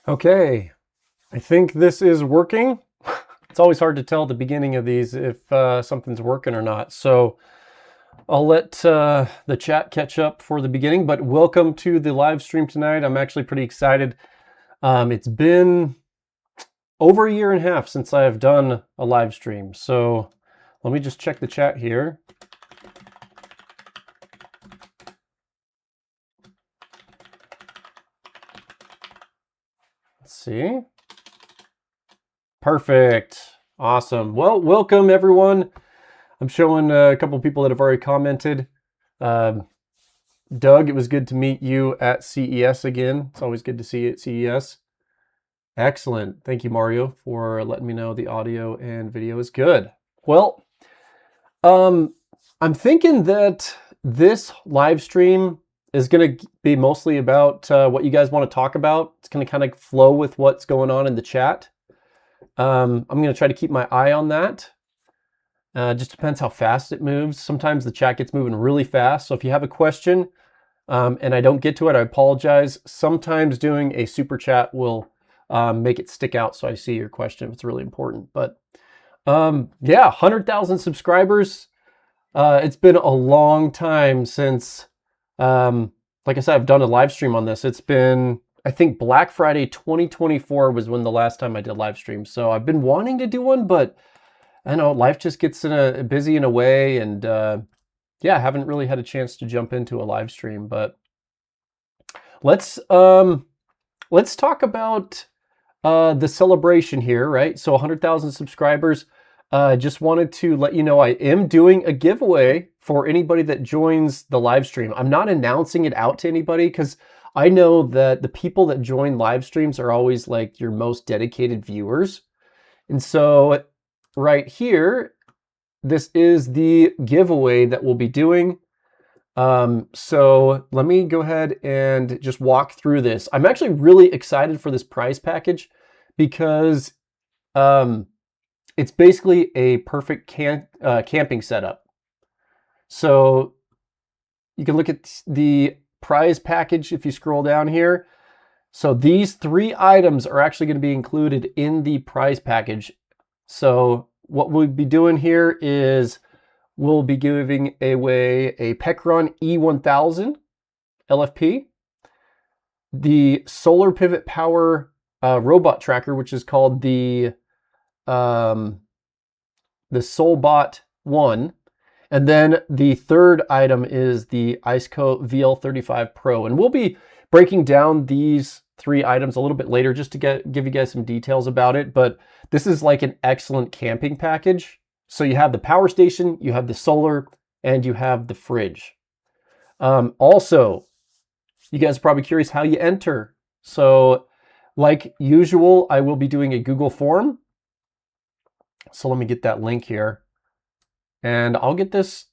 Okay, I think this is working. It's always hard to tell at the beginning of these if something's working or not. So I'll let the chat catch up for the beginning, but welcome to the live stream tonight. I'm actually pretty excited. It's been over a year and a half since I have done a live stream. So let me just check the chat here. Let's see. Perfect. Awesome. Well, welcome everyone. I'm showing a couple people that have already commented. Doug, it was good to meet you at CES again. It's always good to see you at CES. Excellent. Thank you, Mario, for letting me know the audio and video is good. Well, I'm thinking that this live stream is going to be mostly about what you guys want to talk about. It's going to kind of flow with what's going on in the chat. I'm going to try to keep my eye on that. Just depends how fast it moves. Sometimes the chat gets moving really fast. So if you have a question and I don't get to it, I apologize. Sometimes doing a super chat will make it stick out so I see your question if it's really important. But yeah, 100,000 subscribers. It's been a long time since, like I said, I've done a live stream on this. It's been, I think Black Friday 2024 was when the last time I did live stream. So I've been wanting to do one, but I know life just gets busy in a way, and yeah, I haven't really had a chance to jump into a live stream. But let's talk about the celebration here, right? So 100,000 subscribers. Just wanted to let you know I am doing a giveaway for anybody that joins the live stream. I'm not announcing it out to anybody because I know that the people that join live streams are always like your most dedicated viewers. And so right here, this is the giveaway that we'll be doing. So let me go ahead and just walk through this. I'm actually really excited for this prize package because it's basically a perfect camping setup. So you can look at the prize package if you scroll down here. So these 3 items are actually going to be included in the prize package. So what we'll be doing here is we'll be giving away a Pecron E1000 LFP, the Solar Pivot Power robot tracker, which is called the Solbot 1. And then the third item is the ICECO VL35 Pro. And we'll be breaking down these 3 items a little bit later just to give you guys some details about it. But this is like an excellent camping package. So you have the power station, you have the solar, and you have the fridge. Also, you guys are probably curious how you enter. So like usual, I will be doing a Google form. So let me get that link here. And I'll get this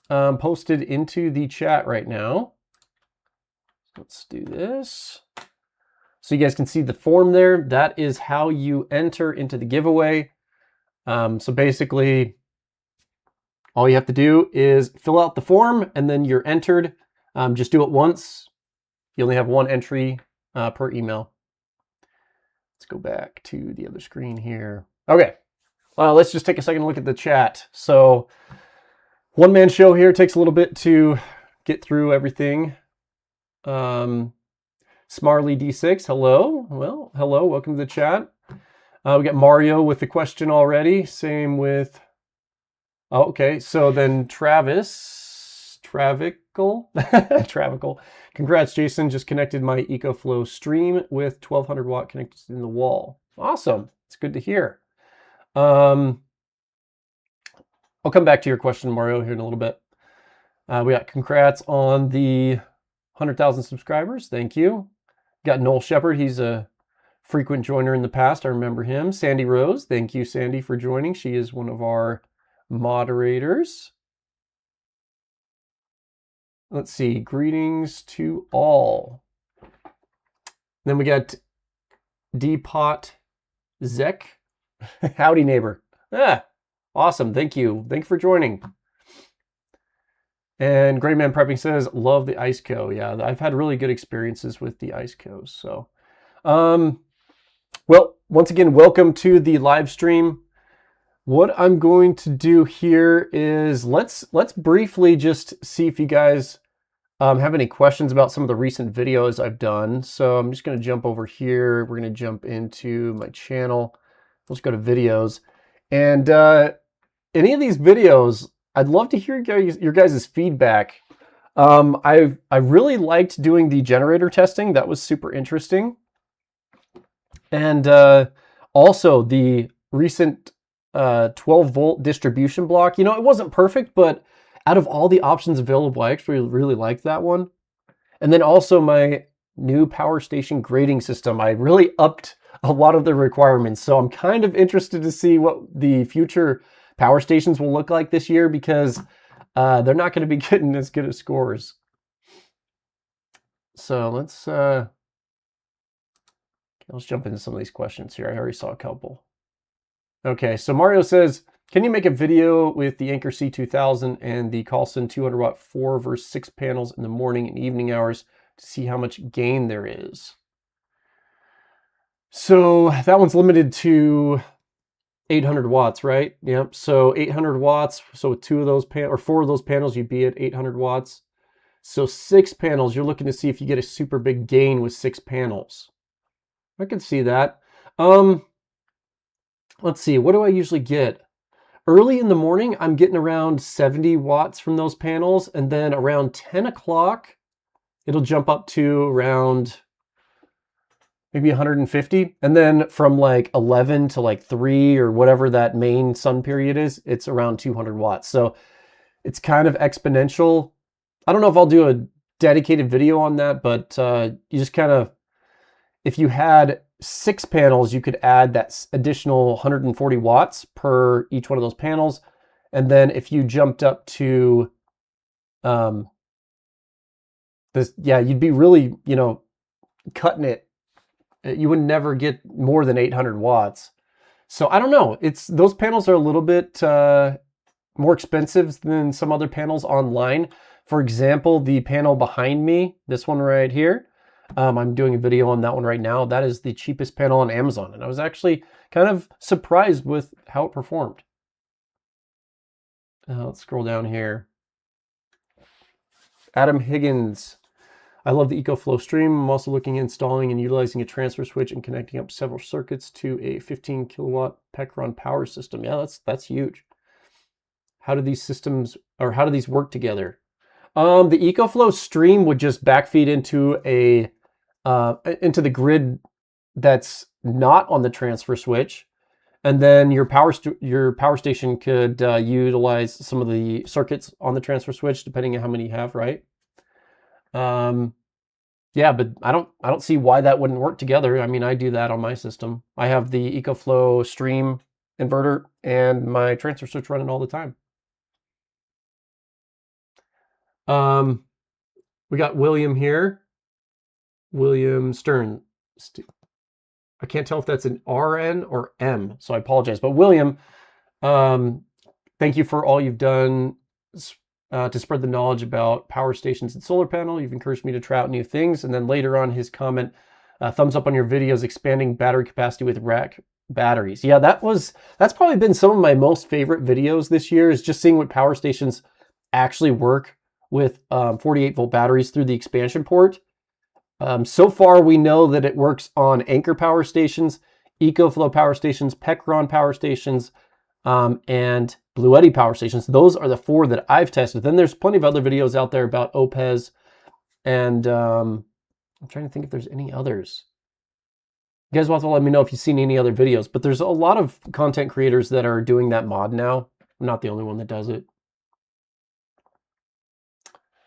posted into the chat right now. Let's do this. So you guys can see the form there. That is how you enter into the giveaway. So basically, all you have to do is fill out the form and then you're entered. Just do it once. You only have 1 entry per email. Let's go back to the other screen here. Okay. Let's just take a second to look at the chat. So one-man show here, takes a little bit to get through everything. Smarly D6, hello. Well, hello, welcome to the chat. We got Mario with the question already. Same with, oh, okay. So then Travical. Congrats, Jason. Just connected my EcoFlow stream with 1200 watt connected in the wall. Awesome. It's good to hear. I'll come back to your question, Mario, here in a little bit. We got congrats on the 100,000 subscribers. Thank you. Got Noel Shepard. He's a frequent joiner in the past. I remember him. Sandy Rose. Thank you, Sandy, for joining. She is one of our moderators. Let's see. Greetings to all. Then we got Depot Zek. Howdy, neighbor. Awesome. Thank you. Thank you for joining. And Greyman Prepping says, love the ICECO. Yeah, I've had really good experiences with the ICECOs. So Well, once again, welcome to the live stream. What I'm going to do here is let's briefly just see if you guys have any questions about some of the recent videos I've done. So I'm just going to jump over here. We're going to jump into my channel. Let's go to videos. And any of these videos, I'd love to hear your guys' feedback. I really liked doing the generator testing. That was super interesting. And also the recent 12-volt distribution block. You know, it wasn't perfect, but out of all the options available, I actually really liked that one. And then also my new power station grading system. I really upped a lot of the requirements. So I'm kind of interested to see what the future power stations will look like this year, because they're not going to be getting as good of scores. So let's jump into some of these questions here. I already saw a couple. Okay, so Mario says, can you make a video with the Anker C2000 and the Carlson 200 watt 4 versus 6 panels in the morning and evening hours to see how much gain there is? So that one's limited to 800 watts, right? Yep, so 800 watts. So with 4 of those panels, you'd be at 800 watts. So 6 panels, you're looking to see if you get a super big gain with 6 panels. I can see that. Let's see, what do I usually get? Early in the morning, I'm getting around 70 watts from those panels, and then around 10 o'clock, it'll jump up to around maybe 150. And then from like 11 to like 3 or whatever that main sun period is, it's around 200 watts. So it's kind of exponential. I don't know if I'll do a dedicated video on that, but you just kind of, if you had 6 panels, you could add that additional 140 watts per each one of those panels. And then if you jumped up to you'd be really, cutting it. You would never get more than 800 watts. So I don't know. Those panels are a little bit more expensive than some other panels online. For example, the panel behind me, this one right here, I'm doing a video on that one right now. That is the cheapest panel on Amazon. And I was actually kind of surprised with how it performed. Let's scroll down here. Adam Higgins. I love the EcoFlow stream. I'm also looking at installing and utilizing a transfer switch and connecting up several circuits to a 15 kilowatt Pecron power system. Yeah, that's huge. How do these work together? The EcoFlow stream would just backfeed into the grid that's not on the transfer switch, and then your power station could utilize some of the circuits on the transfer switch, depending on how many you have, right? Yeah, but I don't see why that wouldn't work together. I mean, I do that on my system. I have the EcoFlow stream inverter and my transfer switch running all the time. We got William here. William Stern. I can't tell if that's an RN or M, so I apologize. But William, thank you for all you've done to spread the knowledge about power stations and solar panel. You've encouraged me to try out new things. And then later on, his comment, thumbs up on your videos, expanding battery capacity with rack batteries. Yeah, that's probably been some of my most favorite videos this year, is just seeing what power stations actually work with 48 volt batteries through the expansion port. So far, we know that it works on Anker power stations, EcoFlow power stations, Pecron power stations, and Bluetti power stations. Those are the 4 that I've tested. Then there's plenty of other videos out there about OPEZ, and I'm trying to think if there's any others. You guys will have to let me know if you've seen any other videos, but there's a lot of content creators that are doing that mod now. I'm not the only one that does it.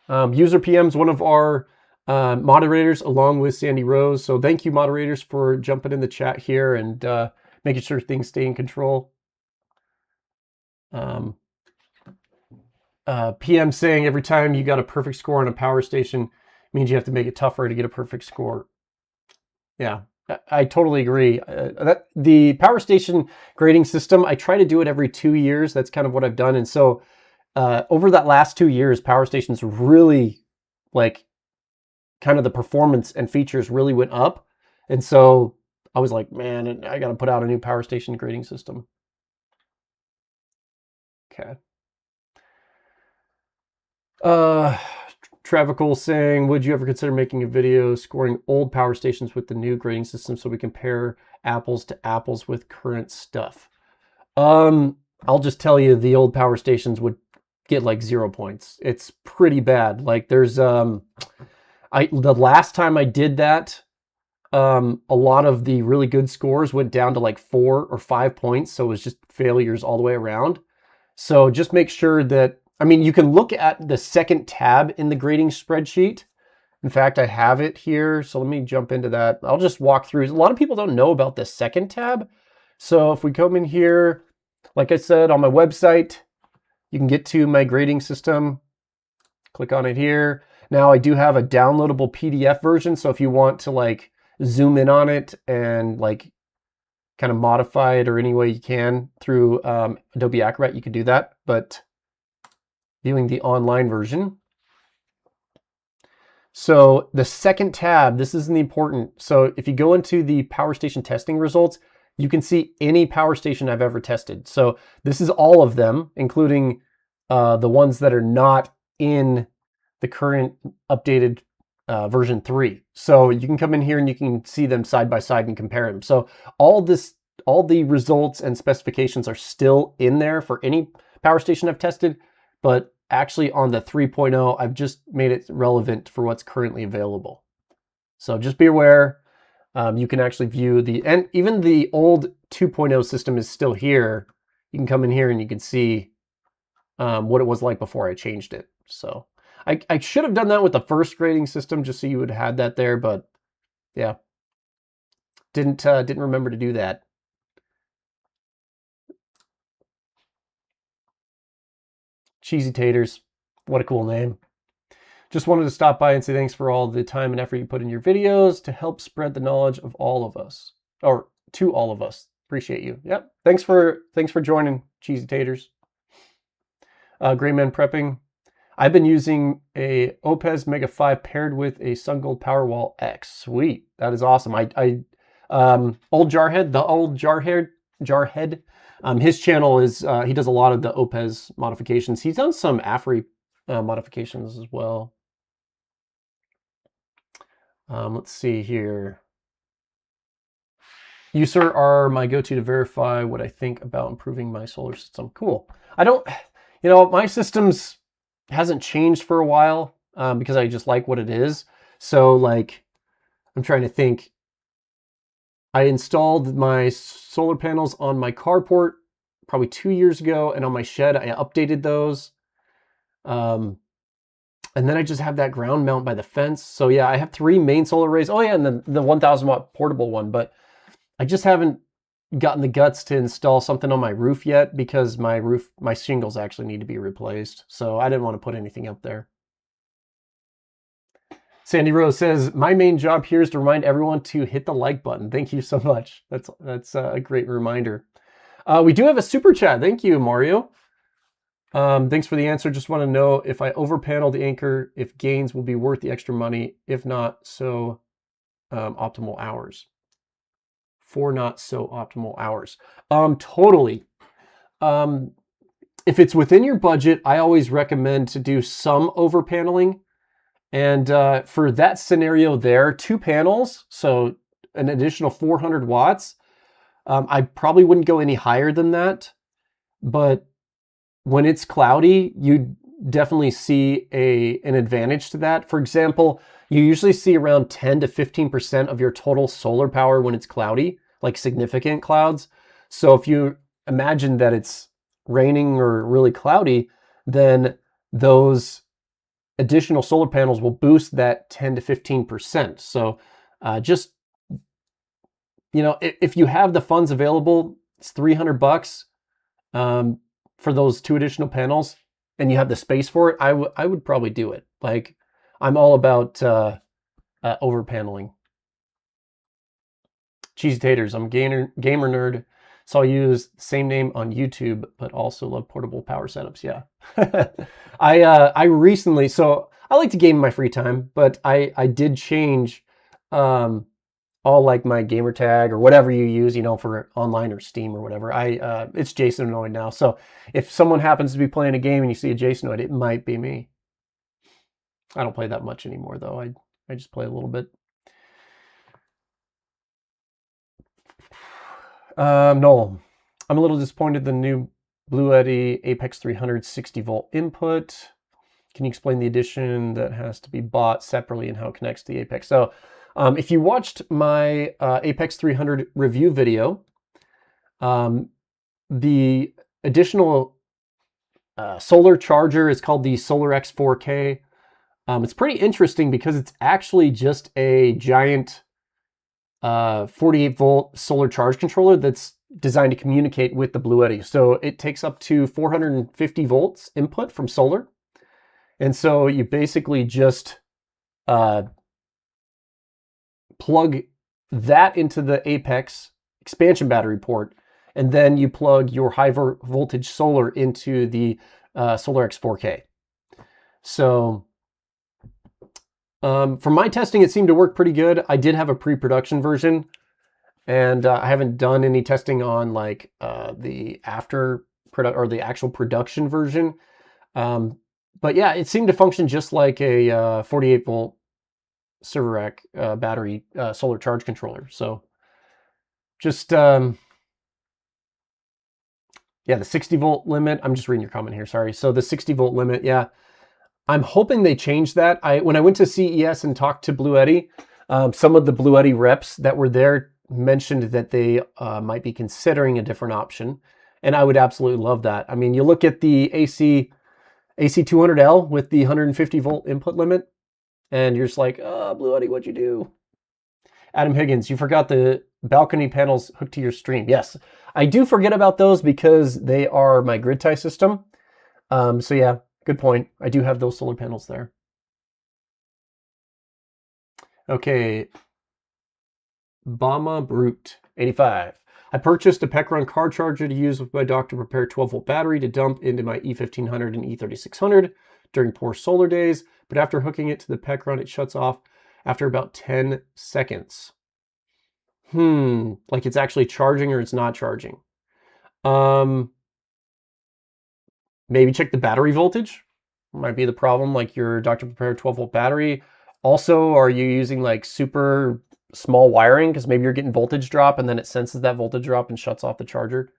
User PM's one of our moderators, along with Sandy Rose. So thank you, moderators, for jumping in the chat here and making sure things stay in control. PM saying every time you got a perfect score on a power station means you have to make it tougher to get a perfect score. Yeah, I totally agree. The power station grading system, I try to do it every 2 years. That's kind of what I've done. And so over that last 2 years, power stations really, like, kind of the performance and features really went up. And so I was like, man, I got to put out a new power station grading system. Okay. Travical saying, would you ever consider making a video scoring old power stations with the new grading system so we compare apples to apples with current stuff? I'll just tell you, the old power stations would get like 0 points. It's pretty bad. Like there's the last time I did that, a lot of the really good scores went down to like 4 or 5 points, so it was just failures all the way around. So just make sure that, I mean, you can look at the second tab in the grading spreadsheet. In fact, I have it here, so let me jump into that. I'll just walk through. A lot of people don't know about the second tab. So if we come in here, like I said, on my website, you can get to my grading system. Click on it here. Now I do have a downloadable PDF version, so if you want to like zoom in on it and like kind of modify it or any way you can through Adobe Acrobat, you can do that. But viewing the online version. So the second tab, this isn't important. So if you go into the power station testing results, you can see any power station I've ever tested. So this is all of them, including the ones that are not in the current updated version 3. So you can come in here and you can see them side by side and compare them. So all the results and specifications are still in there for any power station I've tested, but actually on the 3.0, I've just made it relevant for what's currently available. So just be aware, you can actually view and even the old 2.0 system is still here. You can come in here and you can see what it was like before I changed it. So I should have done that with the first grading system just so you would have had that there, but yeah, didn't remember to do that. Cheesy Taters, what a cool name. Just wanted to stop by and say thanks for all the time and effort you put in your videos to help spread the knowledge of all of us, or to all of us. Appreciate you. Yep. Thanks for joining, Cheesy Taters. Grayman Prepping. I've been using a Opez Mega 5 paired with a SunGold Powerwall X. Sweet. That is awesome. Old Jarhead, his channel is, he does a lot of the Opez modifications. He's done some AFRI modifications as well. Let's see here. You, sir, are my go-to to verify what I think about improving my solar system. Cool. My systems hasn't changed for a while because I just like what it is. So like, I'm trying to think. I installed my solar panels on my carport probably 2 years ago, and on my shed, I updated those. And then I just have that ground mount by the fence. So yeah, I have 3 main solar arrays. Oh yeah, and then the 1,000 watt portable one, but I just haven't gotten the guts to install something on my roof yet because my shingles actually need to be replaced. So I didn't want to put anything up there. Sandy Rose says, my main job here is to remind everyone to hit the like button. Thank you so much. That's a great reminder. We do have a super chat. Thank you, Mario. Thanks for the answer. Just want to know if I overpanel the anchor, if gains will be worth the extra money. If not, so optimal hours. For not so optimal hours. Totally. If it's within your budget, I always recommend to do some overpaneling. And for that scenario there, 2 panels, so an additional 400 watts, I probably wouldn't go any higher than that. But when it's cloudy, you definitely see an advantage to that. For example, you usually see around 10 to 15% of your total solar power when it's cloudy, like significant clouds. So if you imagine that it's raining or really cloudy, then those additional solar panels will boost that 10 to 15%. So just, if you have the funds available, it's $300 for those 2 additional panels and you have the space for it, I would probably do it. Like, I'm all about over paneling. Cheesy Taters, I'm a gamer nerd, so I'll use the same name on YouTube, but also love portable power setups. Yeah. I recently, so I like to game in my free time, but I did change all like my gamer tag or whatever you use, you know, for online or Steam or whatever. It's Jasonoid now. So if someone happens to be playing a game and you see a Jasonoid, it might be me. I don't play that much anymore though. I just play a little bit. Noel, I'm a little disappointed the new Bluetti Apex 300 60 volt input. Can you explain the addition that has to be bought separately and how it connects to the Apex? So if you watched my Apex 300 review video, the additional solar charger is called the Solar X4K. It's pretty interesting because it's actually just a giant 48 volt solar charge controller that's designed to communicate with the Bluetti. So it takes up to 450 volts input from solar. And so you basically just plug that into the Apex expansion battery port, and then you plug your high voltage solar into the Solar X4K. So from my testing, it seemed to work pretty good. I did have a pre-production version, and I haven't done any testing on like the actual production version. But yeah, it seemed to function just like a 48 volt server rack battery solar charge controller. So just yeah, the 60 volt limit. I'm just reading your comment here. Sorry. So the 60 volt limit. Yeah. I'm hoping they change that. When I went to CES and talked to Bluetti, some of the Bluetti reps that were there mentioned that they might be considering a different option, and I would absolutely love that. I mean, you look at the AC200L with the 150 volt input limit, and you're just like, oh, Bluetti, what'd you do? Adam Higgins, you forgot the balcony panels hooked to your stream. Yes, I do forget about those because they are my grid tie system. So yeah. Good point. I do have those solar panels there. Okay. Bama Brute 85. I purchased a Pecron car charger to use with my dock to prepare 12 volt battery to dump into my E1500 and E3600 during poor solar days, but after hooking it to the Pecron, it shuts off after about 10 seconds. Like it's actually charging or it's not charging. Maybe check the battery voltage. Might be the problem, like your Dr. Prepare 12 volt battery. Also, are you using like super small wiring? Because maybe you're getting voltage drop and then it senses that voltage drop and shuts off the charger.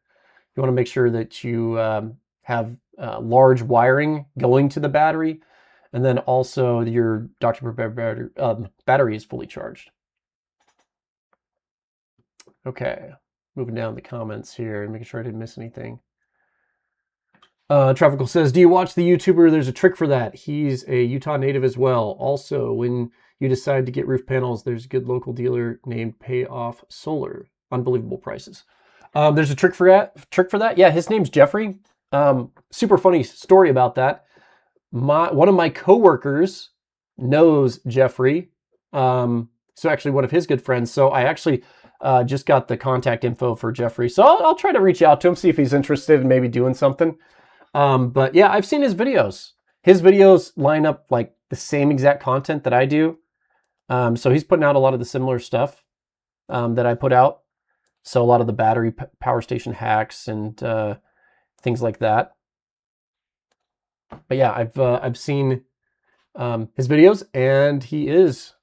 You want to make sure that you have large wiring going to the battery. And then also your Dr. Prepare battery is fully charged. Okay, moving down the comments here and making sure I didn't miss anything. Tropical says, do you watch the YouTuber? There's a trick for that. He's a Utah native as well. Also, when you decide to get roof panels, there's a good local dealer named Payoff Solar. Unbelievable prices. There's a trick for that. Yeah, his name's Jeffrey. Super funny story about that. One of my coworkers knows Jeffrey. So actually one of his good friends. So I actually just got the contact info for Jeffrey. So I'll try to reach out to him, see if he's interested in maybe doing something. But yeah, I've seen his videos. His videos line up like the same exact content that I do. So he's putting out a lot of the similar stuff that I put out. So a lot of the battery power station hacks and things like that. But yeah, I've seen his videos, and he is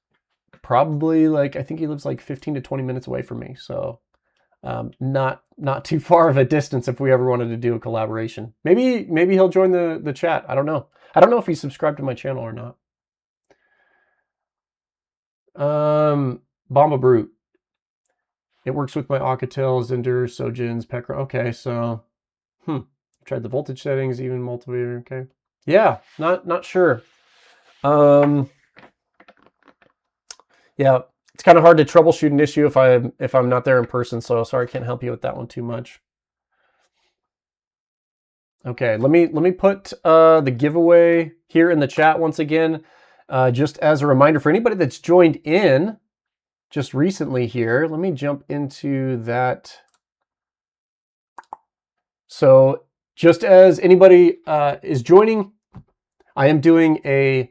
probably like, I think he lives like 15 to 20 minutes away from me. So not too far of a distance if we ever wanted to do a collaboration. Maybe he'll join the chat. I don't know. I don't know if he's subscribed to my channel or not. Bomba Brute. It works with my Alcatel, Zinder, Sojins, Pecron. Okay, so tried the voltage settings, even multimeter. Okay. Yeah, not sure. Yeah, it's kind of hard to troubleshoot an issue if I'm not there in person, so sorry I can't help you with that one too much. Okay, let me put the giveaway here in the chat once again, just as a reminder for anybody that's joined in just recently here. Let me jump into that. So just as anybody is joining, I am doing a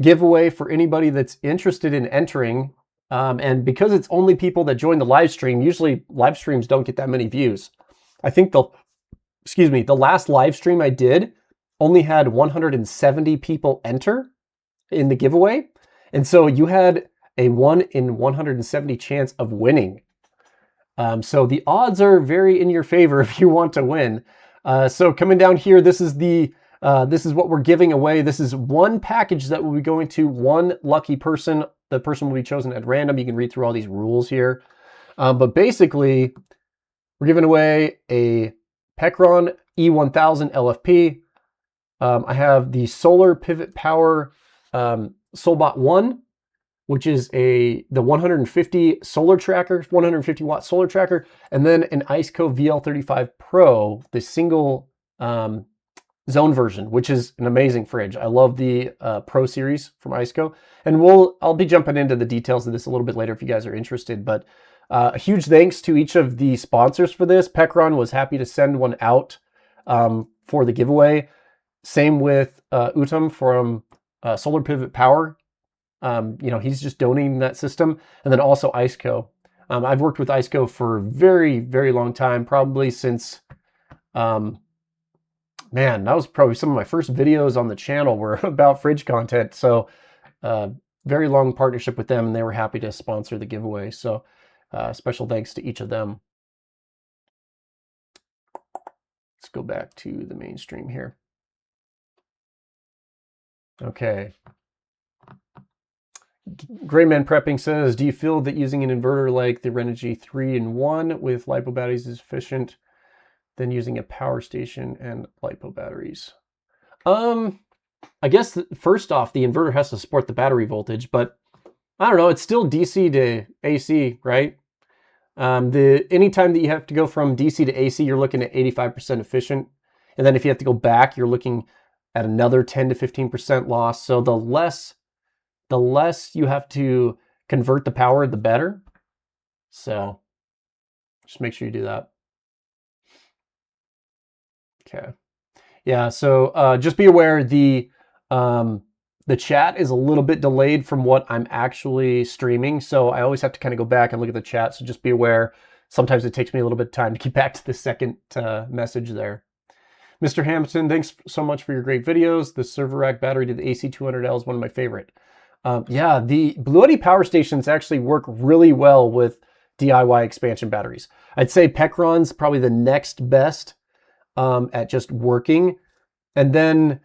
giveaway for anybody that's interested in entering And because it's only people that join the live stream, usually live streams don't get that many views. I think the last live stream I did only had 170 people enter in the giveaway. And so you had a 1 in 170 chance of winning. So the odds are very in your favor if you want to win. So coming down here, this is what we're giving away. This is one package that will be going to one lucky person. The person will be chosen at random. You can read through all these rules here. But basically, we're giving away a Pecron E1000 LFP. I have the Solar Pivot Power Solbot 1, which is the 150 solar tracker, 150 watt solar tracker, and then an ICECO VL35 Pro, the single zone version, which is an amazing fridge. I love the Pro series from ICECO, and I'll be jumping into the details of this a little bit later if you guys are interested. But a huge thanks to each of the sponsors for this. Pecron was happy to send one out for the giveaway. Same with Utam from Solar Pivot Power. He's just donating that system. And then also ICECO. I've worked with ICECO for a very, very long time, probably since, that was probably some of my first videos on the channel were about fridge content. So very long partnership with them, and they were happy to sponsor the giveaway. So special thanks to each of them. Let's go back to the mainstream here. Okay. Grayman Prepping says, do you feel that using an inverter like the Renogy 3-in-1 with LiPo batteries is efficient than using a power station and LiPo batteries? I guess first off, the inverter has to support the battery voltage, but I don't know, it's still DC to AC, right? Anytime that you have to go from DC to AC, you're looking at 85% efficient. And then if you have to go back, you're looking at another 10 to 15% loss. So the less you have to convert the power, the better. So just make sure you do that. Okay. Yeah, so just be aware the chat is a little bit delayed from what I'm actually streaming. So I always have to kind of go back and look at the chat. So just be aware. Sometimes it takes me a little bit of time to get back to the second message there. Mr. Hampton, thanks so much for your great videos. The server rack battery to the AC200L is one of my favorite. Yeah, the Bluetti power stations actually work really well with DIY expansion batteries. I'd say Pecron's probably the next best at just working. And then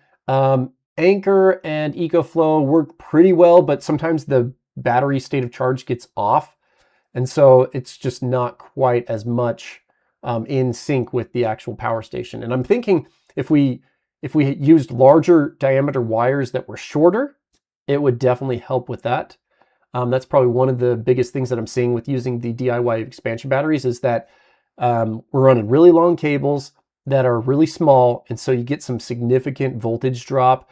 Anchor and EcoFlow work pretty well, but sometimes the battery state of charge gets off. And so it's just not quite as much in sync with the actual power station. And I'm thinking if we used larger diameter wires that were shorter, it would definitely help with that. That's probably one of the biggest things that I'm seeing with using the DIY expansion batteries is that we're running really long cables that are really small. And so you get some significant voltage drop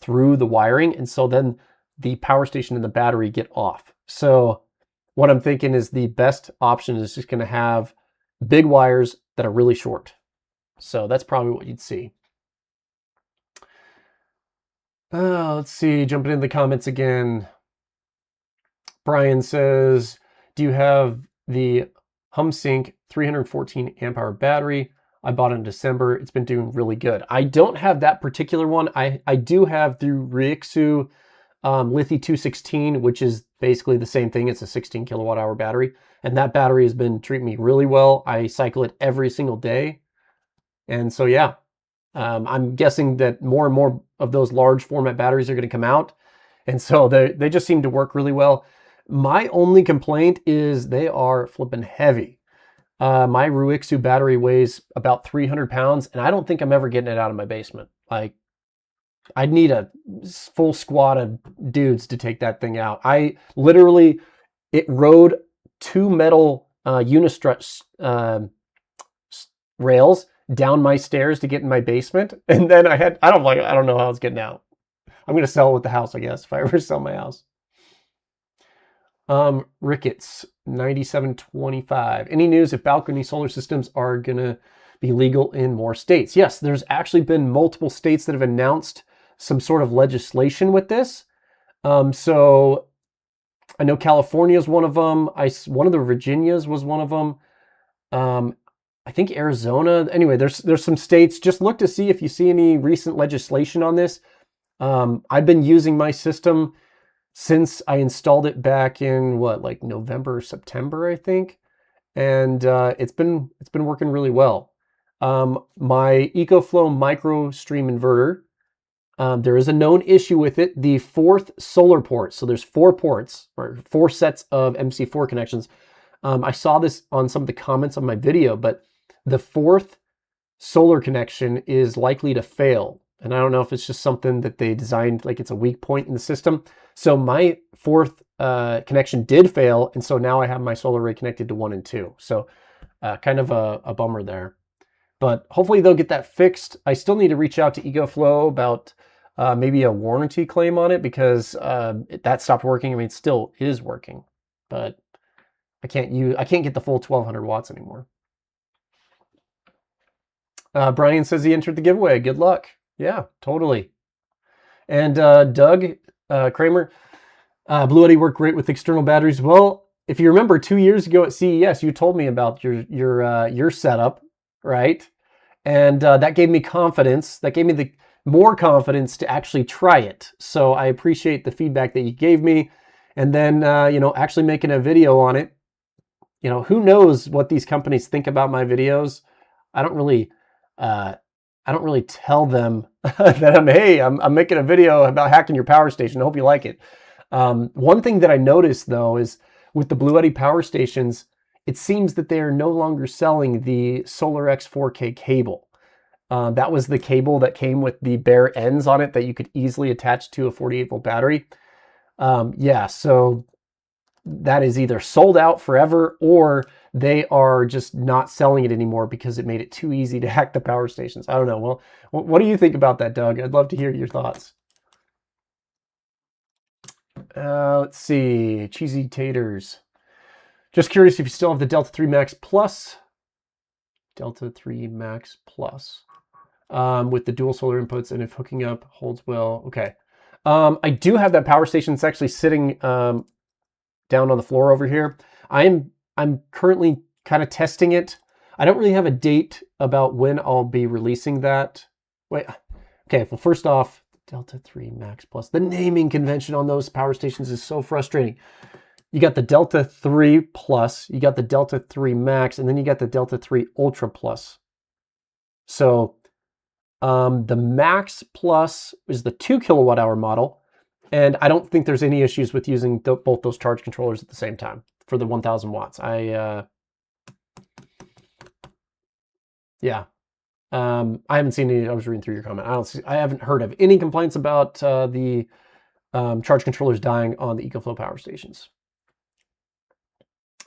through the wiring. And so then the power station and the battery get off. So what I'm thinking is the best option is just going to have big wires that are really short. So that's probably what you'd see. Let's see, jumping into the comments again. Brian says, do you have the HumSync 314 amp hour battery? I bought it in December. It's been doing really good. I don't have that particular one. I do have the Ryixu Lithi 216, which is basically the same thing. It's a 16 kilowatt hour battery. And that battery has been treating me really well. I cycle it every single day. And so, yeah, I'm guessing that more and more of those large format batteries are going to come out. And so they just seem to work really well. My only complaint is they are flipping heavy. My Ryixu battery weighs about 300 pounds, and I don't think I'm ever getting it out of my basement. Like, I'd need a full squad of dudes to take that thing out. It rode 2 metal unistrut rails down my stairs to get in my basement, and then I don't know how it's getting out. I'm going to sell it with the house, I guess, if I ever sell my house. Ricketts 9725. Any news if balcony solar systems are going to be legal in more states? Yes, there's actually been multiple states that have announced some sort of legislation with this. So I know California is one of them. One of the Virginias was one of them. I think Arizona. Anyway, there's some states. Just look to see if you see any recent legislation on this. I've been using my system since I installed it back in like November or September, I think, and it's been working really well. My EcoFlow micro stream inverter. There is a known issue with it. The fourth solar port. So there's 4 ports or 4 sets of MC4 connections. I saw this on some of the comments on my video, but the 4th solar connection is likely to fail. And I don't know if it's just something that they designed, like it's a weak point in the system. So my 4th connection did fail. And so now I have my solar array connected to 1 and 2. So kind of a bummer there. But hopefully they'll get that fixed. I still need to reach out to EcoFlow about maybe a warranty claim on it, because that stopped working. I mean, it still is working, but I can't get the full 1200 watts anymore. Brian says he entered the giveaway. Good luck. Yeah, totally. And Doug Kramer, Blue Eddy worked great with external batteries. Well, if you remember 2 years ago at CES, you told me about your setup, right? And that gave me confidence. That gave me the more confidence to actually try it. So I appreciate the feedback that you gave me. And then, actually making a video on it. Who knows what these companies think about my videos? I don't really tell them that I'm making a video about hacking your power station. I hope you like it. One thing that I noticed though is with the Blue Eddy power stations, it seems that they are no longer selling the SolarX 4K cable. That was the cable that came with the bare ends on it that you could easily attach to a 48-volt battery. Yeah, so that is either sold out forever or they are just not selling it anymore because it made it too easy to hack the power stations. I don't know. Well, what do you think about that, Doug? I'd love to hear your thoughts. Let's see. Cheesy Taters. Just curious if you still have the Delta 3 Max Plus. Delta 3 Max Plus. With the dual solar inputs, and if hooking up holds well. Okay. I do have that power station. It's actually sitting down on the floor over here. I'm currently kind of testing it. I don't really have a date about when I'll be releasing that. Wait. Okay, well, first off, Delta 3 Max Plus. The naming convention on those power stations is so frustrating. You got the Delta 3 Plus, you got the Delta 3 Max, and then you got the Delta 3 Ultra Plus. So the Max Plus is the 2 kilowatt hour model, and I don't think there's any issues with using both those charge controllers at the same time for the 1000 watts. Yeah. I haven't seen any. I was reading through your comment. I haven't heard of any complaints about the charge controllers dying on the EcoFlow power stations.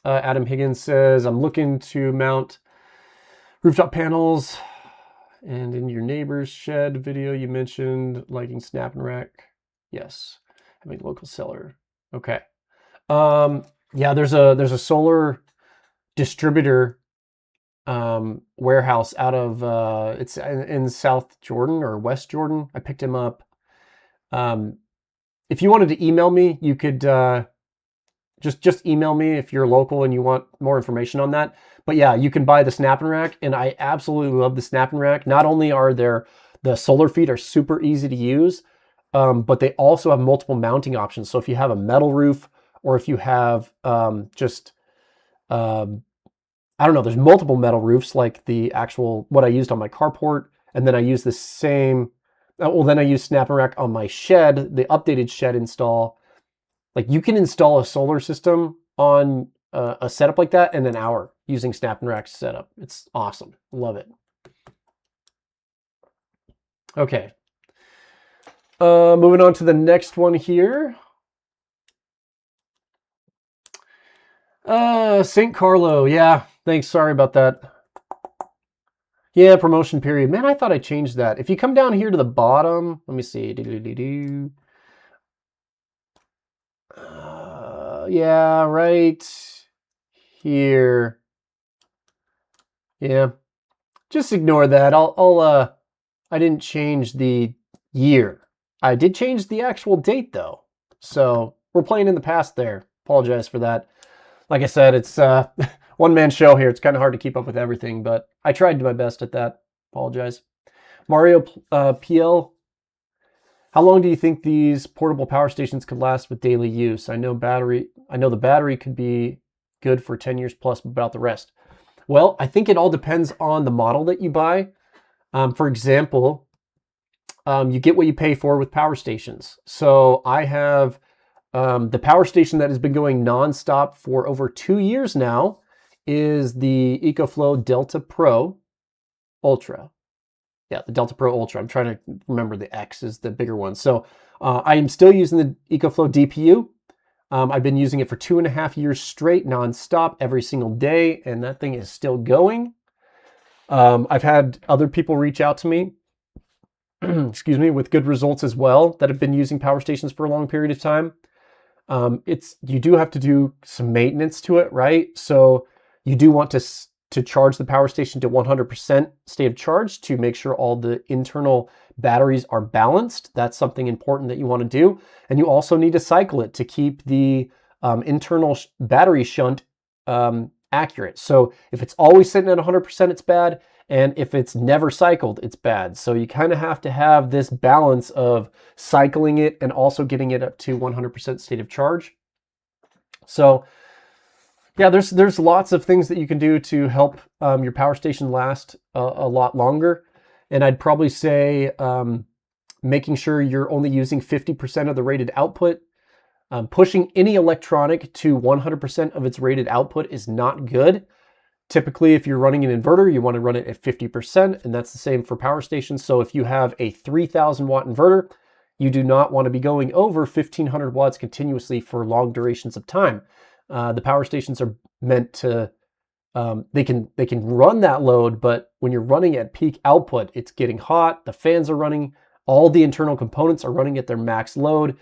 Adam Higgins says, I'm looking to mount rooftop panels, and in your neighbor's shed video you mentioned lighting snap and rack. Yes, having a local seller. Okay. Yeah, there's a solar distributor warehouse out of it's in South Jordan or West Jordan. I picked him up. If you wanted to email me, you could just email me if you're local and you want more information on that. But yeah, you can buy the snap and rack, and I absolutely love the snap and rack. Not only are the solar feet are super easy to use, but they also have multiple mounting options. So if you have a metal roof, or if you have I don't know, there's multiple metal roofs, like the actual, what I used on my carport. And then I use the same, then I use snap and rack on my shed, the updated shed install. Like, you can install a solar system on a setup like that in an hour using snap and rack setup. It's awesome. Love it. Okay. Moving on to the next one here. St. Carlo. Yeah. Thanks. Sorry about that. Yeah, promotion period. Man, I thought I changed that. If you come down here to the bottom, let me see. Yeah, right here. Yeah. Just ignore that. I didn't change the year. I did change the actual date though. So we're playing in the past there. Apologize for that. Like I said, it's one-man show here. It's kind of hard to keep up with everything, but I tried my best at that. Apologize. Mario PL, how long do you think these portable power stations could last with daily use? I know the battery could be good for 10 years plus, but about the rest. Well, I think it all depends on the model that you buy. For example, you get what you pay for with power stations. So I have the power station that has been going nonstop for over 2 years now is the EcoFlow Delta Pro Ultra. Yeah, the Delta Pro Ultra. I'm trying to remember the X is the bigger one. So I am still using the EcoFlow DPU. I've been using it for 2.5 years straight, nonstop, every single day, and that thing is still going. I've had other people reach out to me, excuse me, with good results as well that have been using power stations for a long period of time. You do have to do some maintenance to it, right? So you do want to charge the power station to 100% state of charge to make sure all the internal batteries are balanced. That's something important that you want to do. And you also need to cycle it to keep the internal battery shunt accurate. So if it's always sitting at 100%, it's bad. And if it's never cycled, it's bad. So you kind of have to have this balance of cycling it and also getting it up to 100% state of charge. So yeah, there's lots of things that you can do to help your power station last a lot longer. And I'd probably say making sure you're only using 50% of the rated output. Pushing any electronic to 100% of its rated output is not good. Typically, if you're running an inverter, you want to run it at 50%, and that's the same for power stations. So if you have a 3,000 watt inverter, you do not want to be going over 1,500 watts continuously for long durations of time. The power stations are meant to, they can run that load, but when you're running at peak output, it's getting hot, the fans are running, all the internal components are running at their max load.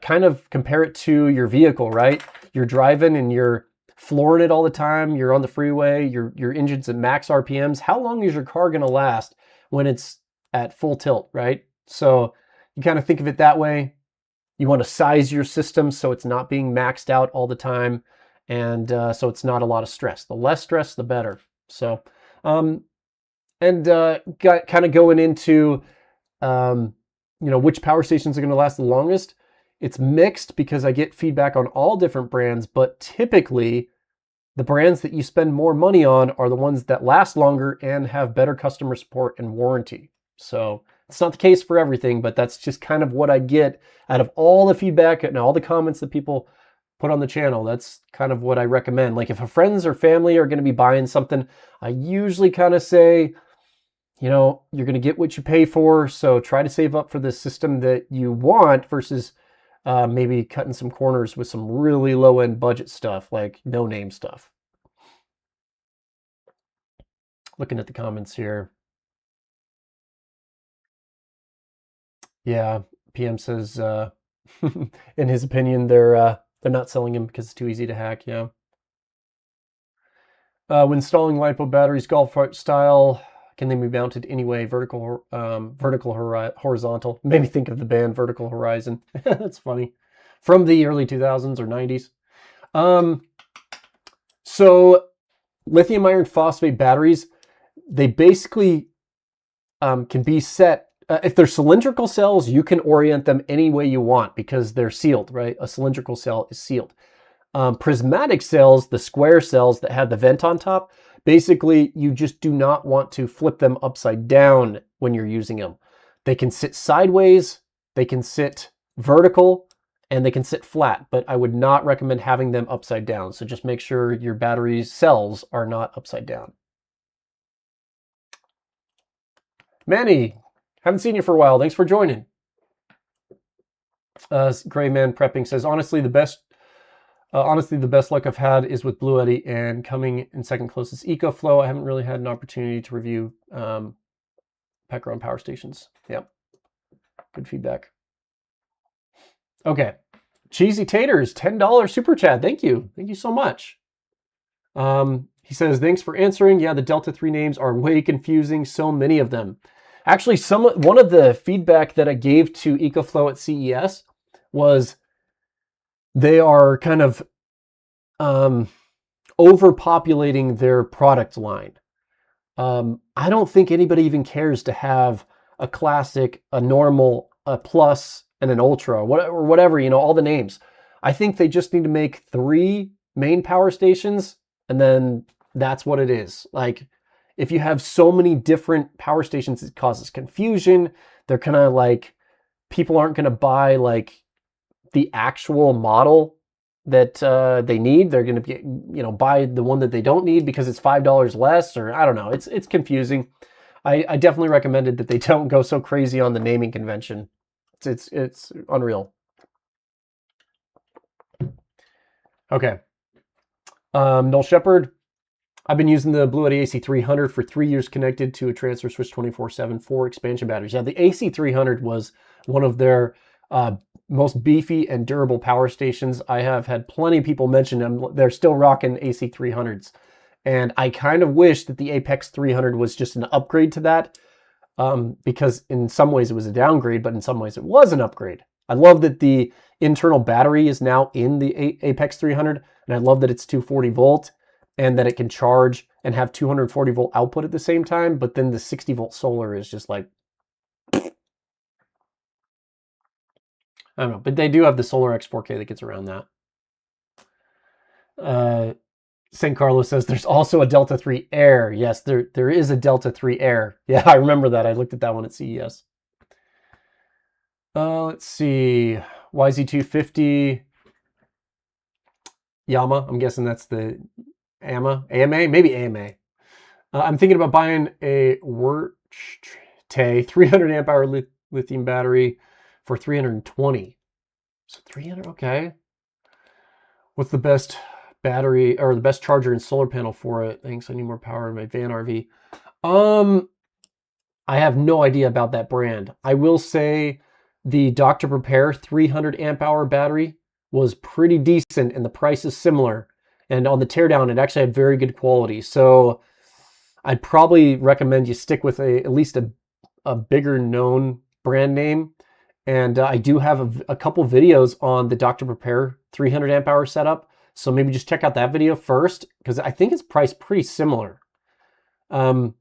Kind of compare it to your vehicle, right? You're driving and you're flooring it all the time. You're on the freeway, your engine's at max RPMs. How long is your car going to last when it's at full tilt, right? So you kind of think of it that way. You want to size your system so it's not being maxed out all the time, and so it's not a lot of stress. The less stress, the better. So, kind of going into, which power stations are going to last the longest. It's mixed because I get feedback on all different brands, but typically the brands that you spend more money on are the ones that last longer and have better customer support and warranty. So it's not the case for everything, but that's just kind of what I get out of all the feedback and all the comments that people put on the channel. That's kind of what I recommend. Like if a friends or family are going to be buying something, I usually kind of say, you're going to get what you pay for. So try to save up for the system that you want versus maybe cutting some corners with some really low-end budget stuff, like no-name stuff. Looking at the comments here. Yeah, PM says, in his opinion, they're not selling them because it's too easy to hack. Yeah. When installing LiPo batteries, golf cart style, can they be mounted anyway? Vertical, horizontal. Made me think of the band Vertical Horizon. That's funny. From the early 2000s or 90s. So lithium iron phosphate batteries, they basically can be set. If they're cylindrical cells, you can orient them any way you want because they're sealed, right? A cylindrical cell is sealed. Prismatic cells, the square cells that have the vent on top, basically you just do not want to flip them upside down when you're using them. They can sit sideways, they can sit vertical, and they can sit flat, but I would not recommend having them upside down. So just make sure your battery cells are not upside down. Manny, haven't seen you for a while. Thanks for joining. Gray Man Prepping says, honestly, the best luck I've had is with Blue Eddy, and coming in second closest EcoFlow. I haven't really had an opportunity to review Pecron power stations. Yep. Good feedback. Okay. Cheesy Taters, $10 super chat. Thank you. Thank you so much. He says, thanks for answering. Yeah, the Delta 3 names are way confusing. So many of them. Actually, one of the feedback that I gave to EcoFlow at CES was they are kind of overpopulating their product line. I don't think anybody even cares to have a classic, a normal, a plus, and an ultra, or whatever, you know, all the names. I think they just need to make 3 main power stations, and then that's what it is. Like, if you have so many different power stations, it causes confusion. They're kind of like, people aren't going to buy like the actual model that they need. They're going to get, you know, buy the one that they don't need because it's $5 less, or I don't know. It's confusing. I definitely recommended that they don't go so crazy on the naming convention. It's unreal. Okay. Noel Shepard. I've been using the Blue Yeti AC300 for 3 years, connected to a transfer switch 24/7 for expansion batteries. Yeah, the AC300 was one of their most beefy and durable power stations. I have had plenty of people mention them. They're still rocking AC300s. And I kind of wish that the Apex 300 was just an upgrade to that, because in some ways it was a downgrade, but in some ways it was an upgrade. I love that the internal battery is now in the Apex 300, and I love that it's 240 volt and that it can charge and have 240 volt output at the same time, but then the 60 volt solar is just like, I don't know, but they do have the Solar X 4K that gets around that. St. Carlos says there's also a Delta 3 Air. Yes, there is a Delta 3 Air. Yeah, I remember that. I looked at that one at CES. Let's see. YZ250 Yama. I'm guessing that's the AMA? Maybe AMA. I'm thinking about buying a Werte 300 amp hour lithium battery for 320. So 300, okay. What's the best battery or the best charger and solar panel for it? Thanks, I need more power in my van RV. I have no idea about that brand. I will say the Dr. Prepare 300 amp hour battery was pretty decent, and the price is similar. And on the teardown, it actually had very good quality. So I'd probably recommend you stick with at least a bigger known brand name. And I do have a couple videos on the Dr. Prepare 300 amp hour setup. So maybe just check out that video first, because I think it's priced pretty similar. But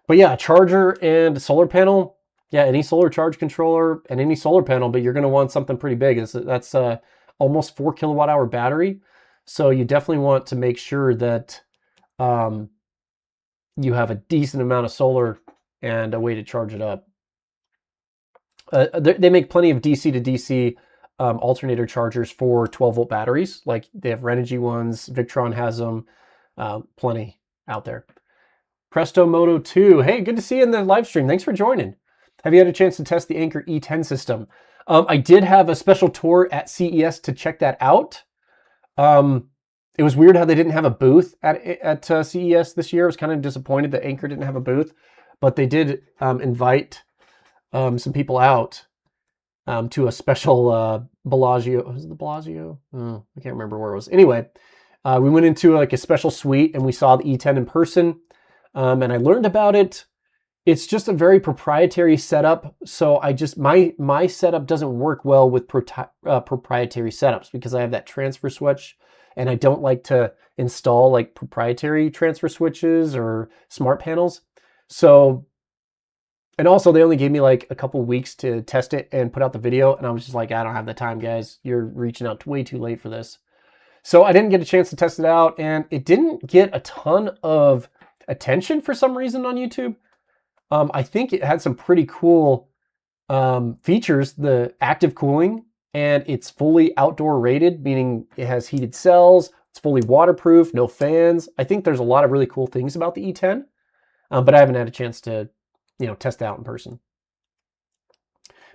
yeah, a charger and a solar panel. Yeah, any solar charge controller and any solar panel, but you're going to want something pretty big. That's almost 4 kilowatt hour battery. So you definitely want to make sure that you have a decent amount of solar and a way to charge it up. They make plenty of DC to DC alternator chargers for 12 volt batteries. Like they have Renogy ones, Victron has them, plenty out there. Presto Moto 2. Hey, good to see you in the live stream. Thanks for joining. Have you had a chance to test the Anker E10 system? I did have a special tour at CES to check that out. It was weird how they didn't have a booth at CES this year. I was kind of disappointed that Anker didn't have a booth, but they did invite some people out to a special Bellagio. Was it the Bellagio? Oh, I can't remember where it was. Anyway, we went into like a special suite and we saw the E10 in person, and I learned about it. It's just a very proprietary setup. So I just, my setup doesn't work well with proprietary setups because I have that transfer switch and I don't like to install like proprietary transfer switches or smart panels. So, and also they only gave me like a couple weeks to test it and put out the video. And I was just like, I don't have the time, guys. You're reaching out way too late for this. So I didn't get a chance to test it out, and it didn't get a ton of attention for some reason on YouTube. I think it had some pretty cool features, the active cooling, and it's fully outdoor rated, meaning it has heated cells, it's fully waterproof, no fans. I think there's a lot of really cool things about the E10, but I haven't had a chance to, test it out in person.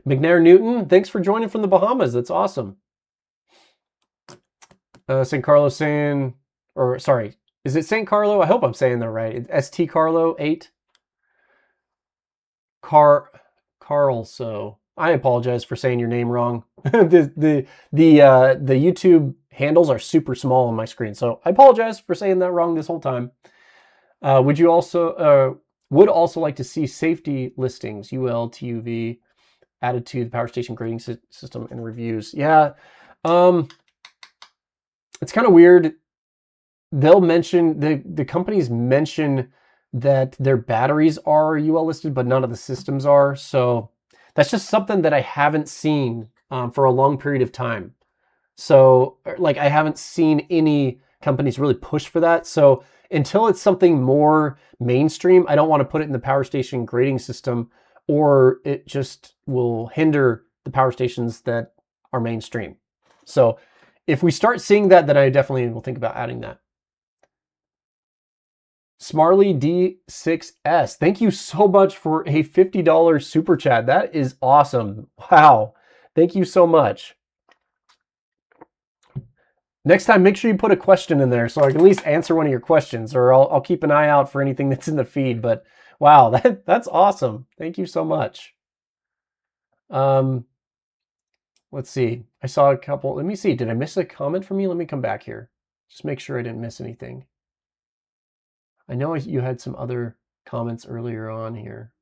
McNair Newton, thanks for joining from the Bahamas. That's awesome. St. Carlo saying, or sorry, is it St. Carlo? I hope I'm saying that right. It's ST Carlo 8. Carl, so I apologize for saying your name wrong. the YouTube handles are super small on my screen, so I apologize for saying that wrong this whole time. Would also like to see safety listings, UL, TUV, added to the power station grading system and reviews. Yeah, it's kind of weird. they'll mention, the companies mention that their batteries are UL listed, but none of the systems are. So that's just something that I haven't seen for a long period of time. So like I haven't seen any companies really push for that. So until it's something more mainstream, I don't want to put it in the power station grading system, or it just will hinder the power stations that are mainstream. So if we start seeing that, then I definitely will think about adding that. Smarly D6S, thank you so much for a $50 super chat. That is awesome. Wow. Thank you so much. Next time, make sure you put a question in there so I can at least answer one of your questions, or I'll keep an eye out for anything that's in the feed. But wow, that's awesome. Thank you so much. Let's see. I saw a couple. Let me see. Did I miss a comment from you? Let me come back here. Just make sure I didn't miss anything. I know you had some other comments earlier on here.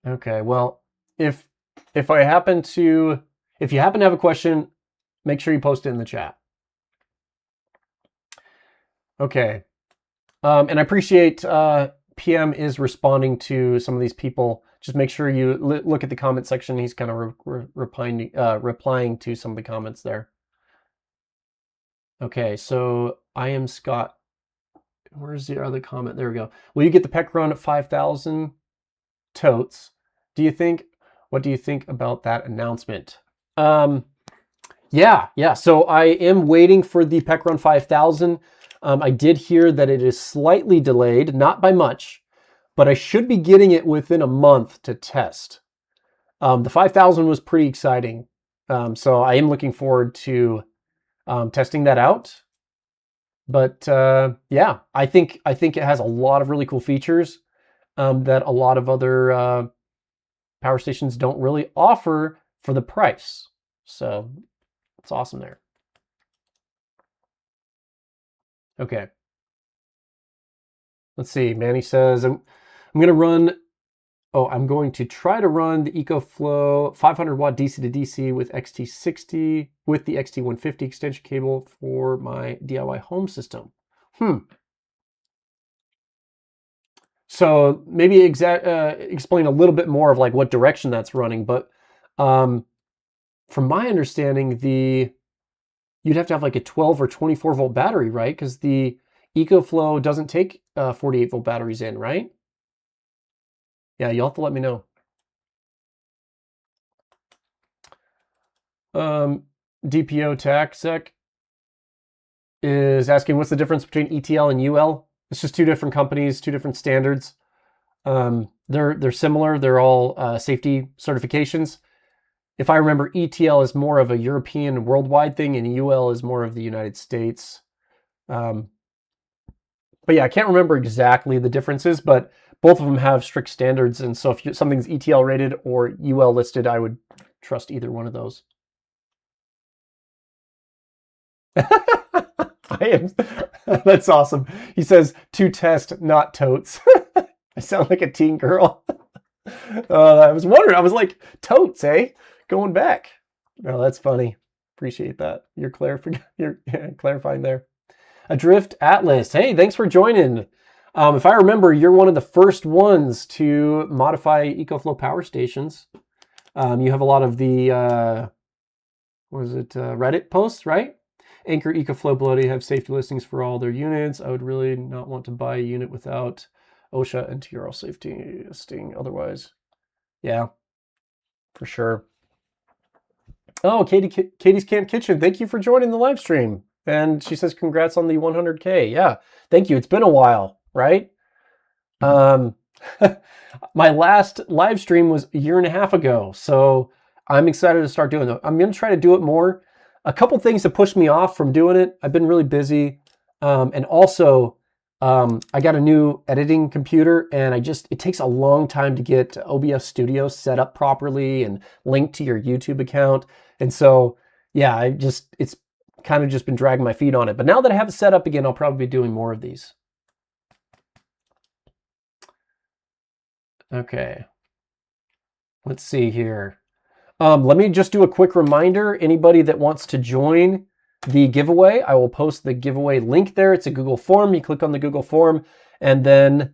Okay, well, if you happen to have a question, make sure you post it in the chat. Okay. And I appreciate PM is responding to some of these people. Just make sure you look at the comment section. He's kind of replying to some of the comments there. Okay, so I am Scott. Where's the other comment? There we go. Will you get the PEC run at 5,000 totes? What do you think about that announcement? Yeah. So I am waiting for the PEC run 5,000. I did hear that it is slightly delayed, not by much, but I should be getting it within a month to test. The 5,000 was pretty exciting. So I am looking forward to testing that out. But yeah, I think it has a lot of really cool features that a lot of other power stations don't really offer for the price. So it's awesome there. Okay. Let's see. Manny says, I'm going to try to run the EcoFlow 500 watt DC to DC with XT60 with the XT150 extension cable for my DIY home system. So maybe explain a little bit more of like what direction that's running. But from my understanding, you'd have to have like a 12 or 24 volt battery, right? Because the EcoFlow doesn't take 48 volt batteries in, right? Yeah, you'll have to let me know. DPO TACSEC is asking what's the difference between ETL and UL? It's just two different companies, two different standards. They're similar. They're all safety certifications. If I remember, ETL is more of a European worldwide thing, and UL is more of the United States. But yeah, I can't remember exactly the differences, but both of them have strict standards. And so if something's ETL rated or UL listed, I would trust either one of those. That's awesome. He says, to test, not totes. I sound like a teen girl. I was wondering, I was like, totes, eh? Going back. Oh, that's funny. Appreciate that. You're clarifying there. Adrift Atlas. Hey, thanks for joining. If I remember, you're one of the first ones to modify EcoFlow power stations. You have a lot of the, Reddit posts, right? Anchor EcoFlow Bloody have safety listings for all their units. I would really not want to buy a unit without OSHA and TRL safety listing otherwise. Yeah, for sure. Oh, Katie's Camp Kitchen. Thank you for joining the live stream. And she says, congrats on the 100K. Yeah, thank you. It's been a while, right? My last live stream was a year and a half ago. So I'm excited to start doing it. I'm going to try to do it more. A couple things that pushed me off from doing it. I've been really busy. And also, I got a new editing computer, and it takes a long time to get OBS Studio set up properly and linked to your YouTube account. And so, yeah, it's kind of just been dragging my feet on it. But now that I have it set up again, I'll probably be doing more of these. Okay. Let's see here. Let me just do a quick reminder. Anybody that wants to join the giveaway. I will post the giveaway link there. It's a Google form. You click on the Google form, and then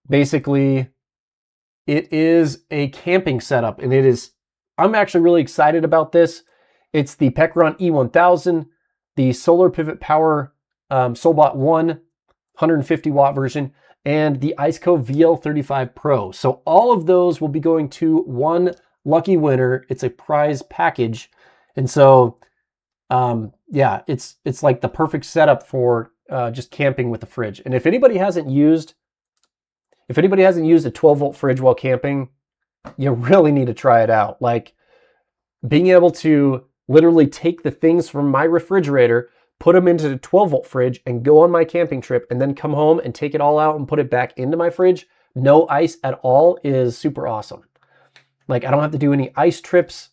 basically it is a camping setup, and I'm actually really excited about this. It's the Pecron E1000, the Solar Pivot Power Solbot 1 150 watt version, and the ICECO VL35 Pro. So all of those will be going to one lucky winner. It's a prize package. And so, yeah, it's like the perfect setup for just camping with the fridge. And if anybody hasn't used a 12-volt fridge while camping, you really need to try it out. Like, being able to literally take the things from my refrigerator, put them into the 12-volt fridge, and go on my camping trip, and then come home and take it all out and put it back into my fridge, no ice at all, is super awesome. Like, I don't have to do any ice trips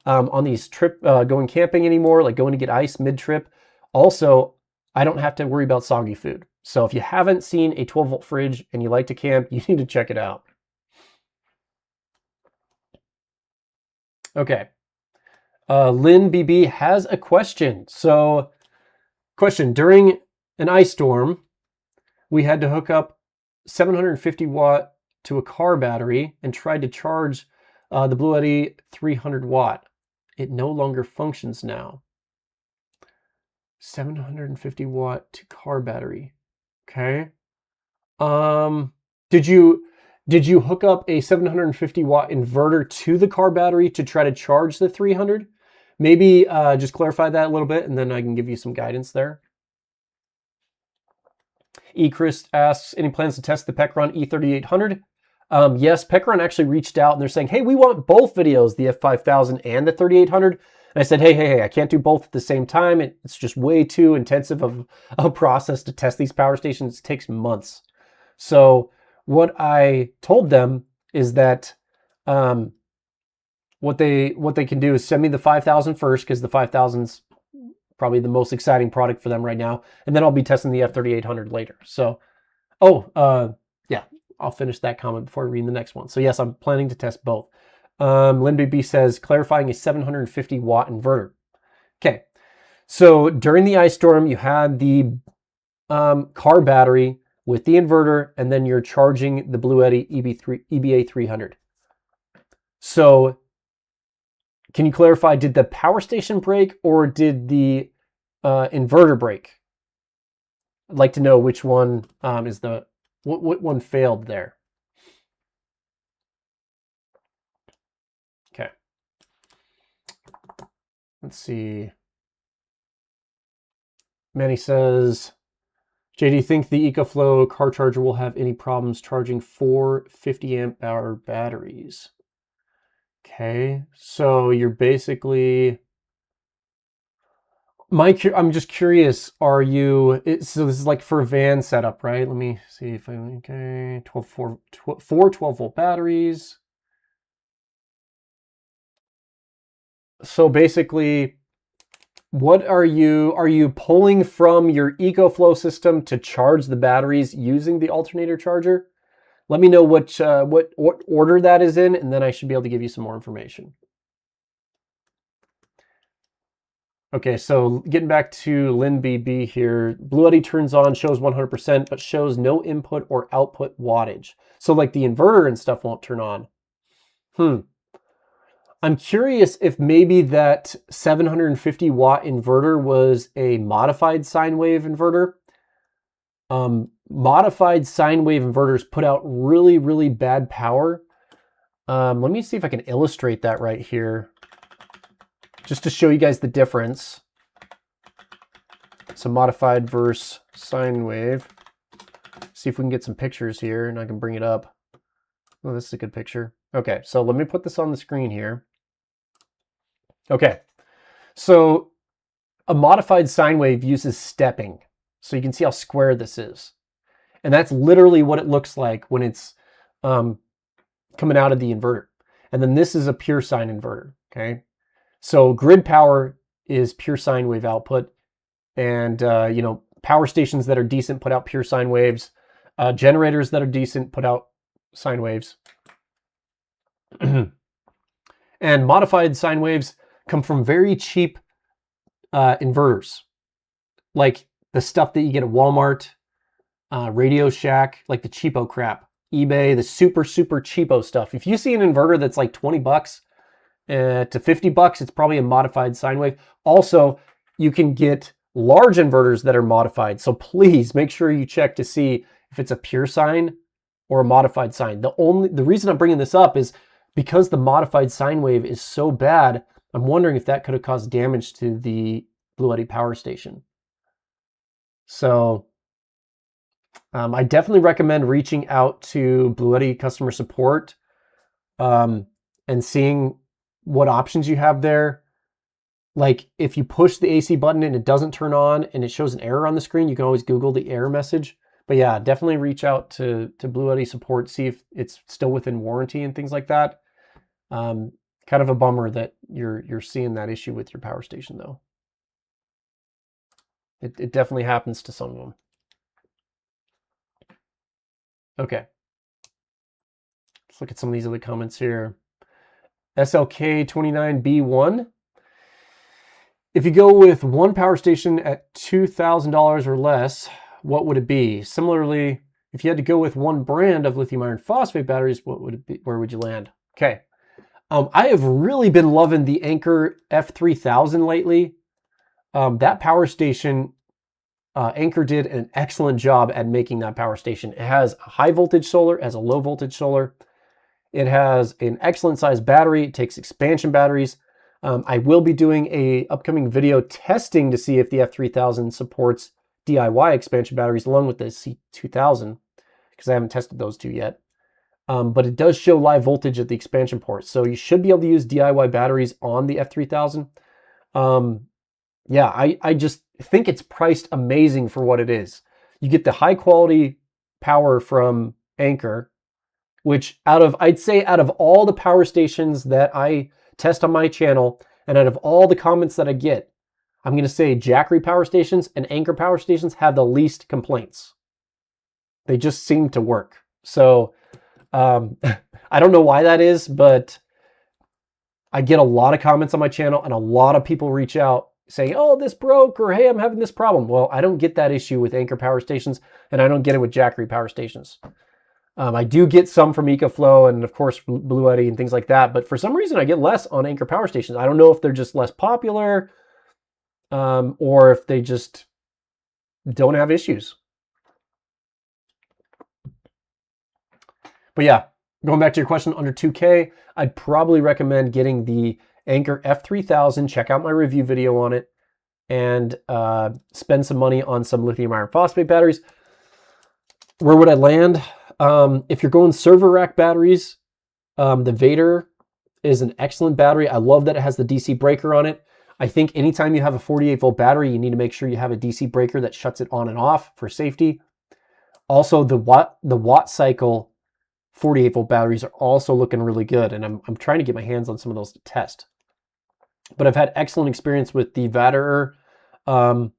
on these going camping anymore, like going to get ice mid-trip. Also, I don't have to worry about soggy food. So if you haven't seen a 12-volt fridge and you like to camp, you need to check it out. Okay. Lynn BB has a question. So, question, during an ice storm, we had to hook up 750 watt to a car battery and tried to charge the Bluetti 300 watt. It no longer functions now. 750 watt to car battery. Okay. Did you hook up a 750 watt inverter to the car battery to try to charge the 300? Maybe just clarify that a little bit, and then I can give you some guidance there. Chris asks, any plans to test the Pecron E3800? Yes, Pecron actually reached out, and they're saying, hey, we want both videos, the F5000 and the 3800. And I said, hey, I can't do both at the same time. It's just way too intensive of a process to test these power stations. It takes months. So what I told them is that what they can do is send me the 5000 first, because the 5000's probably the most exciting product for them right now, and then I'll be testing the F3800 later. So, yeah, I'll finish that comment before I read the next one. So yes, I'm planning to test both. Lynn BB says, clarifying a 750 watt inverter. Okay, so during the ice storm, you had the car battery with the inverter, and then you're charging the Bluetti EBA 300. So can you clarify, did the power station break or did the inverter break? I'd like to know which one is what one failed there. Okay. Let's see. Manny says, Jay, do you think the EcoFlow car charger will have any problems charging 4 50 amp hour batteries? Okay, so you're basically, I'm just curious, so this is like for a van setup, right? Let me see if okay, 4 12-volt batteries. So basically, what are you pulling from your EcoFlow system to charge the batteries using the alternator charger? Let me know what order that is in, and then I should be able to give you some more information. Okay, so getting back to Lynn BB here, Bluetti turns on, shows 100%, but shows no input or output wattage. So like the inverter and stuff won't turn on. I'm curious if maybe that 750 watt inverter was a modified sine wave inverter. Modified sine wave inverters put out really, really bad power. Let me see if I can illustrate that right here, just to show you guys the difference. So modified versus sine wave. See if we can get some pictures here, and I can bring it up. Oh, this is a good picture. Okay, so let me put this on the screen here. Okay, so a modified sine wave uses stepping. So you can see how square this is. And that's literally what it looks like when it's coming out of the inverter. And then this is a pure sine inverter, okay? So grid power is pure sine wave output. And, you know, power stations that are decent put out pure sine waves. Generators that are decent put out sine waves. And modified sine waves come from very cheap inverters, like the stuff that you get at Walmart, Radio Shack, like the cheapo crap, eBay, the super cheapo stuff. If you see an inverter that's like 20 bucks to 50 bucks, it's probably a modified sine wave. Also, you can get large inverters that are modified. So please make sure you check to see if it's a pure sine or a modified sine. The reason I'm bringing this up is because the modified sine wave is so bad, I'm wondering if that could have caused damage to the Blue Eddy power station. So I definitely recommend reaching out to Blue Eddy customer support and seeing what options you have there. Like if you push the AC button and it doesn't turn on and it shows an error on the screen, you can always Google the error message. But yeah, definitely reach out to Blue Eddy support, see if it's still within warranty and things like that. Kind of a bummer that you're seeing that issue with your power station though. It definitely happens to some of them. Okay. Let's look at some of these other comments here. SLK29B1. If you go with one power station at $2,000 or less, what would it be? Similarly, if you had to go with one brand of lithium iron phosphate batteries, what would it be? Where would you land? Okay. I have really been loving the Anker F3000 lately. That power station, Anker did an excellent job at making that power station. It has a high voltage solar, it has a low voltage solar. It has an excellent size battery. It takes expansion batteries. I will be doing a upcoming video testing to see if the F3000 supports DIY expansion batteries along with the C2000, because I haven't tested those two yet. But it does show live voltage at the expansion port. So you should be able to use DIY batteries on the F3000. Yeah, I just think it's priced amazing for what it is. You get the high quality power from Anker, which I'd say out of all the power stations that I test on my channel, and out of all the comments that I get, I'm going to say Jackery power stations and Anker power stations have the least complaints. They just seem to work. So I don't know why that is, but I get a lot of comments on my channel and a lot of people reach out saying, oh, this broke, or hey, I'm having this problem. Well, I don't get that issue with Anker power stations, and I don't get it with Jackery power stations. I do get some from EcoFlow and of course Blue Eddy and things like that, but for some reason I get less on Anker power stations. I don't know if they're just less popular or if they just don't have issues. But yeah, going back to your question, under 2K, I'd probably recommend getting the Anker F3000. Check out my review video on it and spend some money on some lithium iron phosphate batteries. Where would I land? If you're going server rack batteries, the Vader is an excellent battery. I love that it has the DC breaker on it. I think anytime you have a 48 volt battery, you need to make sure you have a DC breaker that shuts it on and off for safety. Also, the watt cycle 48 volt batteries are also looking really good, and I'm trying to get my hands on some of those to test. But I've had excellent experience with the Vader, the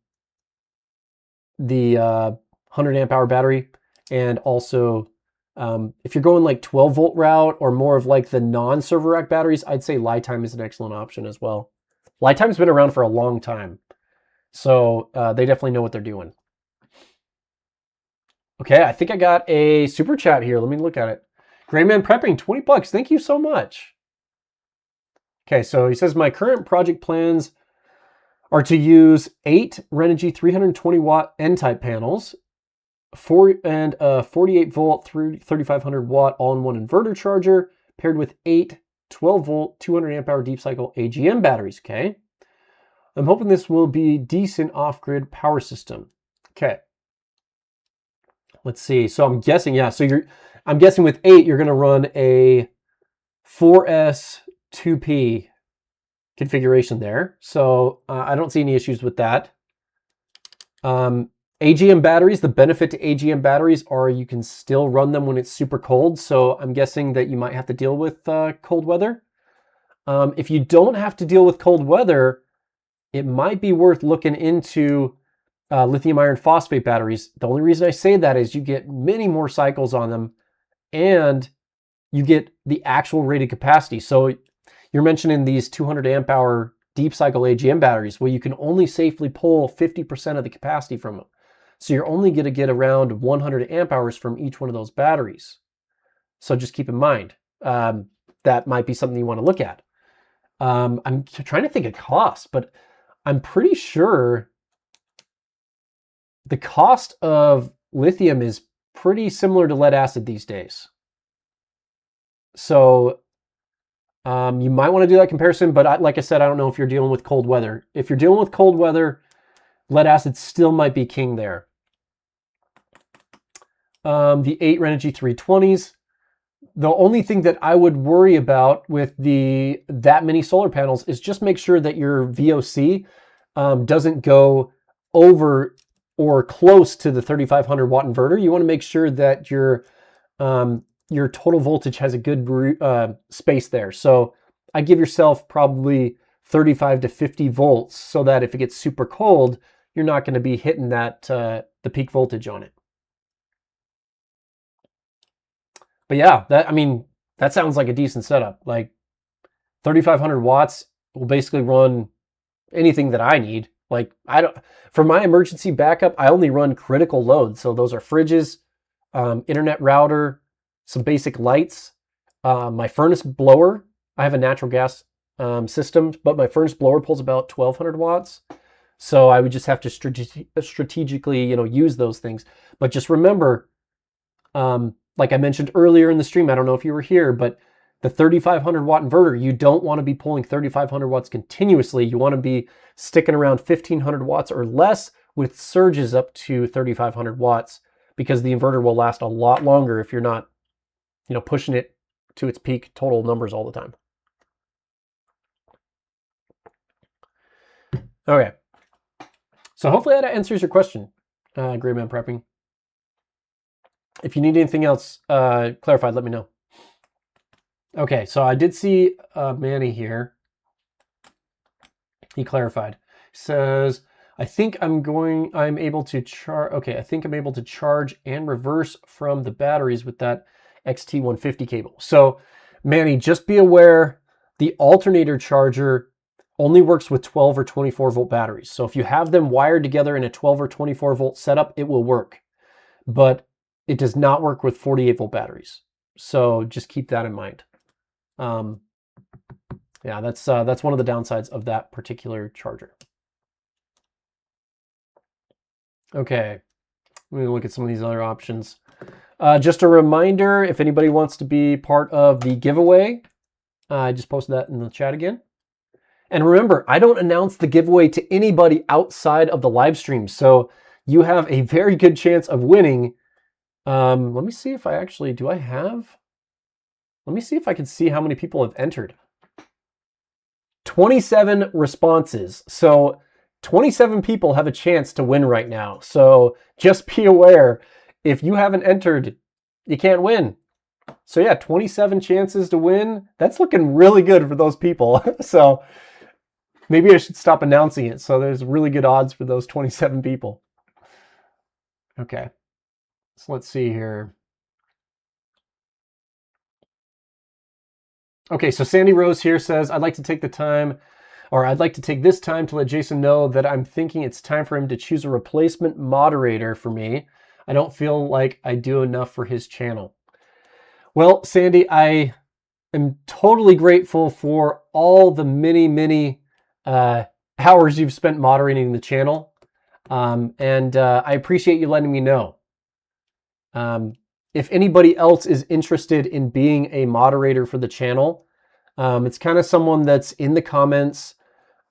100 amp hour battery. And also, if you're going like 12 volt route or more of like the non-server rack batteries, I'd say Lifetime is an excellent option as well. Lifetime's been around for a long time, so they definitely know what they're doing. Okay, I think I got a super chat here. Let me look at it. Grayman Prepping, 20 bucks. Thank you so much. Okay, so he says, my current project plans are to use 8 Renogy 320 watt N-type panels, 48 volt through 3500 watt all-in-one inverter charger paired with 8 12 volt 200 amp hour deep cycle AGM batteries. Okay, I'm hoping this will be decent off-grid power system. Okay, let's see. So I'm guessing, yeah, so I'm guessing with 8 you're going to run a 4S 2P configuration there. So I don't see any issues with that. AGM batteries, the benefit to AGM batteries are you can still run them when it's super cold. So I'm guessing that you might have to deal with cold weather. If you don't have to deal with cold weather, it might be worth looking into lithium iron phosphate batteries. The only reason I say that is you get many more cycles on them and you get the actual rated capacity. So you're mentioning these 200 amp hour deep cycle AGM batteries. Well, you can only safely pull 50% of the capacity from them. So you're only going to get around 100 amp hours from each one of those batteries. So just keep in mind, that might be something you want to look at. I'm trying to think of cost, but I'm pretty sure the cost of lithium is pretty similar to lead acid these days. So you might want to do that comparison, but like I said, I don't know if you're dealing with cold weather. If you're dealing with cold weather, lead acid still might be king there. The 8 Renogy 320s. The only thing that I would worry about with that many solar panels is just make sure that your VOC doesn't go over or close to the 3500 watt inverter. You want to make sure that your total voltage has a good space there. So I give yourself probably 35 to 50 volts so that if it gets super cold, you're not going to be hitting that the peak voltage on it. But yeah, that sounds like a decent setup. Like 3,500 watts will basically run anything that I need. Like for my emergency backup, I only run critical loads. So those are fridges, internet router, some basic lights, my furnace blower. I have a natural gas system, but my furnace blower pulls about 1,200 watts. So I would just have to strategically, use those things. But just remember, like I mentioned earlier in the stream, I don't know if you were here, but the 3,500 watt inverter, you don't want to be pulling 3,500 watts continuously. You want to be sticking around 1,500 watts or less with surges up to 3,500 watts because the inverter will last a lot longer if you're not, pushing it to its peak total numbers all the time. Okay. So hopefully that answers your question, Greyman Prepping. If you need anything else clarified, let me know. Okay, so I did see Manny here. He clarified. He says, I think I'm able to charge. Okay, I think I'm able to charge and reverse from the batteries with that XT150 cable. So, Manny, just be aware the alternator charger only works with 12 or 24 volt batteries. So if you have them wired together in a 12 or 24 volt setup, it will work. But it does not work with 48 volt batteries. So just keep that in mind. Yeah, that's one of the downsides of that particular charger. Okay, let me look at some of these other options. Just a reminder, if anybody wants to be part of the giveaway, I just posted that in the chat again. And remember, I don't announce the giveaway to anybody outside of the live stream, so you have a very good chance of winning. Let me see if let me see if I can see how many people have entered. 27 responses. So 27 people have a chance to win right now. So just be aware, if you haven't entered, you can't win. So yeah, 27 chances to win. That's looking really good for those people. So maybe I should stop announcing it. So there's really good odds for those 27 people. Okay. So let's see here. Okay, so Sandy Rose here says, I'd like to take this time to let Jason know that I'm thinking it's time for him to choose a replacement moderator for me. I don't feel like I do enough for his channel. Well, Sandy, I am totally grateful for all the many hours you've spent moderating the channel. And I appreciate you letting me know. If anybody else is interested in being a moderator for the channel, it's kind of someone that's in the comments.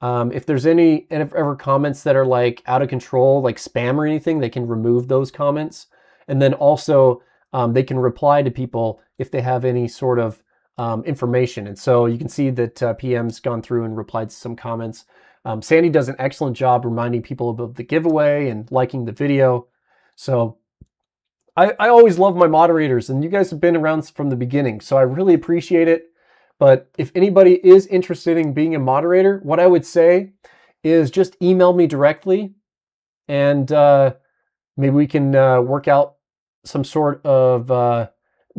If there's ever comments that are like out of control, like spam or anything, they can remove those comments. And then also they can reply to people if they have any sort of information. And so you can see that PM's gone through and replied to some comments. Sandy does an excellent job reminding people about the giveaway and liking the video. So I always love my moderators, and you guys have been around from the beginning, so I really appreciate it. But if anybody is interested in being a moderator, what I would say is just email me directly, and maybe we can work out some sort of...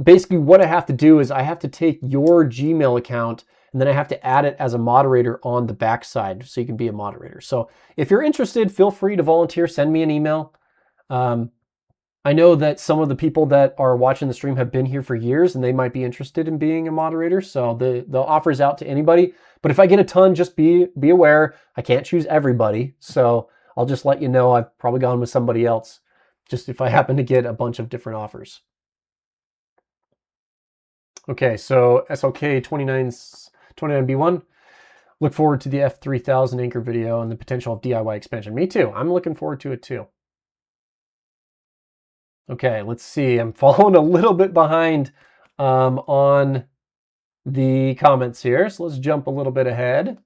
basically, what I have to do is I have to take your Gmail account and then I have to add it as a moderator on the backside so you can be a moderator. So if you're interested, feel free to volunteer, send me an email. I know that some of the people that are watching the stream have been here for years and they might be interested in being a moderator. So the offer's out to anybody. But if I get a ton, just be aware, I can't choose everybody. So I'll just let you know I've probably gone with somebody else, just if I happen to get a bunch of different offers. Okay, so SLK 29B1. Look forward to the F3000 anchor video and the potential of DIY expansion. Me too. I'm looking forward to it too. Okay, let's see. I'm falling a little bit behind on the comments here, so let's jump a little bit ahead.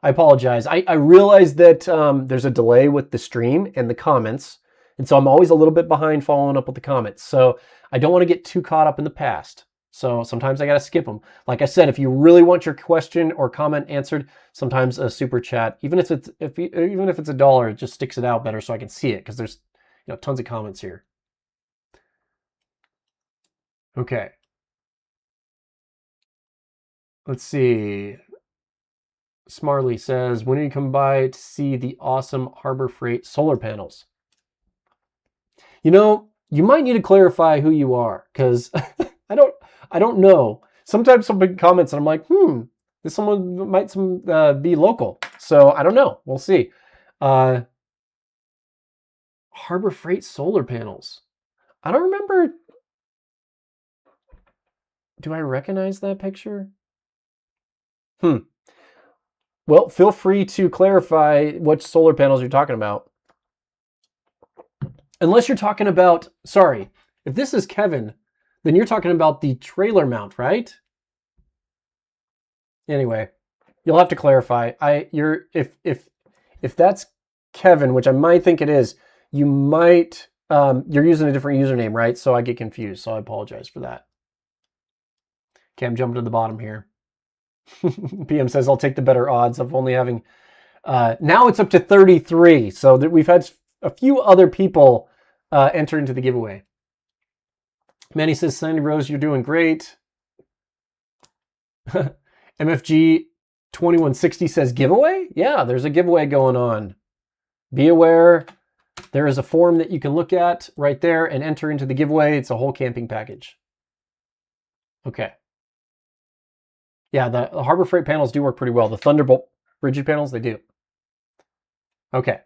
I apologize. I realize that there's a delay with the stream and the comments, and so I'm always a little bit behind following up with the comments. So I don't want to get too caught up in the past. So sometimes I got to skip them. Like I said, if you really want your question or comment answered, sometimes a super chat, even if it's $1, it just sticks it out better so I can see it, because there's tons of comments here. Okay. Let's see. Smarley says, when do you come by to see the awesome Harbor Freight solar panels? You might need to clarify who you are, because I don't know. Sometimes some big comments and I'm like, this someone might be local. So I don't know. We'll see. Harbor Freight solar panels. I don't remember. Do I recognize that picture? Well, feel free to clarify what solar panels you're talking about. Unless you're talking about, sorry, if this is Kevin, then you're talking about the trailer mount, right? Anyway, you'll have to clarify. If that's Kevin, which I might think it is, you might you're using a different username, right? So I get confused. So I apologize for that. Okay, I'm jumping to the bottom here. PM says I'll take the better odds of only having. Now it's up to 33, so that we've had a few other people enter into the giveaway. Manny says, Sandy Rose, you're doing great. MFG 2160 says giveaway? Yeah, there's a giveaway going on. Be aware, there is a form that you can look at right there and enter into the giveaway. It's a whole camping package. Okay. Yeah, the Harbor Freight panels do work pretty well. The Thunderbolt rigid panels, they do. Okay.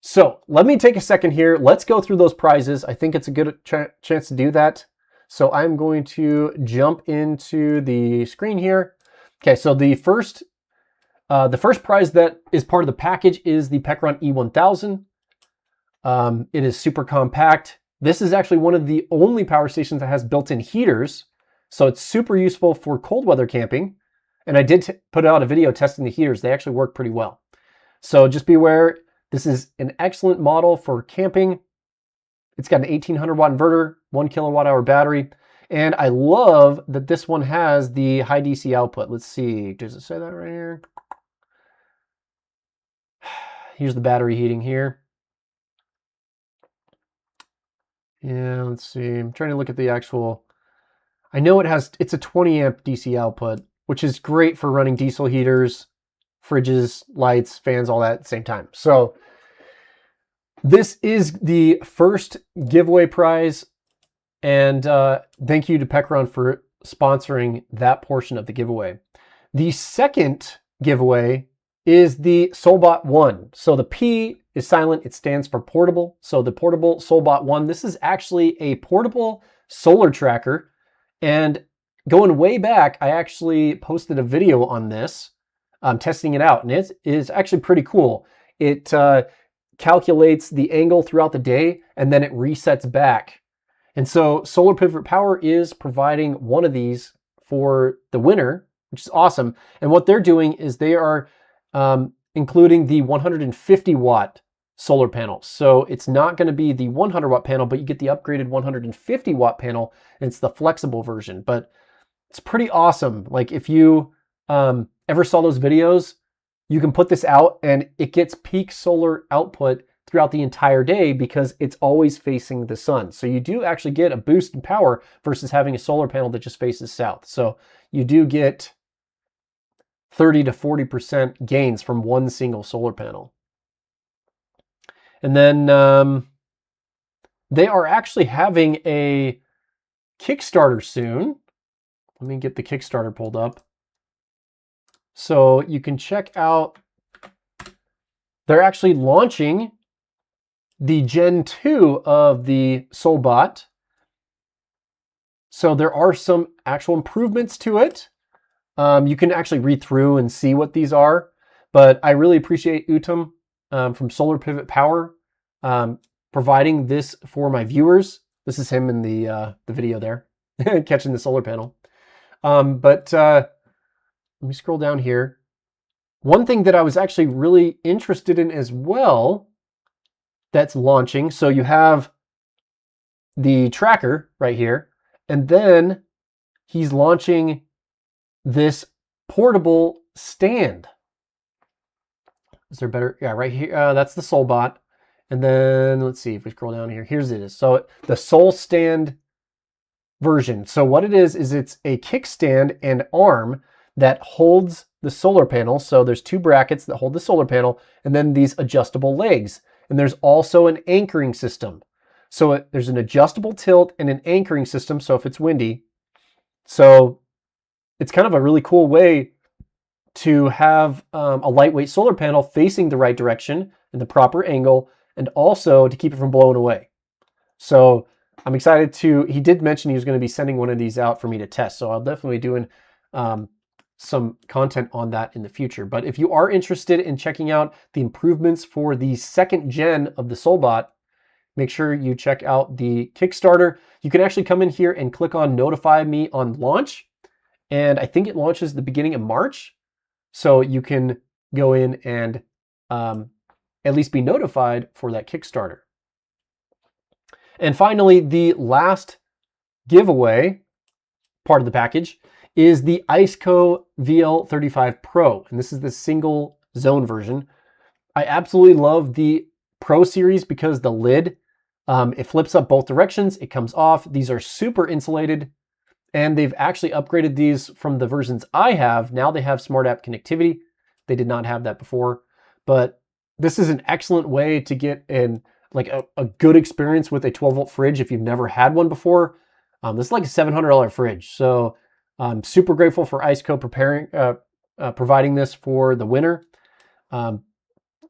So let me take a second here. Let's go through those prizes. I think it's a good chance to do that. So I'm going to jump into the screen here. Okay, so the first prize that is part of the package is the Pecron E1000. It is super compact. This is actually one of the only power stations that has built-in heaters. So it's super useful for cold weather camping. And I did put out a video testing the heaters. They actually work pretty well. So just be aware, this is an excellent model for camping. It's got an 1800 watt inverter, 1 kilowatt hour battery. And I love that this one has the high DC output. Let's see, does it say that right here? Here's the battery heating here. Yeah, let's see. I'm trying to look at the actual, I know it's a 20 amp DC output, which is great for running diesel heaters, fridges, lights, fans, all that at the same time. So this is the first giveaway prize. And thank you to Pecron for sponsoring that portion of the giveaway. The second giveaway is the Solbot 1. So the P is silent. It stands for portable. So the portable Solbot 1, this is actually a portable solar tracker. And going way back, I actually posted a video on this, testing it out. And it is actually pretty cool. It calculates the angle throughout the day, and then it resets back. And so Solar Pivot Power is providing one of these for the winter, which is awesome. And what they're doing is they are including the 150 watt solar panel. So it's not going to be the 100 watt panel, but you get the upgraded 150 watt panel, and it's the flexible version. But it's pretty awesome. Like if you ever saw those videos, you can put this out and it gets peak solar output throughout the entire day because it's always facing the sun. So you do actually get a boost in power versus having a solar panel that just faces south. So you do get 30 to 40% gains from one single solar panel. And then they are actually having a Kickstarter soon. Let me get the Kickstarter pulled up. So you can check out, they're actually launching the Gen 2 of the Solbot. So there are some actual improvements to it. You can actually read through and see what these are, but I really appreciate Utam from Solar Pivot Power providing this for my viewers. This is him in the video there, catching the solar panel. But let me scroll down here. One thing that I was actually really interested in as well that's launching. So you have the tracker right here, and then he's launching this portable stand. Is there better? Yeah, right here. That's the Solbot. And then let's see if we scroll down here. Here's it. So the Sol Stand version. So what it is it's a kickstand and arm that holds the solar panel. So there's two brackets that hold the solar panel, and then these adjustable legs. And there's also an anchoring system. So there's an adjustable tilt and an anchoring system. So if it's windy, so it's kind of a really cool way to have a lightweight solar panel facing the right direction in the proper angle, and also to keep it from blowing away. So I'm excited to, he did mention he was going to be sending one of these out for me to test. So I'll definitely be doing some content on that in the future. But if you are interested in checking out the improvements for the second gen of the Solbot, make sure you check out the Kickstarter. You can actually come in here and click on notify me on launch. And I think it launches the beginning of March. So you can go in and at least be notified for that Kickstarter. And finally, the last giveaway part of the package is the ICECO VL35 Pro. And this is the single zone version. I absolutely love the Pro series because the lid, it flips up both directions. It comes off. These are super insulated. And they've actually upgraded these from the versions I have. Now they have smart app connectivity. They did not have that before. But this is an excellent way to get in like a good experience with a 12-volt fridge if you've never had one before. This is like a $700 fridge. So I'm super grateful for ICECO providing this for the winter.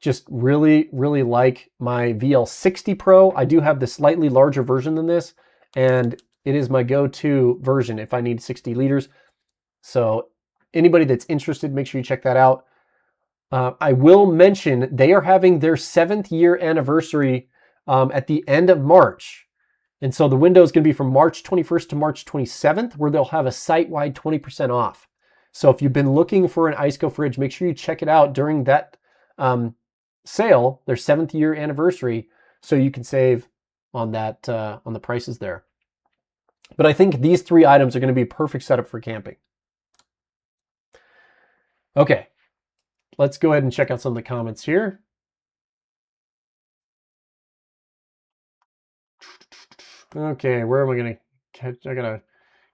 Just really, really like my VL60 Pro. I do have the slightly larger version than this, and it is my go-to version if I need 60 liters. So anybody that's interested, make sure you check that out. I will mention they are having their 7th year anniversary at the end of March. And so the window is going to be from March 21st to March 27th, where they'll have a site-wide 20% off. So if you've been looking for an ICECO fridge, make sure you check it out during that sale, their 7th year anniversary, so you can save on that on the prices there. But I think these 3 items are going to be a perfect setup for camping. Okay, let's go ahead and check out some of the comments here. Okay, where am I going to catch? I got to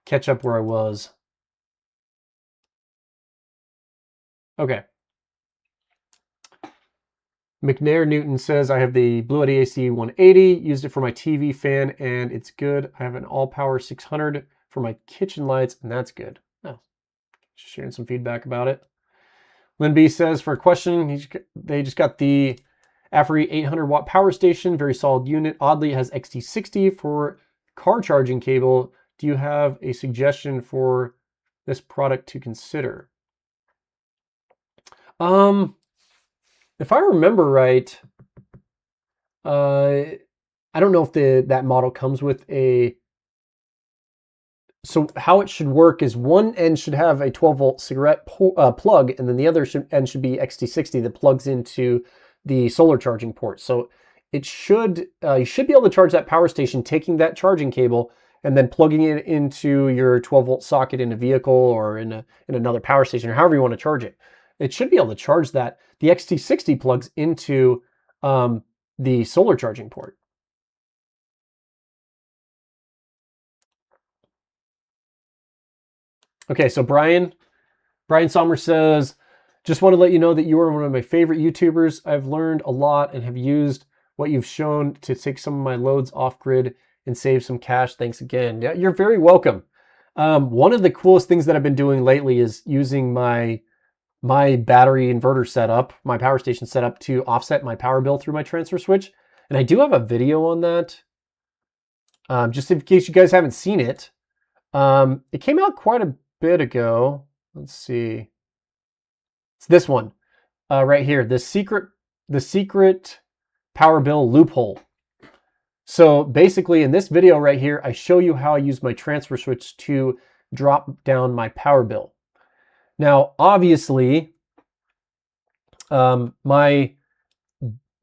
catch up where I was. Okay. McNair Newton says, I have the Blue Eddy AC 180, used it for my TV fan, and it's good. I have an all-power 600 for my kitchen lights, and that's good. Oh, just sharing some feedback about it. Lynn B says, for a question, they just got the AFRI 800-watt power station, very solid unit. Oddly, it has XT60 for car charging cable. Do you have a suggestion for this product to consider? If I remember right, I don't know if that model comes with a... So how it should work is one end should have a 12-volt cigarette plug, and then the other end should be XT60 that plugs into the solar charging port. So it should you should be able to charge that power station taking that charging cable and then plugging it into your 12-volt socket in a vehicle or in another power station, or however you want to charge it. It should be able to charge that. The XT60 plugs into the solar charging port. Okay, so Brian Sommer says, Just want to let you know that you are one of my favorite YouTubers. I've learned a lot and have used what you've shown to take some of my loads off grid and save some cash. Thanks again. Yeah, you're very welcome. One of the coolest things that I've been doing lately is using my battery inverter setup, my power station setup, to offset my power bill through my transfer switch. And I do have a video on that. Just in case you guys haven't seen it. It came out quite a bit ago. Let's see. It's this one right here, the secret power bill loophole. So basically in this video right here, I show you how I use my transfer switch to drop down my power bill. Now, obviously, my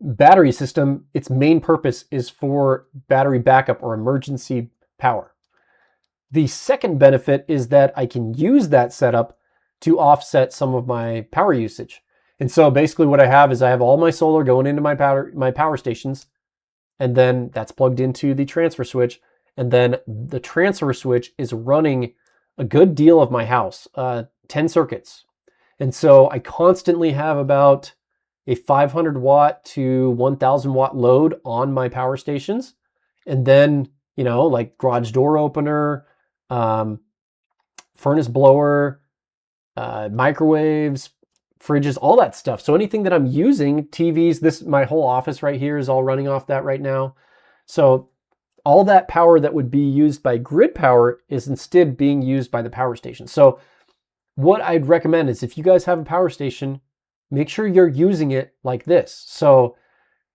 battery system, its main purpose is for battery backup or emergency power. The second benefit is that I can use that setup to offset some of my power usage. And so basically what I have is I have all my solar going into my power stations, and then that's plugged into the transfer switch. And then the transfer switch is running a good deal of my house, 10 circuits. And so I constantly have about a 500 watt to 1000 watt load on my power stations. And then, you know, like garage door opener, furnace blower, microwaves, fridges, all that stuff. So anything that I'm using, TVs, my whole office right here is all running off that right now. So all that power that would be used by grid power is instead being used by the power station. So what I'd recommend is if you guys have a power station, make sure you're using it like this. So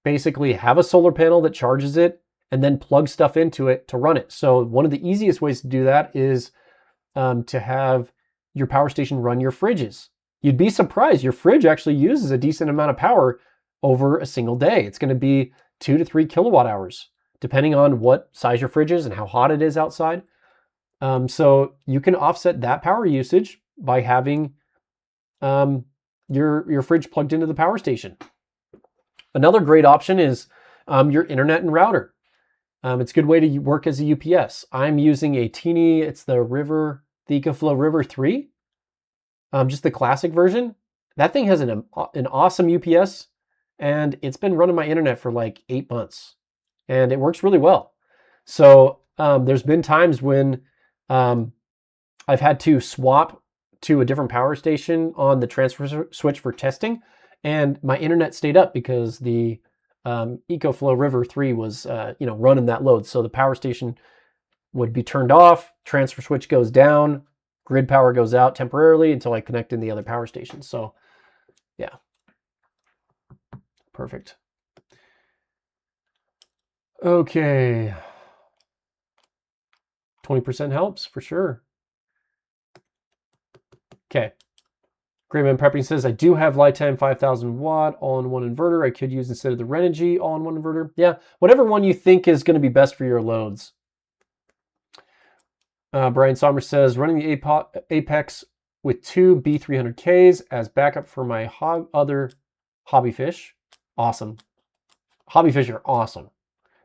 basically have a solar panel that charges it and then plug stuff into it to run it. So one of the easiest ways to do that is to have your power station run your fridges. You'd be surprised, your fridge actually uses a decent amount of power over a single day. It's going to be 2 to 3 kilowatt hours, depending on what size your fridge is and how hot it is outside. So you can offset that power usage by having your fridge plugged into the power station. Another great option is your internet and router. It's a good way to work as a UPS. I'm using a teeny, it's the EcoFlow River 3, just the classic version. That thing has an awesome UPS, and it's been running my internet for like 8 months, and it works really well. So there's been times when I've had to swap to a different power station on the transfer switch for testing, and my internet stayed up because the EcoFlow River 3 was running that load. So the power station would be turned off, transfer switch goes down, grid power goes out temporarily until I connect in the other power station. So yeah, perfect. Okay, 20% helps for sure. Okay. Grayman Prepping says, I do have lifetime 5000 watt all-in-one inverter I could use instead of the Renogy all-in-one inverter. Yeah, whatever one you think is going to be best for your loads. Brian Sommer says, running the Apex with 2 B300Ks as backup for my other hobby fish. Awesome. Hobby fish are awesome.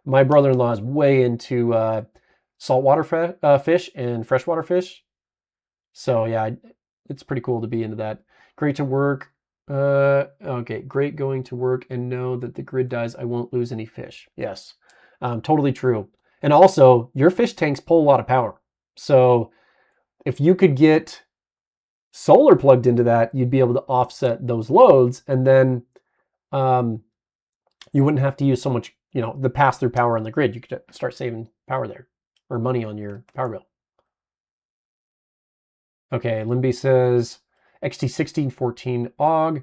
My brother-in-law is way into saltwater fish and freshwater fish. So yeah, it's pretty cool to be into that. Great to work. Okay, great going to work and know that the grid dies, I won't lose any fish. Yes, totally true. And also, your fish tanks pull a lot of power. So if you could get solar plugged into that, you'd be able to offset those loads, and then you wouldn't have to use so much, the pass-through power on the grid. You could start saving power there, or money on your power bill. Okay, Limby says, XT1614 AUG.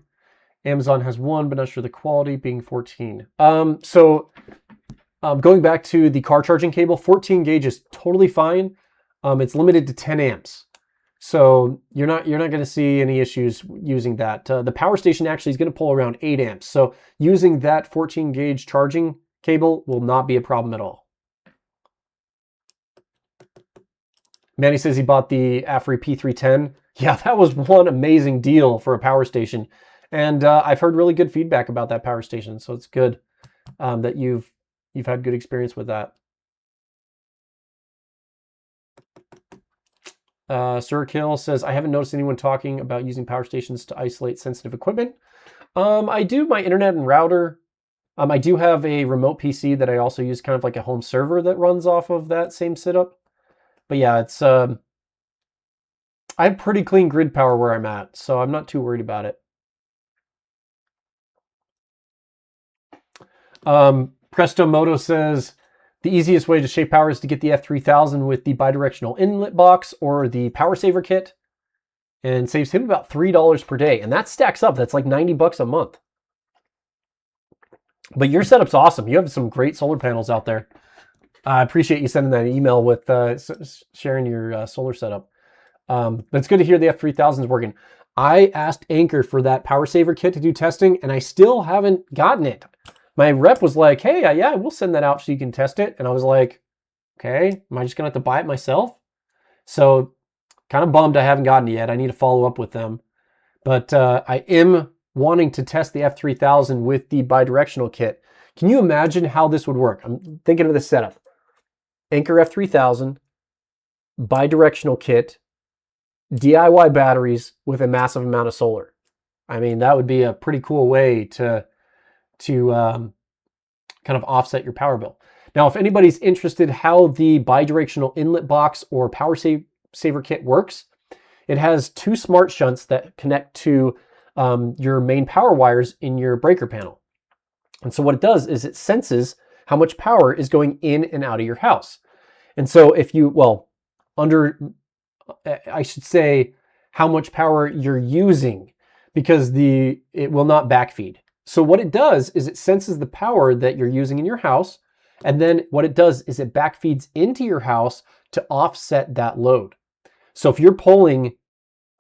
Amazon has one, but not sure the quality, being 14. Going back to the car charging cable, 14 gauge is totally fine. It's limited to 10 amps. So you're not going to see any issues using that. The power station actually is going to pull around 8 amps. So using that 14 gauge charging cable will not be a problem at all. Manny says he bought the AFRI P310. Yeah, that was one amazing deal for a power station. And I've heard really good feedback about that power station. So it's good that you've had good experience with that. Surkill says, I haven't noticed anyone talking about using power stations to isolate sensitive equipment. I do my internet and router. I do have a remote PC that I also use, kind of like a home server that runs off of that same setup. But yeah, it's I have pretty clean grid power where I'm at, so I'm not too worried about it. Presto Moto says, the easiest way to shave power is to get the F3000 with the bidirectional inlet box or the power saver kit, and saves him about $3 per day. And that stacks up. That's like $90 a month. But your setup's awesome. You have some great solar panels out there. I appreciate you sending that email with sharing your solar setup. But it's good to hear the F3000 is working. I asked Anchor for that power saver kit to do testing, and I still haven't gotten it. My rep was like, hey, yeah, we'll send that out so you can test it. And I was like, okay, am I just going to have to buy it myself? So kind of bummed I haven't gotten it yet. I need to follow up with them. But I am wanting to test the F3000 with the bidirectional kit. Can you imagine how this would work? I'm thinking of this setup. Anchor F3000, bidirectional kit, DIY batteries with a massive amount of solar. I mean, that would be a pretty cool way to kind of offset your power bill. Now, if anybody's interested how the bidirectional inlet box or power saver kit works, it has two smart shunts that connect to your main power wires in your breaker panel. And so what it does is it senses how much power is going in and out of your house. And so if you, I should say how much power you're using, because it will not backfeed. So what it does is it senses the power that you're using in your house, and then what it does is it backfeeds into your house to offset that load. So if you're pulling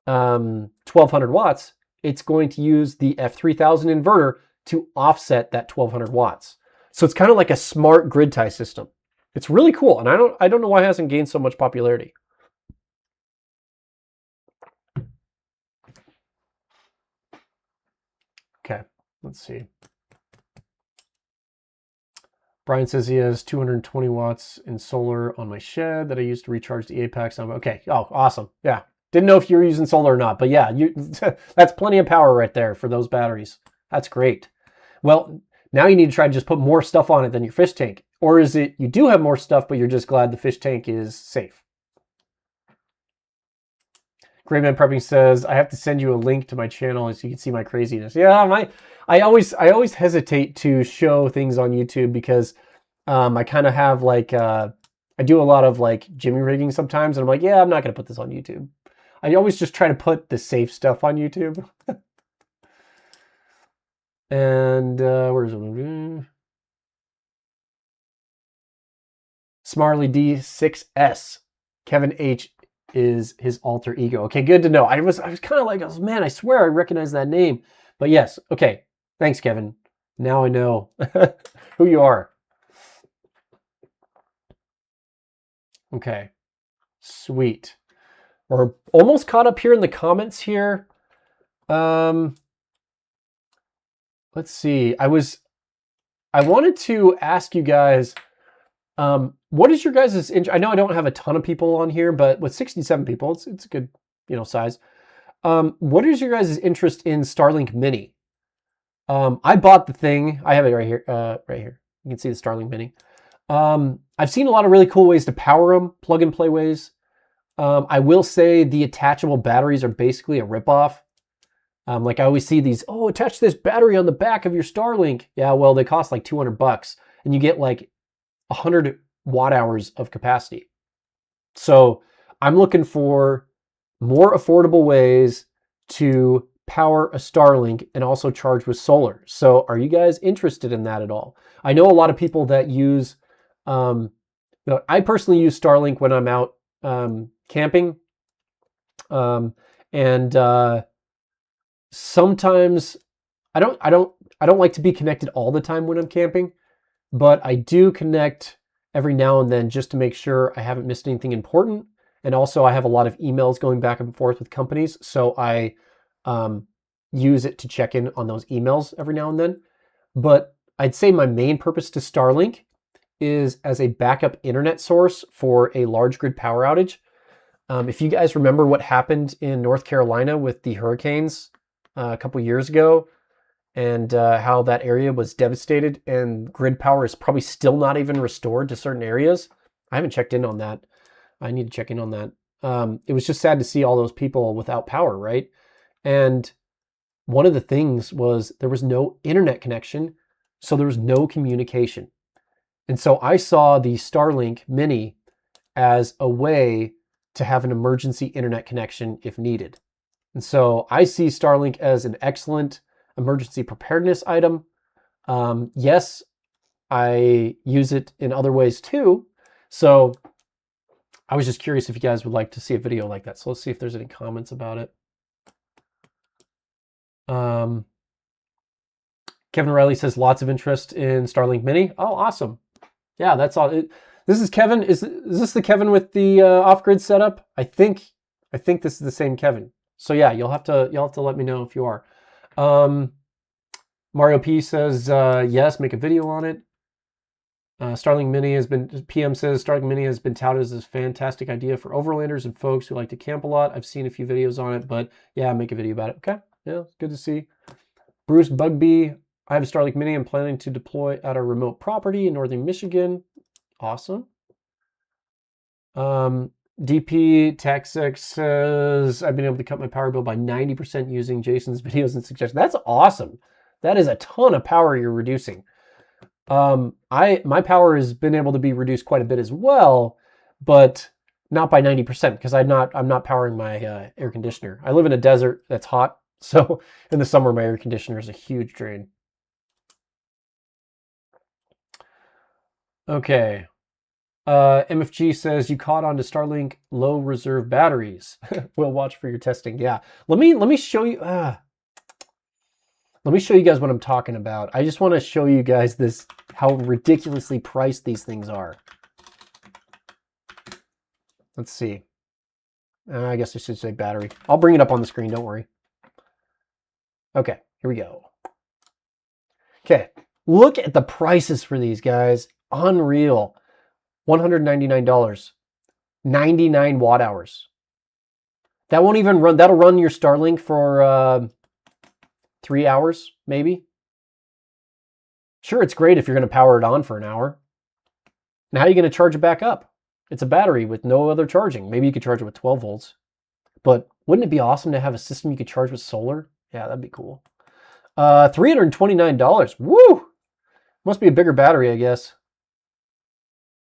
1200 watts, it's going to use the F3000 inverter to offset that 1200 watts. So it's kind of like a smart grid tie system. It's really cool, and I don't know why it hasn't gained so much popularity. Okay, let's see. Brian says he has 220 watts in solar on my shed that I use to recharge the Apex. Okay, oh, awesome. Yeah, didn't know if you were using solar or not, but yeah, that's plenty of power right there for those batteries. That's great. Well, now you need to try to just put more stuff on it than your fish tank. Or is it you do have more stuff, but you're just glad the fish tank is safe? Greyman Prepping says, I have to send you a link to my channel so you can see my craziness. Yeah, I always hesitate to show things on YouTube because I kind of have like, I do a lot of like jimmy rigging sometimes, and I'm like, yeah, I'm not going to put this on YouTube. I always just try to put the safe stuff on YouTube. And where's it? Smarly D6S. Kevin H is his alter ego. Okay, good to know. I was kind of like, oh, man, I swear I recognize that name. But yes, okay. Thanks, Kevin. Now I know who you are. Okay, sweet. We're almost caught up here in the comments here. Let's see. I wanted to ask you guys, what is your guys' I know I don't have a ton of people on here, but with 67 people, it's a good, size. What is your guys' interest in Starlink Mini? I bought the thing. I have it right here. Right here. You can see the Starlink Mini. I've seen a lot of really cool ways to power them, plug and play ways. I will say the attachable batteries are basically a ripoff. Like I always see these, oh, attach this battery on the back of your Starlink. Yeah, well, they cost like $200 and you get like 100 watt hours of capacity. So I'm looking for more affordable ways to power a Starlink and also charge with solar. So are you guys interested in that at all? I know a lot of people that use, I personally use Starlink when I'm out camping. Sometimes I don't like to be connected all the time when I'm camping, but I do connect every now and then just to make sure I haven't missed anything important. And also I have a lot of emails going back and forth with companies, so I use it to check in on those emails every now and then. But I'd say my main purpose to Starlink is as a backup internet source for a large grid power outage. If you guys remember what happened in North Carolina with the hurricanes a couple years ago, and how that area was devastated, and grid power is probably still not even restored to certain areas. I haven't checked in on that. I need to check in on that. It was just sad to see all those people without power, right? And one of the things was there was no internet connection, so there was no communication. And so I saw the Starlink Mini as a way to have an emergency internet connection if needed. And so I see Starlink as an excellent emergency preparedness item. Yes, I use it in other ways too. So I was just curious if you guys would like to see a video like that. So let's see if there's any comments about it. Kevin Riley says lots of interest in Starlink Mini. Oh, awesome. Yeah, that's all. This is Kevin. Is this the Kevin with the off-grid setup? I think this is the same Kevin. So yeah, you'll have to let me know if you are. Mario P says yes, make a video on it. Starlink Mini has been, PM says Starlink Mini has been touted as this fantastic idea for overlanders and folks who like to camp a lot. I've seen a few videos on it, but yeah, make a video about it. Okay, yeah, good to see. Bruce Bugby, I have a Starlink Mini. I'm planning to deploy at a remote property in northern Michigan. Awesome. DP Taxx says I've been able to cut my power bill by 90% using Jason's videos and suggestions. That's awesome. That is a ton of power you're reducing. My power has been able to be reduced quite a bit as well, but not by 90% because I'm not powering my air conditioner. I live in a desert that's hot, so in the summer my air conditioner is a huge drain. Okay. MFG says you caught on to Starlink low reserve batteries. We'll watch for your testing. Yeah. Let me show you let me show you guys what I'm talking about. I just want to show you guys this, how ridiculously priced these things are. Let's see. I guess I should say battery. I'll bring it up on the screen, don't worry. Okay, here we go. Okay, look at the prices for these guys. Unreal. $199. 99 watt hours. That won't even run, that'll run your Starlink for 3 hours, maybe. Sure, it's great if you're going to power it on for an hour. Now, how are you going to charge it back up? It's a battery with no other charging. Maybe you could charge it with 12 volts. But wouldn't it be awesome to have a system you could charge with solar? Yeah, that'd be cool. $329. Woo! Must be a bigger battery, I guess.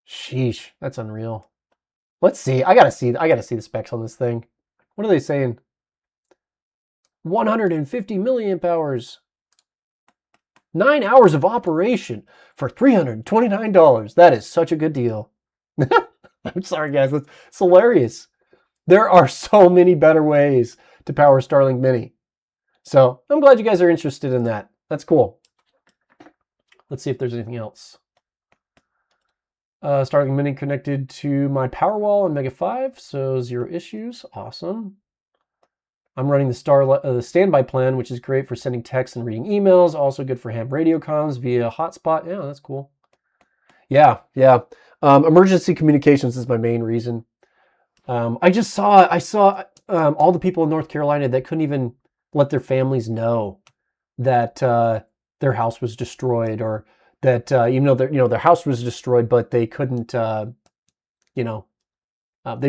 Sheesh, that's unreal. Let's see. I gotta see the specs on this thing. What are they saying? 150 milliamp hours. 9 hours of operation for $329. That is such a good deal. I'm sorry, guys. It's hilarious. There are so many better ways to power Starlink Mini. So I'm glad you guys are interested in that. That's cool. Let's see if there's anything else. Starlink Mini connected to my Powerwall on Mega 5, so 0 issues. Awesome. I'm running the standby plan, which is great for sending texts and reading emails. Also good for ham radio comms via hotspot. Yeah, that's cool. Yeah. Emergency communications is my main reason. I saw all the people in North Carolina that couldn't even let their families know that their house was destroyed, or that even though their house was destroyed, but they couldn't, they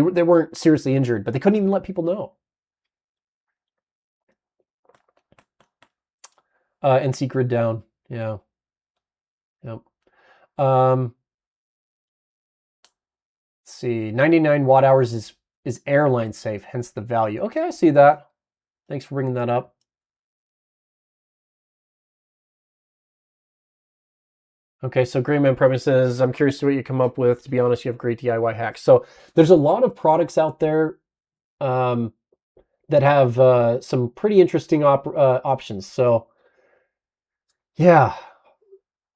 weren't seriously injured, but they couldn't even let people know. NC grid down. Yeah. Yep. Let's see. 99 watt hours is airline safe, hence the value. Okay, I see that. Thanks for bringing that up. Okay, so Greyman Premise says, I'm curious to what you come up with. To be honest, you have great DIY hacks. So there's a lot of products out there that have some pretty interesting options. So yeah,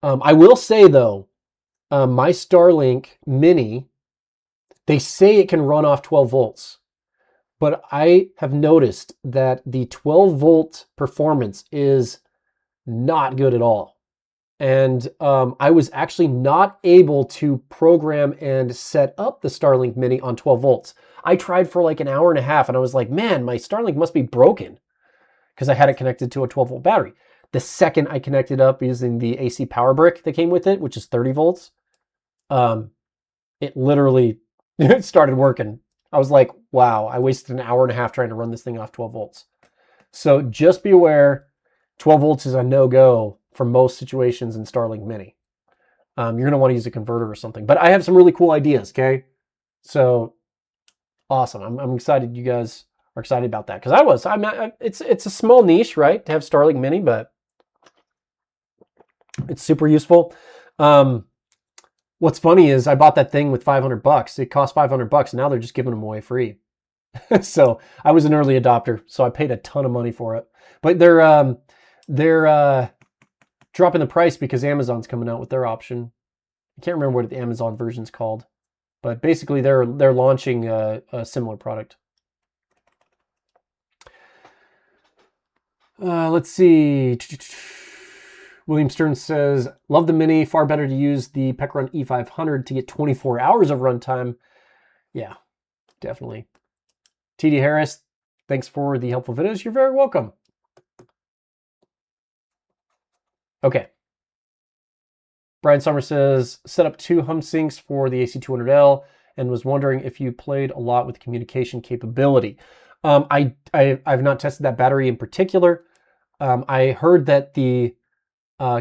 I will say though, my Starlink Mini, they say it can run off 12 volts, but I have noticed that the 12 volt performance is not good at all. And I was actually not able to program and set up the Starlink Mini on 12 volts. I tried for like an hour and a half, and I was like, man, my Starlink must be broken, because I had it connected to a 12 volt battery. The second I connected up using the AC power brick that came with it, which is 30 volts, it literally started working. I was like, wow, I wasted an hour and a half trying to run this thing off 12 volts. So just be aware, 12 volts is a no-go for most situations in Starlink Mini. You're going to want to use a converter or something. But I have some really cool ideas, okay? So awesome. I'm excited you guys are excited about that, because it's a small niche, right, to have Starlink Mini, but it's super useful. What's funny is I bought that thing with $500. It cost $500. Now they're just giving them away free. So I was an early adopter, so I paid a ton of money for it. But they're dropping the price because Amazon's coming out with their option. I can't remember what the Amazon version's called, but basically they're launching a similar product. Let's see. William Stern says, love the Mini. Far better to use the Pecron E500 to get 24 hours of runtime. Yeah, definitely. TD Harris, thanks for the helpful videos. You're very welcome. Okay. Brian Summer says, set up 2 hum sinks for the AC200L and was wondering if you played a lot with communication capability. I've not tested that battery in particular. I heard that the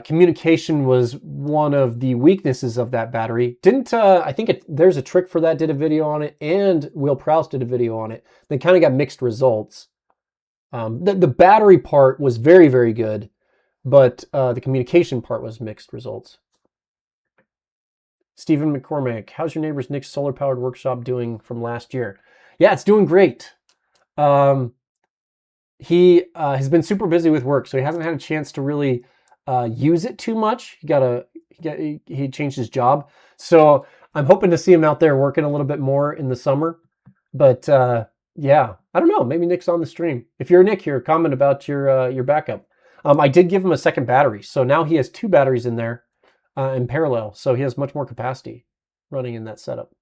communication was one of the weaknesses of that battery. I think there's a trick for that, did a video on it, and Will Prowse did a video on it. They kind of got mixed results. The battery part was very, very good, but the communication part was mixed results. Stephen McCormick, how's your neighbor's Nick's solar-powered workshop doing from last year? Yeah, it's doing great. He has been super busy with work, so he hasn't had a chance to really use it too much. He changed his job, so I'm hoping to see him out there working a little bit more in the summer. But yeah, I don't know. Maybe Nick's on the stream. If you're Nick here, comment about your backup. I did give him a second battery, so now he has 2 batteries in there in parallel, so he has much more capacity running in that setup.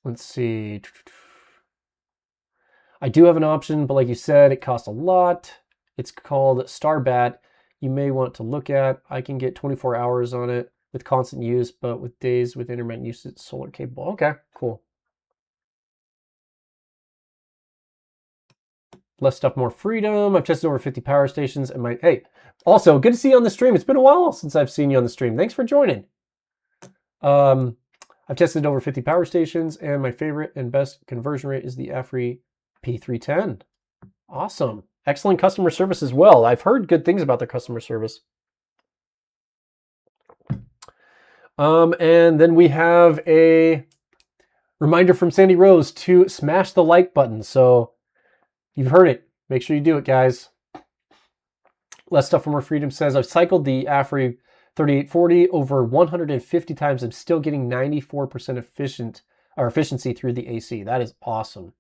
Let's see. I do have an option, but like you said, it costs a lot. It's called Starbat. You may want to look at. I can get 24 hours on it with constant use, but with days with intermittent use, it's solar capable. Okay, cool. Less stuff, more freedom. I've tested over 50 power stations and hey, also good to see you on the stream. It's been a while since I've seen you on the stream. Thanks for joining. I've tested over 50 power stations, and my favorite and best conversion rate is the AFRI P310. Awesome. Excellent customer service as well. I've heard good things about their customer service. And then we have a reminder from Sandy Rose to smash the like button. So you've heard it. Make sure you do it, guys. Less stuff for more freedom says, I've cycled the AFRI 3840 over 150 times. I'm still getting 94% efficiency through the AC. That is awesome.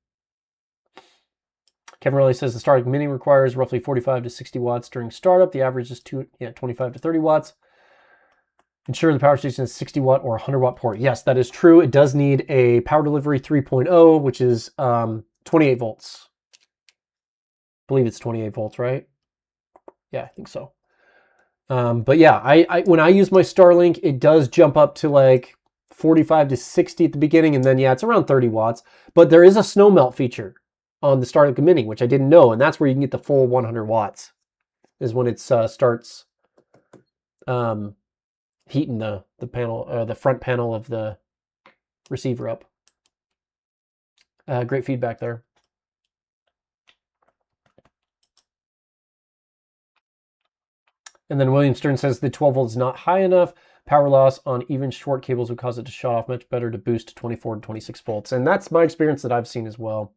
Kevin Riley says the Starlink Mini requires roughly 45 to 60 watts during startup. The average is 25 to 30 watts. Ensure the power station is 60 watt or 100 watt port. Yes, that is true. It does need a power delivery 3.0, which is 28 volts. I believe it's 28 volts, right? Yeah, I think so. But yeah, when I use my Starlink, it does jump up to like 45 to 60 at the beginning, and then yeah, it's around 30 watts. But there is a snow melt feature on the Starlink Mini, which I didn't know, and that's where you can get the full 100 watts, is when it starts heating the panel, the front panel of the receiver up. Great feedback there. And then William Stern says the 12 volt is not high enough. Power loss on even short cables would cause it to shut off. Much better to boost to 24 to 26 volts. And that's my experience that I've seen as well.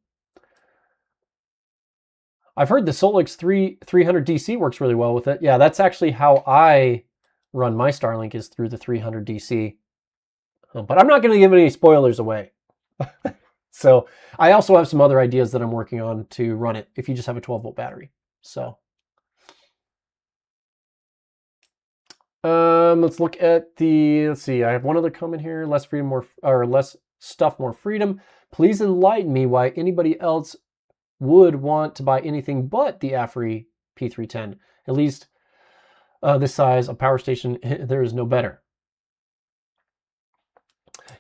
I've heard the Solix 300 DC works really well with it. Yeah, that's actually how I run my Starlink, is through the 300 DC. But I'm not going to give any spoilers away. So I also have some other ideas that I'm working on to run it if you just have a 12 volt battery. So let's look at the, let's see, I have one other comment here. Less freedom, less stuff, more freedom. Please enlighten me why anybody else would want to buy anything but the AFRI P310. At least this size, a power station, there is no better.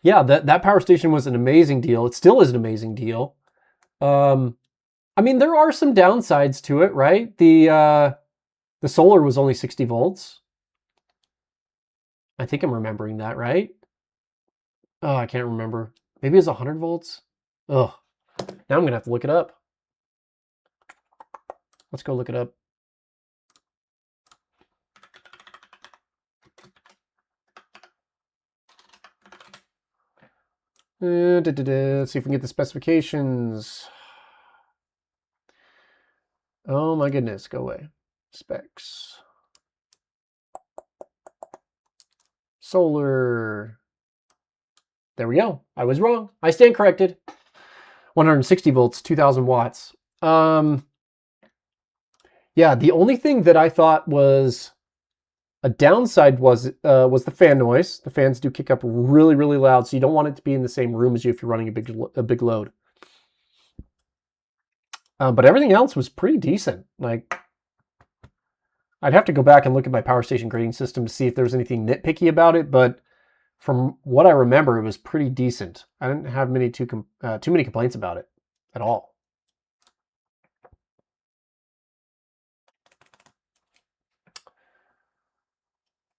Yeah, that power station was an amazing deal. It still is an amazing deal. I mean, there are some downsides to it, right? The solar was only 60 volts. I think I'm remembering that, right? Oh, I can't remember. Maybe it's 100 volts. Oh, now I'm gonna have to look it up. Let's go look it up. Let's see if we can get the specifications. Oh my goodness, go away. Specs. Solar. There we go. I was wrong. I stand corrected. 160 volts, 2000 watts. Yeah, the only thing that I thought was a downside was the fan noise. The fans do kick up really, really loud, so you don't want it to be in the same room as you if you're running a big load. But everything else was pretty decent. Like, I'd have to go back and look at my power station grading system to see if there was anything nitpicky about it, but from what I remember, it was pretty decent. I didn't have too many complaints about it at all.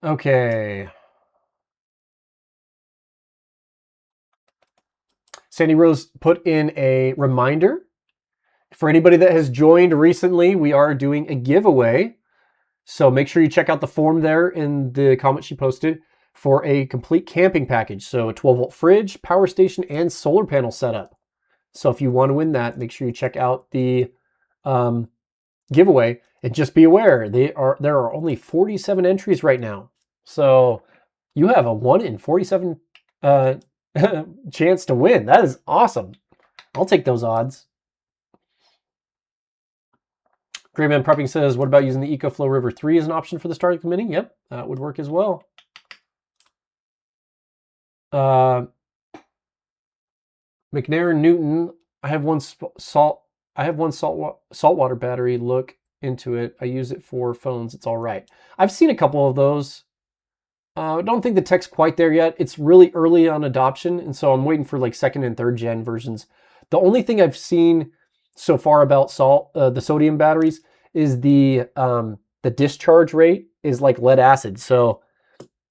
Okay. Sandy Rose put in a reminder. For anybody that has joined recently, we are doing a giveaway. So make sure you check out the form there in the comment she posted for a complete camping package. So a 12-volt fridge, power station, and solar panel setup. So if you want to win that, make sure you check out the giveaway. And just be aware, there are only 47 entries right now. So you have a 1 in 47 chance to win. That is awesome. I'll take those odds. Greyman Prepping says, what about using the EcoFlow River 3 as an option for the Starlink Mini? Yep, that would work as well. McNair Newton, I have one saltwater battery. Look into it. I use it for phones. It's all right. I've seen a couple of those. I don't think the tech's quite there yet. It's really early on adoption, and so I'm waiting for like 2nd and 3rd gen versions. The only thing I've seen so far about the sodium batteries is the discharge rate is like lead acid. So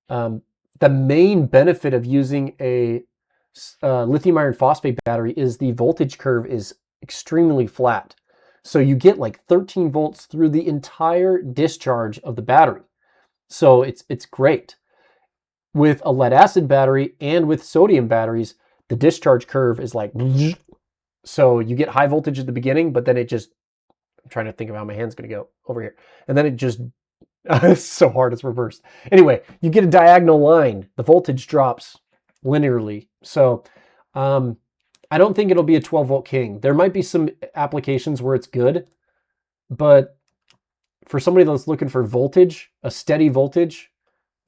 the main benefit of using a lithium iron phosphate battery is the voltage curve is extremely flat. So you get like 13 volts through the entire discharge of the battery. So it's great. With a lead acid battery and with sodium batteries, the discharge curve is like, so you get high voltage at the beginning, but then it just, I'm trying to think of how my hand's going to go over here. And then it just, it's so hard, it's reversed. Anyway, you get a diagonal line. The voltage drops linearly. So I don't think it'll be a 12-volt king. There might be some applications where it's good, but for somebody that's looking for voltage, a steady voltage,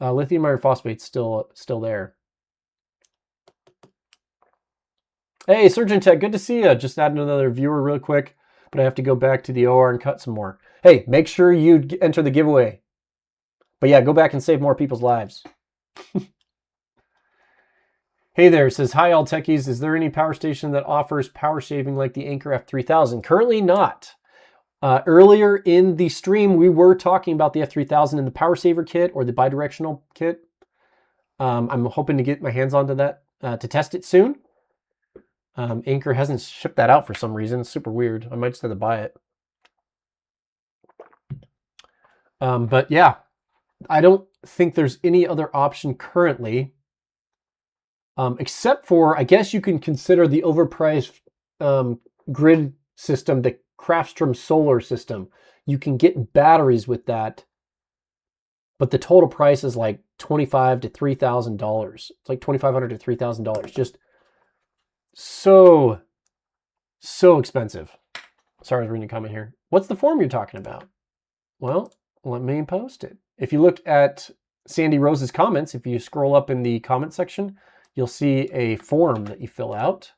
lithium iron phosphate's still there. Hey, Surgeon Tech, good to see you. Just adding another viewer real quick, but I have to go back to the OR and cut some more. Hey, make sure you enter the giveaway. But yeah, go back and save more people's lives. Hey there, says, hi all techies. Is there any power station that offers power saving like the Anker F3000? Currently not. Earlier in the stream, we were talking about the F3000 in the power saver kit or the bidirectional kit. I'm hoping to get my hands onto that to test it soon. Anker hasn't shipped that out for some reason. It's super weird. I might just have to buy it. But yeah, I don't think there's any other option currently, except for, I guess you can consider the overpriced grid system, the Craftstrom solar system. You can get batteries with that, but the total price is like $2,500 to $3,000. It's like $2,500 to $3,000. Just so expensive. Sorry, I was reading a comment here. What's the form you're talking about? Well, let me post it. If you look at Sandy Rose's comments, if you scroll up in the comment section, you'll see a form that you fill out,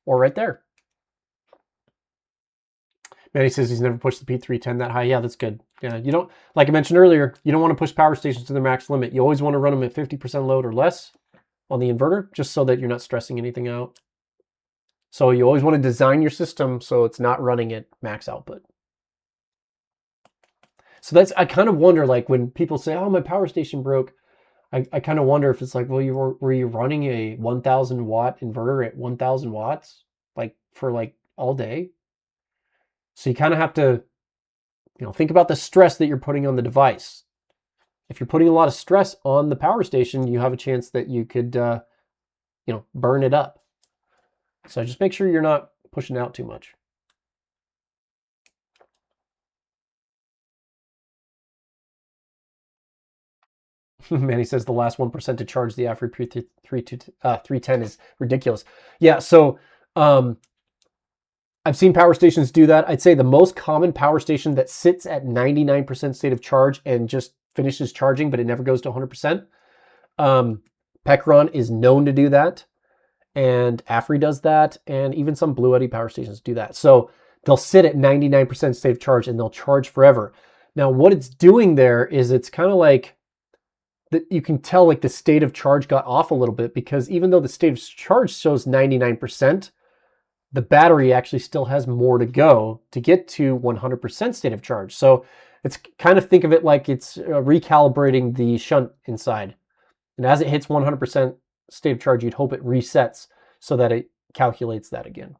or right there. Manny says he's never pushed the P310 that high. Yeah, that's good. Yeah, you don't, like I mentioned earlier, you don't want to push power stations to their max limit. You always want to run them at 50% load or less on the inverter, just so that you're not stressing anything out. So you always want to design your system so it's not running at max output. So that's, I kind of wonder, like when people say, oh, my power station broke, I kind of wonder if it's like, well, were you running a 1000 watt inverter at 1000 watts, like for like all day? So you kind of have to, you know, think about the stress that you're putting on the device. If you're putting a lot of stress on the power station, you have a chance that you could, you know, burn it up. So just make sure you're not pushing out too much. Manny says the last 1% to charge the AFRI P310 is ridiculous. Yeah, so I've seen power stations do that. I'd say the most common power station that sits at 99% state of charge and just finishes charging, but it never goes to 100%. Pecron is known to do that, and AFRI does that, and even some Blue Eddy power stations do that. So they'll sit at 99% state of charge and they'll charge forever. Now, what it's doing there is it's kind of like that you can tell like the state of charge got off a little bit, because even though the state of charge shows 99%, the battery actually still has more to go to get to 100% state of charge. So it's kind of, think of it like it's recalibrating the shunt inside. And as it hits 100% state of charge, you'd hope it resets so that it calculates that again.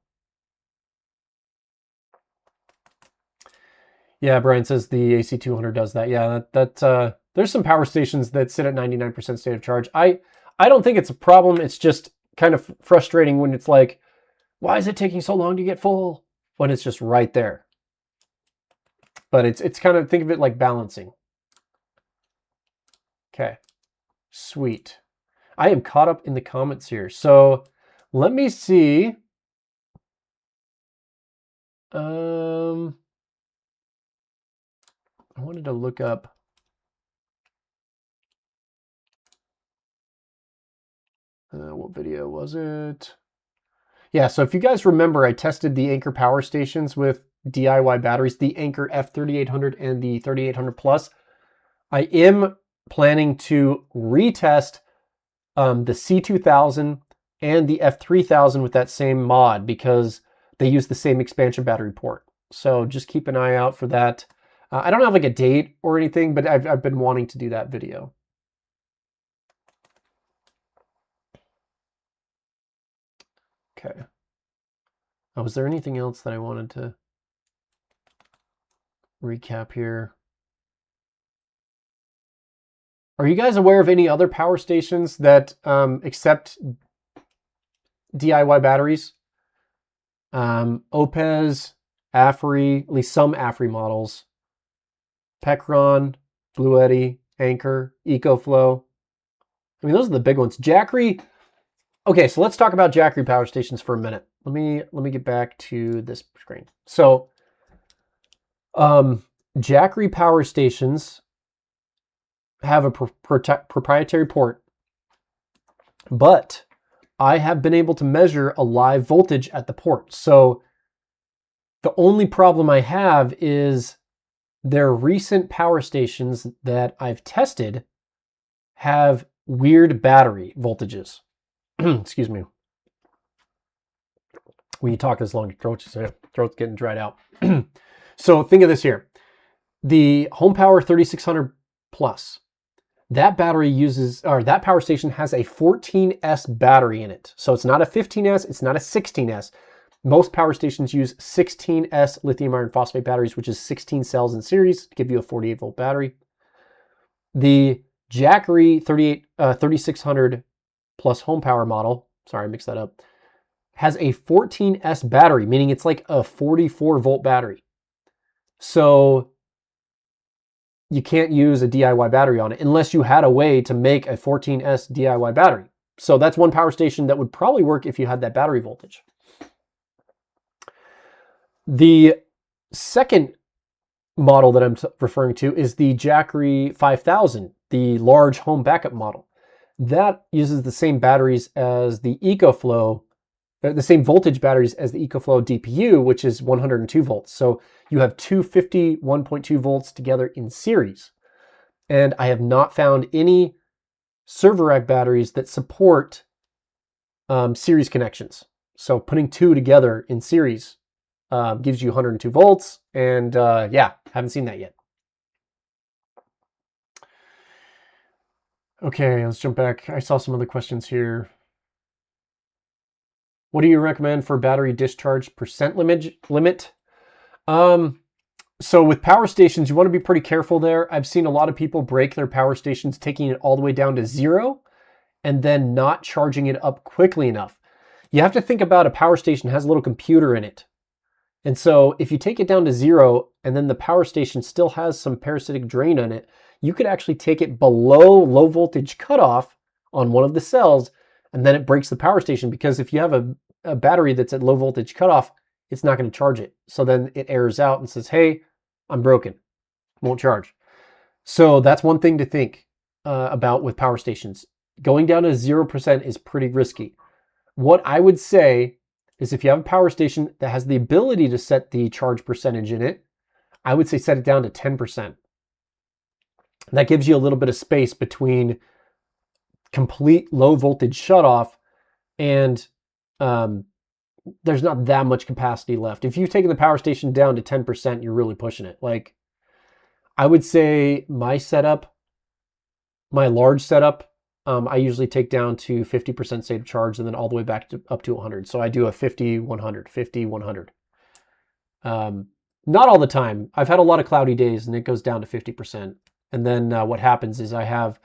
Yeah, Brian says the AC200 does that. Yeah, there's some power stations that sit at 99% state of charge. I don't think it's a problem. It's just kind of frustrating when it's like, why is it taking so long to get full when it's just right there? But it's kind of, think of it like balancing. Okay, sweet. I am caught up in the comments here. So let me see. I wanted to look up. What video was it? Yeah, so if you guys remember, I tested the Anker power stations with DIY batteries, the Anker F3800 and the 3800 Plus. I am planning to retest the C2000 and the F3000 with that same mod, because they use the same expansion battery port. So just keep an eye out for that. I don't have like a date or anything, but I've been wanting to do that video. Okay. Oh, was there anything else that I wanted to recap here? Are you guys aware of any other power stations that accept DIY batteries? Opez, AFRI, at least some AFRI models, Pecron, Blue Eddy, Anker, EcoFlow. I mean, those are the big ones. Jackery. Okay, so let's talk about Jackery power stations for a minute. Let me get back to this screen. So, Jackery power stations have a proprietary port, but I have been able to measure a live voltage at the port. So the only problem I have is their recent power stations that I've tested have weird battery voltages. Excuse me. When you talk this long, your throat's getting dried out. So think of this here. The Home Power 3600 Plus, that battery uses, or that power station has a 14S battery in it. So it's not a 15S, it's not a 16S. Most power stations use 16S lithium iron phosphate batteries, which is 16 cells in series to give you a 48 volt battery. The Jackery 3600 Plus Home Power model, sorry, I mixed that up, has a 14S battery, meaning it's like a 44 volt battery. So you can't use a DIY battery on it unless you had a way to make a 14S DIY battery. So that's one power station that would probably work if you had that battery voltage. The second model that I'm referring to is the Jackery 5000, the large home backup model. That uses the same batteries as the EcoFlow, the same voltage batteries as the EcoFlow DPU, which is 102 volts. So you have two 51.2 volts together in series. And I have not found any server rack batteries that support series connections. So putting two together in series gives you 102 volts. And yeah, haven't seen that yet. Okay, let's jump back. I saw some other questions here. What do you recommend for battery discharge percent limit? So with power stations, you want to be pretty careful there. I've seen a lot of people break their power stations, taking it all the way down to 0 and then not charging it up quickly enough. You have to think about a power station has a little computer in it. And so if you take it down to 0 and then the power station still has some parasitic drain on it, you could actually take it below low voltage cutoff on one of the cells, and then it breaks the power station, because if you have a battery that's at low voltage cutoff, it's not going to charge it. So then it errors out and says, hey, I'm broken, won't charge. So that's one thing to think about with power stations. Going down to 0% is pretty risky. What I would say is if you have a power station that has the ability to set the charge percentage in it, I would say set it down to 10%. That gives you a little bit of space between complete low voltage shutoff and there's not that much capacity left. If you've taken the power station down to 10%, you're really pushing it. Like, I would say my setup, my large setup, I usually take down to 50% state of charge and then all the way back to up to 100. So I do a 50, 100, 50, 100. Not all the time. I've had a lot of cloudy days and it goes down to 50%. And then what happens is I have,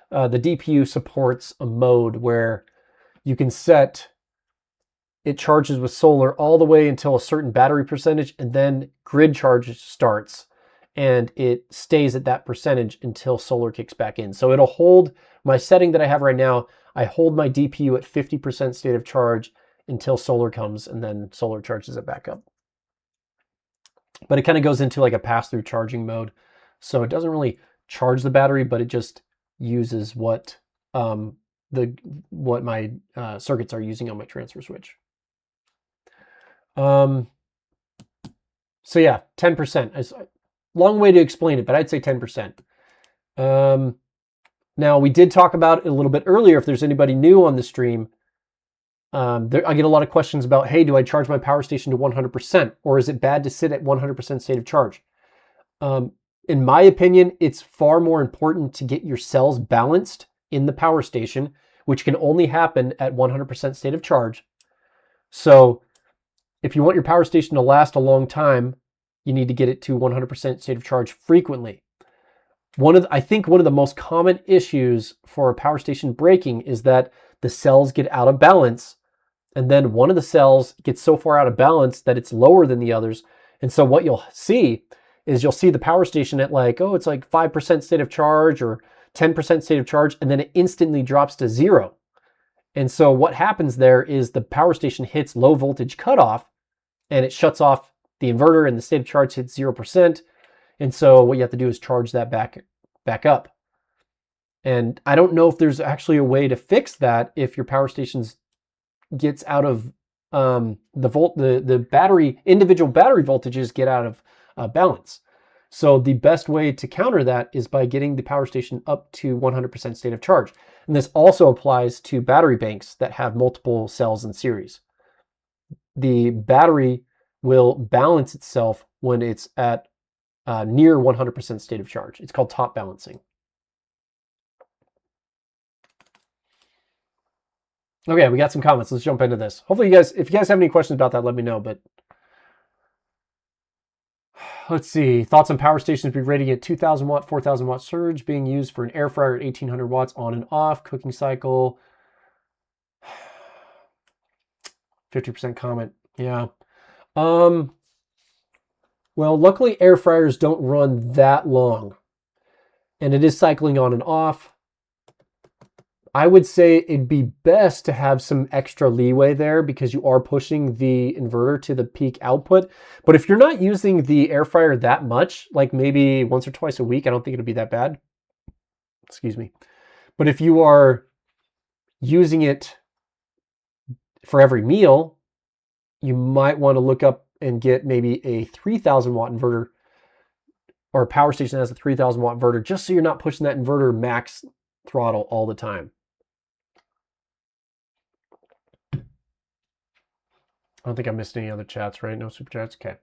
the DPU supports a mode where you can set, it charges with solar all the way until a certain battery percentage, and then grid charge starts and it stays at that percentage until solar kicks back in. So it'll hold my setting that I have right now. I hold my DPU at 50% state of charge until solar comes, and then solar charges it back up. But it kind of goes into like a pass-through charging mode. So it doesn't really charge the battery, but it just uses what my circuits are using on my transfer switch. So yeah, 10%. Is a long way to explain it, but I'd say 10%. Now, we did talk about it a little bit earlier. If there's anybody new on the stream, I get a lot of questions about, hey, do I charge my power station to 100%? Or is it bad to sit at 100% state of charge? In my opinion, it's far more important to get your cells balanced in the power station, which can only happen at 100% state of charge. So if you want your power station to last a long time, you need to get it to 100% state of charge frequently. I think one of the most common issues for a power station breaking is that the cells get out of balance, and then one of the cells gets so far out of balance that it's lower than the others. And so what you'll see is you'll see the power station at like, oh, it's like 5% state of charge or 10% state of charge, and then it instantly drops to 0. And so what happens there is the power station hits low voltage cutoff and it shuts off the inverter and the state of charge hits 0%. And so what you have to do is charge that back up. And I don't know if there's actually a way to fix that if your power stations gets out of the battery, individual battery voltages get out of balance. So the best way to counter that is by getting the power station up to 100% state of charge. And this also applies to battery banks that have multiple cells in series. The battery will balance itself when it's at near 100% state of charge. It's called top balancing. Okay, we got some comments. Let's jump into this. Hopefully if you guys have any questions about that, let me know. But let's see. Thoughts on power stations be rated at 2,000 watt, 4,000 watt surge being used for an air fryer at 1,800 watts on and off, cooking cycle. 50% comment. Yeah. Well, luckily air fryers don't run that long, and it is cycling on and off. I would say it'd be best to have some extra leeway there because you are pushing the inverter to the peak output. But if you're not using the air fryer that much, like maybe once or twice a week, I don't think it'll be that bad. Excuse me. But if you are using it for every meal, you might want to look up and get maybe a 3,000 watt inverter or a power station that has a 3,000 watt inverter, just so you're not pushing that inverter max throttle all the time. I don't think I missed any other chats, right? No super chats? Okay.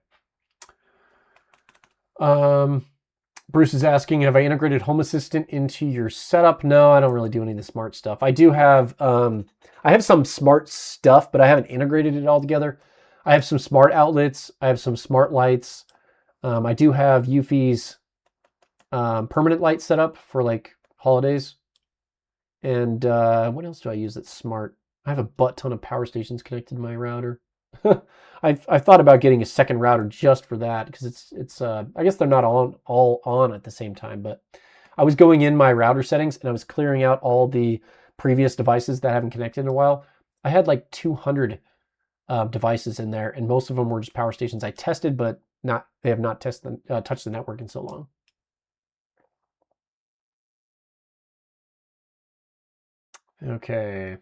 Bruce is asking, have I integrated Home Assistant into your setup? No, I don't really do any of the smart stuff. I do have, I have some smart stuff, but I haven't integrated it all together. I have some smart outlets. I have some smart lights. I do have Eufy's permanent light set up for like holidays. And what else do I use that's smart? I have a butt ton of power stations connected to my router. I've thought about getting a second router just for that because it's I guess they're not all on at the same time, but I was going in my router settings and I was clearing out all the previous devices that I haven't connected in a while. I had like 200 devices in there, and most of them were just power stations I tested, but they have not touched the network in so long. Okay.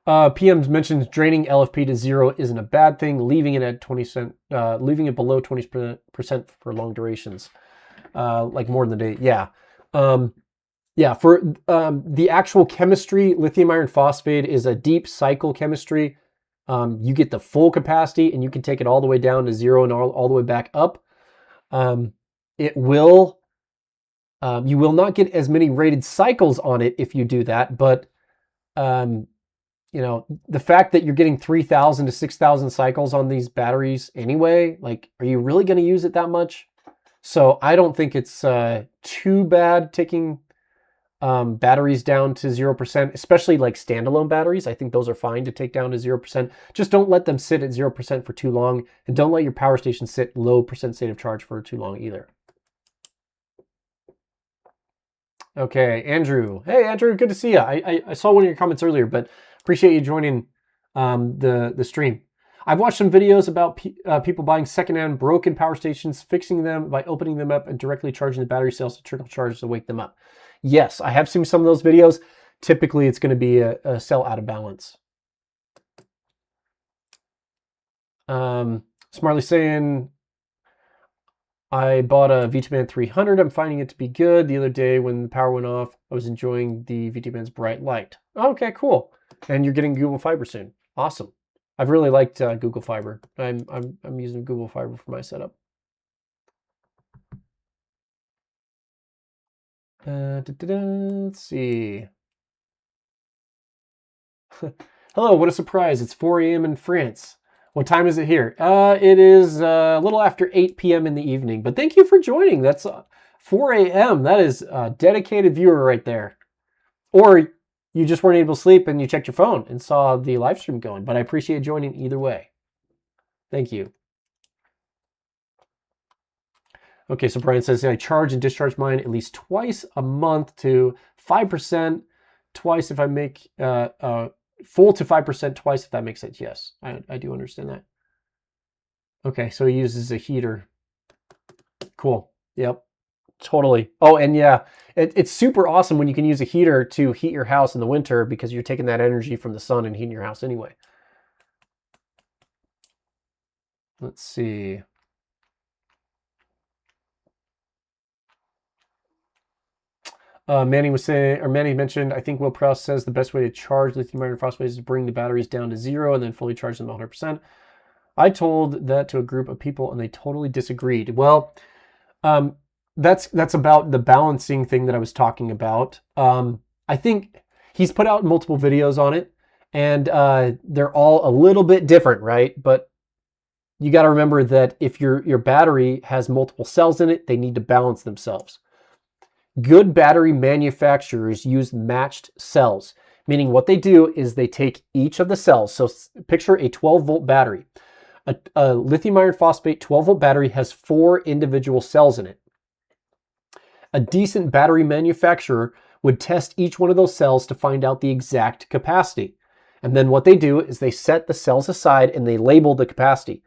PM's mentioned draining LFP to 0 isn't a bad thing. Leaving it at 20%, leaving it below 20% for long durations, like more than a day. Yeah, yeah. For the actual chemistry, lithium iron phosphate is a deep cycle chemistry. You get the full capacity, and you can take it all the way down to 0 and all the way back up. It will. You will not get as many rated cycles on it if you do that, but you know, the fact that you're getting 3,000 to 6,000 cycles on these batteries anyway, like, are you really going to use it that much? So I don't think it's too bad taking batteries down to 0%, especially like standalone batteries. I think those are fine to take down to 0%. Just don't let them sit at 0% for too long, and don't let your power station sit low percent state of charge for too long either. Okay, Andrew. Hey, Andrew, good to see you. I saw one of your comments earlier, but appreciate you joining the stream. I've watched some videos about people buying secondhand broken power stations, fixing them by opening them up and directly charging the battery cells to trickle charge to wake them up. Yes, I have seen some of those videos. Typically, it's going to be a cell out of balance. Smartly saying, I bought a VTBand 300. I'm finding it to be good. The other day when the power went off, I was enjoying the VTBand's bright light. Okay, cool. And you're getting Google Fiber soon. Awesome. I've really liked Google Fiber. I'm using Google Fiber for my setup. Let's see. Hello, what a surprise. It's 4 a.m. in France. What time is it here? It is a little after 8 p.m. in the evening, but thank you for joining. That's 4 a.m. That is a dedicated viewer right there. Or you just weren't able to sleep and you checked your phone and saw the live stream going, but I appreciate joining either way. Thank you. Okay, so Brian says, I charge and discharge mine at least twice a month to 5%, twice if I make full to 5% twice if that makes sense. Yes, I do understand that. Okay, so he uses a heater. Cool. Yep, totally. Oh, and yeah, it's super awesome when you can use a heater to heat your house in the winter because you're taking that energy from the sun and heating your house anyway. Let's see. Manny was saying, or Manny mentioned, I think Will Prowse says the best way to charge lithium iron phosphate is to bring the batteries down to 0 and then fully charge them 100%. I told that to a group of people and they totally disagreed. Well, that's about the balancing thing that I was talking about. I think he's put out multiple videos on it, and they're all a little bit different, right? But you got to remember that if your battery has multiple cells in it, they need to balance themselves. Good battery manufacturers use matched cells, meaning what they do is they take each of the cells. So picture a 12-volt battery. A lithium iron phosphate 12-volt battery has 4 individual cells in it. A decent battery manufacturer would test each one of those cells to find out the exact capacity. And then what they do is they set the cells aside and they label the capacity.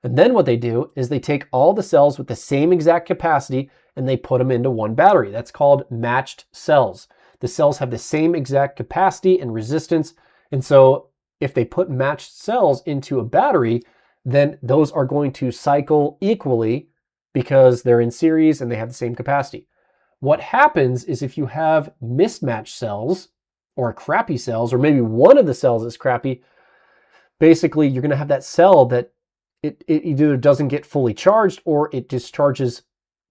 And then what they do is they take all the cells with the same exact capacity and they put them into one battery. That's called matched cells. The cells have the same exact capacity and resistance. And so if they put matched cells into a battery, then those are going to cycle equally because they're in series and they have the same capacity. What happens is if you have mismatched cells or crappy cells, or maybe one of the cells is crappy, basically you're going to have that cell that it either doesn't get fully charged or it discharges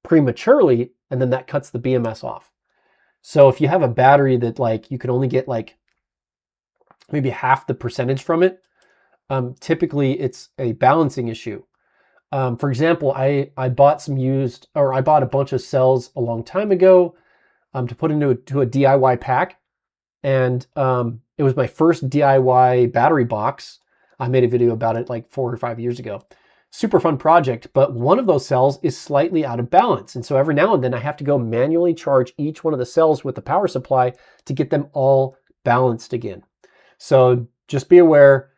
prematurely, and then that cuts the BMS off. So if you have a battery that like you can only get like maybe half the percentage from it, typically it's a balancing issue. For example, I bought a bunch of cells a long time ago to put into a DIY pack. And it was my first DIY battery box. I made a video about it like 4 or 5 years ago. Super fun project, but one of those cells is slightly out of balance. And so every now and then I have to go manually charge each one of the cells with the power supply to get them all balanced again. So just be aware,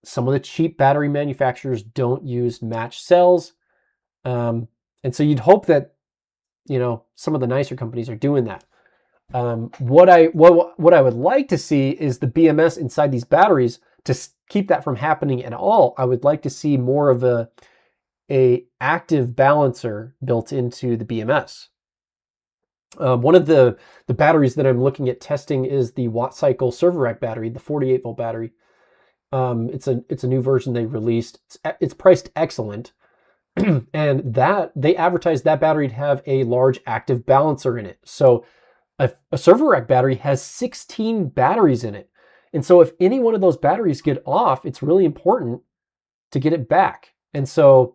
some of the cheap battery manufacturers don't use matched cells. And so you'd hope that, you know, some of the nicer companies are doing that. What I would like to see is the BMS inside these batteries. To keep that from happening at all, I would like to see more of a active balancer built into the BMS. One of the batteries that I'm looking at testing is the WattCycle server rack battery, the 48 volt battery. It's a new version they released. It's priced excellent. And that they advertised that battery to have a large active balancer in it. So a server rack battery has 16 batteries in it. And so if any one of those batteries get off, it's really important to get it back. And so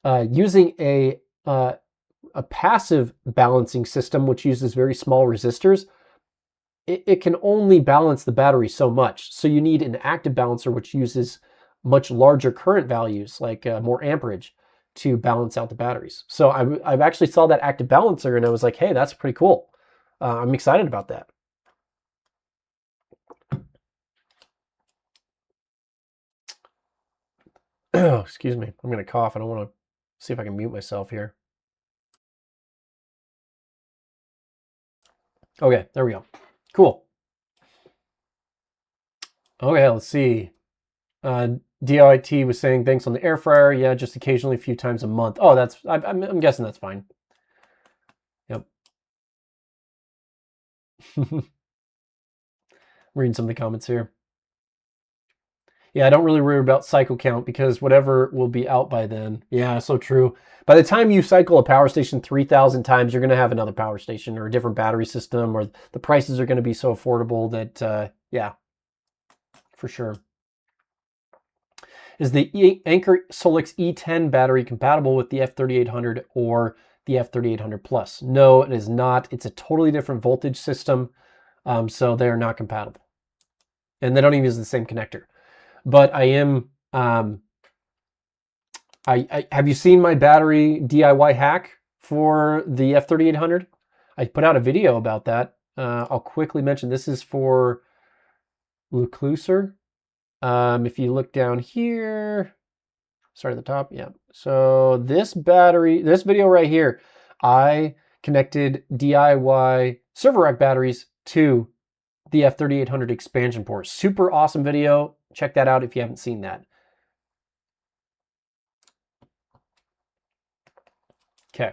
using a passive balancing system, which uses very small resistors, it can only balance the battery so much. So you need an active balancer, which uses much larger current values, like more amperage, to balance out the batteries. So I've actually saw that active balancer and I was like, hey, that's pretty cool. I'm excited about that. Excuse me. I'm going to cough. I don't want to see if I can mute myself here. Okay, there we go. Cool. Okay, let's see. DIT was saying thanks on the air fryer. Yeah, just occasionally a few times a month. Oh, that's I'm guessing that's fine. Yep. Reading some of the comments here. Yeah, I don't really worry about cycle count because whatever will be out by then. Yeah, so true. By the time you cycle a power station 3,000 times, you're going to have another power station or a different battery system, or the prices are going to be so affordable that, yeah, for sure. Is the Anker Solix E10 battery compatible with the F3800 or the F3800 Plus? No, it is not. It's a totally different voltage system, so they're not compatible. And they don't even use the same connector. But I am, have you seen my battery DIY hack for the F3800? I put out a video about that. I'll quickly mention this is for Lucluser. If you look down here, start at the top, yeah. So this video right here, I connected DIY server rack batteries to the F3800 expansion port. Super awesome video. Check that out if you haven't seen that. Okay.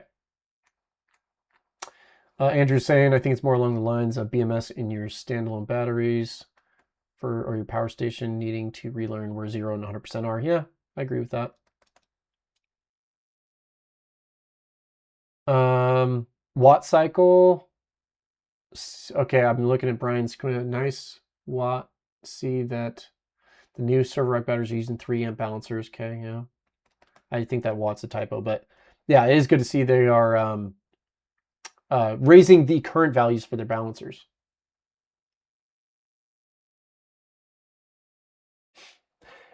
Andrew's saying, I think it's more along the lines of BMS in your standalone batteries or your power station needing to relearn where 0 and 100% are. Yeah, I agree with that. WattCycle. Okay, I've been looking at Brian's nice watt. See that the new server rack batteries are using 3 amp balancers. Okay, yeah. I think that watt's a typo, but yeah, it is good to see they are raising the current values for their balancers.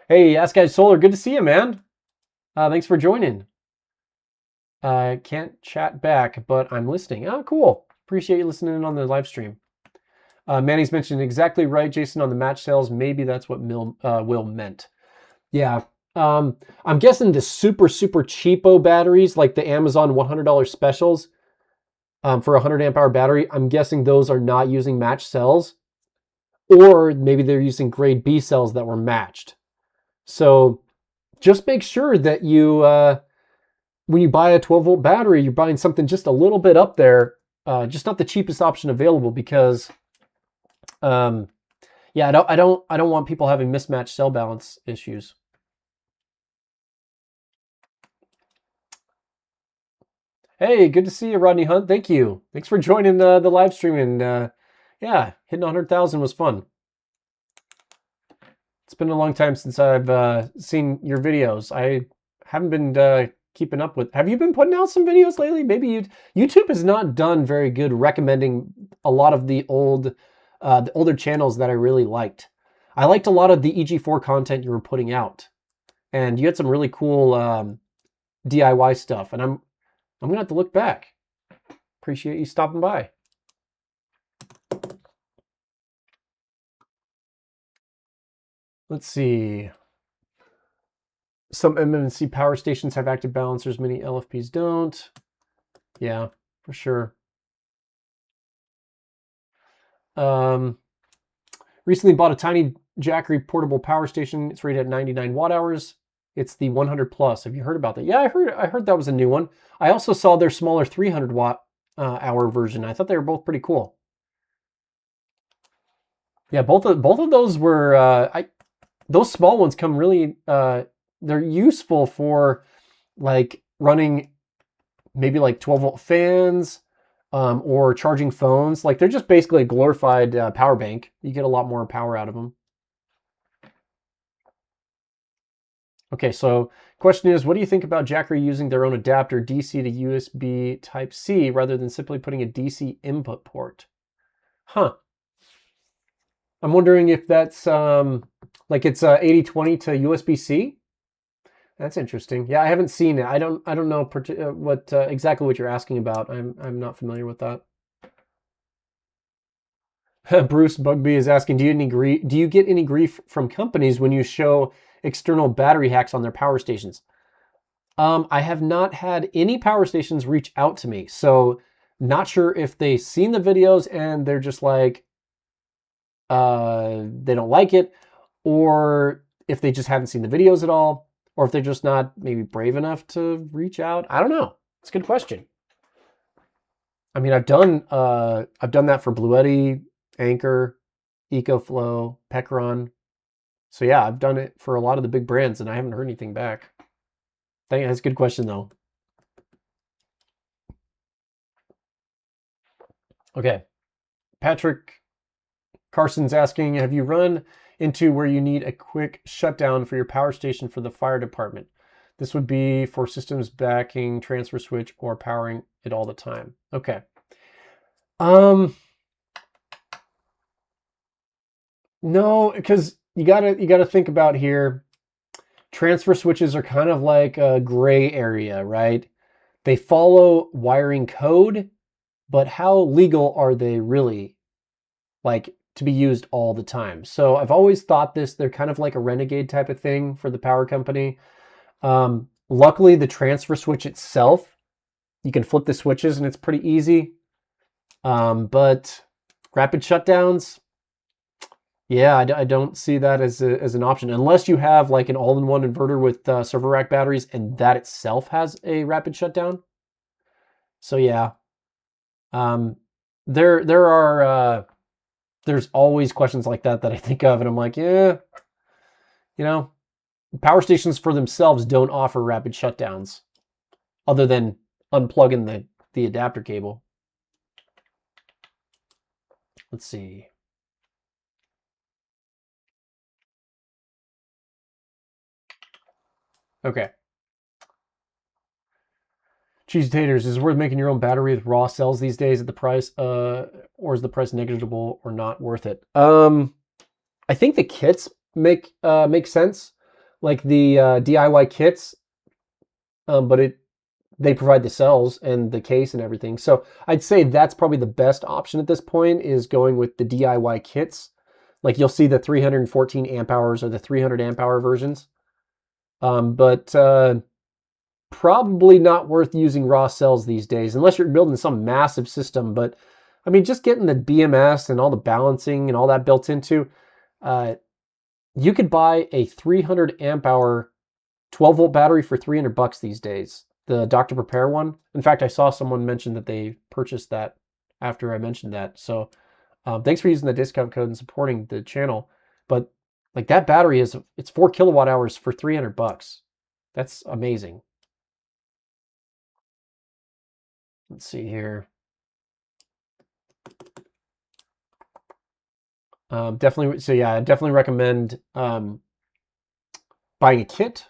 Hey, Ask Guys Solar, good to see you, man. Thanks for joining. Can't chat back, but I'm listening. Oh, cool. Appreciate you listening in on the live stream. Manny's mentioned exactly right, Jason, on the match sales. Maybe that's what Will meant. Yeah. I'm guessing the super cheapo batteries, like the Amazon $100 specials for a 100 amp hour battery, I'm guessing those are not using match cells. Or maybe they're using grade B cells that were matched. So just make sure that you, when you buy a 12 volt battery, you're buying something just a little bit up there, just not the cheapest option available, because yeah, I don't want people having mismatched cell balance issues. Hey, good to see you, Rodney Hunt. Thank you. Thanks for joining the live stream. And yeah, hitting 100,000 was fun. It's been a long time since I've seen your videos. I haven't been keeping up with. Have you been putting out some videos lately? Maybe YouTube has not done very good recommending a lot of the older channels that I really liked. I liked a lot of the EG4 content you were putting out, and you had some really cool DIY stuff. And I'm gonna have to look back. Appreciate you stopping by. Let's see. Some MMC power stations have active balancers. Many LFPs don't. Yeah, for sure. Recently bought a tiny Jackery portable power station. It's rated at 99 watt hours. It's the 100 plus. Have you heard about that? Yeah, I heard that was a new one. I also saw their smaller 300 watt hour version. I thought they were both pretty cool. Yeah, both of those were those small ones come really they're useful for like running maybe like 12 volt fans or charging phones. Like they're just basically a glorified power bank. You get a lot more power out of them. Okay, so question is, what do you think about Jackery using their own adapter DC to USB Type-C rather than simply putting a DC input port? Huh. I'm wondering if that's like it's 80/20 to USB-C. That's interesting. Yeah, I haven't seen it. I don't know what exactly what you're asking about. I'm not familiar with that. Bruce Bugby is asking, do you get any grief from companies when you show external battery hacks on their power stations? I have not had any power stations reach out to me, so not sure if they've seen the videos and they're just like they don't like it, or if they just haven't seen the videos at all, or if they're just not maybe brave enough to reach out. I don't know. It's a good question. I mean, I've done that for Bluetti, Anchor, EcoFlow, Pecron. So yeah, I've done it for a lot of the big brands, and I haven't heard anything back. That's a good question, though. Okay, Patrick Carson's asking, have you run into where you need a quick shutdown for your power station for the fire department? This would be for systems backing, transfer switch, or powering it all the time. Okay. No, because you gotta think about here. Transfer switches are kind of like a gray area, right? They follow wiring code, but how legal are they really, like, to be used all the time? So I've always thought they're kind of like a renegade type of thing for the power company. Luckily, the transfer switch itself, you can flip the switches and it's pretty easy. But rapid shutdowns, yeah, I don't see that as an option unless you have like an all-in-one inverter with server rack batteries and that itself has a rapid shutdown. So yeah, there's always questions like that I think of, and I'm like, yeah, power stations for themselves don't offer rapid shutdowns other than unplugging the adapter cable. Let's see. Okay. Cheese taters, is it worth making your own battery with raw cells these days at the price, or is the price negligible or not worth it? I think the kits make sense, like the DIY kits, but they provide the cells and the case and everything. So I'd say that's probably the best option at this point, is going with the DIY kits. Like you'll see the 314 amp hours or the 300 amp hour versions. But probably not worth using raw cells these days, unless you're building some massive system. But I mean, just getting the BMS and all the balancing and all that built into, you could buy a 300 amp hour 12 volt battery for $300 these days. The Dr. Prepare one. In fact, I saw someone mention that they purchased that after I mentioned that. So thanks for using the discount code and supporting the channel. But like that battery it's 4 kilowatt hours for $300. That's amazing. Let's see here. Definitely. So yeah, I definitely recommend buying a kit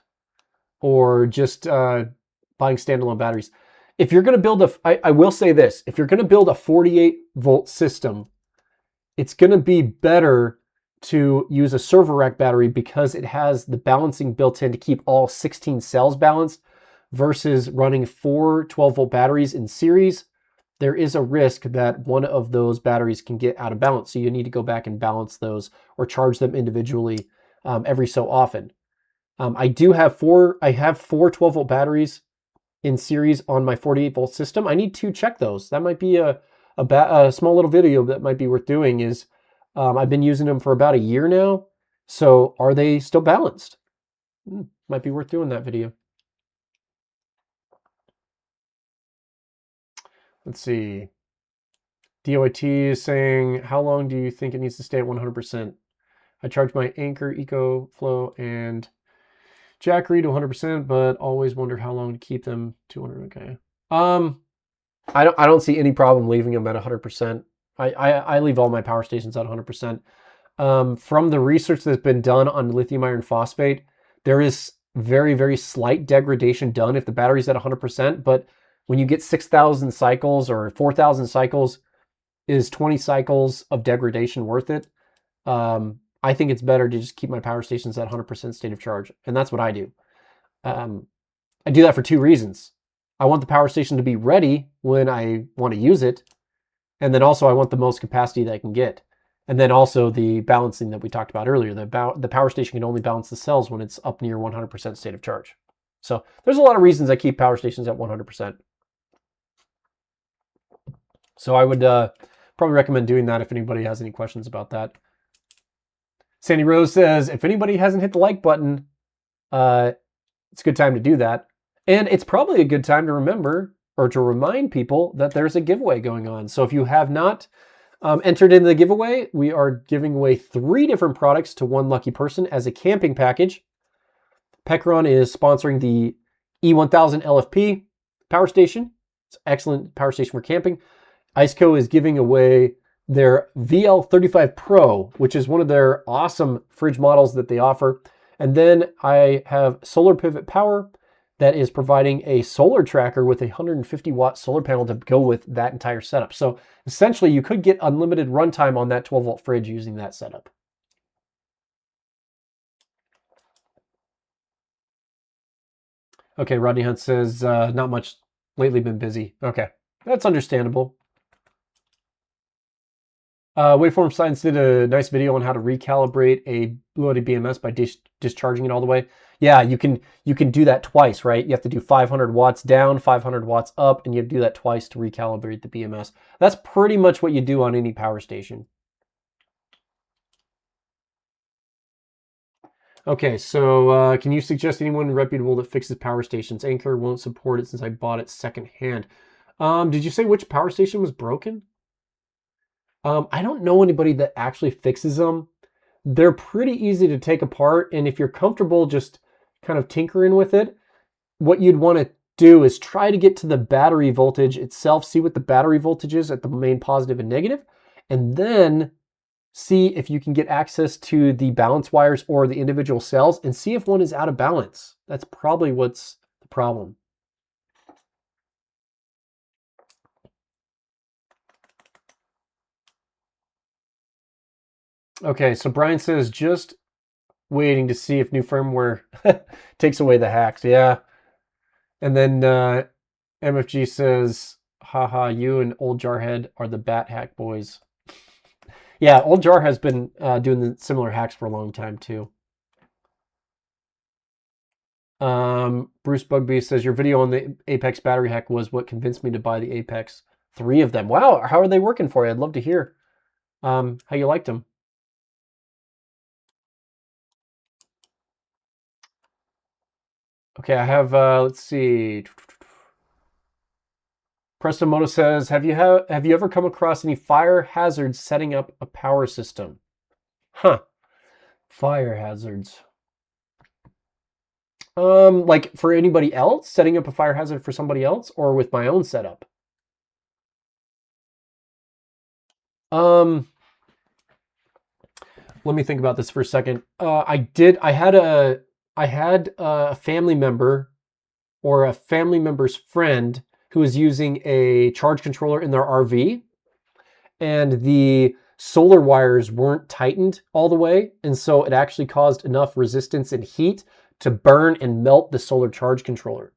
or just buying standalone batteries. If you're going to build I will say this, if you're going to build a 48 volt system, it's going to be better to use a server rack battery because it has the balancing built in to keep all 16 cells balanced, versus running 4 12 volt batteries in series. There is a risk that one of those batteries can get out of balance. So you need to go back and balance those or charge them individually every so often. I have four 12 volt batteries in series on my 48 volt system. I need to check those. That might be a small little video that might be worth doing. Is I've been using them for about a year now. So are they still balanced? Might be worth doing that video. Let's see. DOIT is saying, how long do you think it needs to stay at 100%? I charge my Anchor, EcoFlow, and Jackery to 100%, but always wondered how long to keep them to 100. Okay. I don't see any problem leaving them at 100%. I leave all my power stations at 100%. From the research that's been done on lithium iron phosphate, there is very, very slight degradation done if the battery's at 100%, but when you get 6,000 cycles or 4,000 cycles, is 20 cycles of degradation worth it? I think it's better to just keep my power stations at 100% state of charge. And that's what I do. I do that for 2 reasons. I want the power station to be ready when I want to use it. And then also I want the most capacity that I can get. And then also the balancing that we talked about earlier. The power station can only balance the cells when it's up near 100% state of charge. So there's a lot of reasons I keep power stations at 100%. So I would probably recommend doing that if anybody has any questions about that. Sandy Rose says, if anybody hasn't hit the like button, it's a good time to do that. And it's probably a good time to remember or to remind people that there's a giveaway going on. So if you have not entered into the giveaway, we are giving away 3 different products to 1 lucky person as a camping package. Pecron is sponsoring the E1000 LFP power station. It's an excellent power station for camping. ICECO is giving away their VL35 Pro, which is one of their awesome fridge models that they offer. And then I have Solar Pivot Power that is providing a solar tracker with a 150 watt solar panel to go with that entire setup. So essentially you could get unlimited runtime on that 12 volt fridge using that setup. Okay, Rodney Hunt says, not much, lately been busy. Okay, that's understandable. Waveform Science did a nice video on how to recalibrate a loaded BMS by discharging it all the way. Yeah, you can do that twice, right? You have to do 500 watts down, 500 watts up, and you have to do that twice to recalibrate the BMS. That's pretty much what you do on any power station. Okay, so can you suggest anyone reputable that fixes power stations? Anchor won't support it since I bought it secondhand. Did you say which power station was broken? I don't know anybody that actually fixes them. They're pretty easy to take apart, and if you're comfortable just kind of tinkering with it, what you'd want to do is try to get to the battery voltage itself, see what the battery voltage is at the main positive and negative, and then see if you can get access to the balance wires or the individual cells and see if one is out of balance. That's probably what's the problem. Okay, so Brian says, just waiting to see if new firmware takes away the hacks. Yeah. And then MFG says, haha, you and Old Jarhead are the bat hack boys. Yeah, Old Jar has been doing the similar hacks for a long time too. Bruce Bugby says, your video on the Apex battery hack was what convinced me to buy the Apex. 3 of them. Wow, how are they working for you? I'd love to hear how you liked them. Okay, I have, let's see. Prestomoto says, have you ever come across any fire hazards setting up a power system? Huh. Fire hazards. Like for anybody else, setting up a fire hazard for somebody else, or with my own setup? Let me think about this for a second. I had a family member or a family member's friend who was using a charge controller in their RV, and the solar wires weren't tightened all the way, and so it actually caused enough resistance and heat to burn and melt the solar charge controller.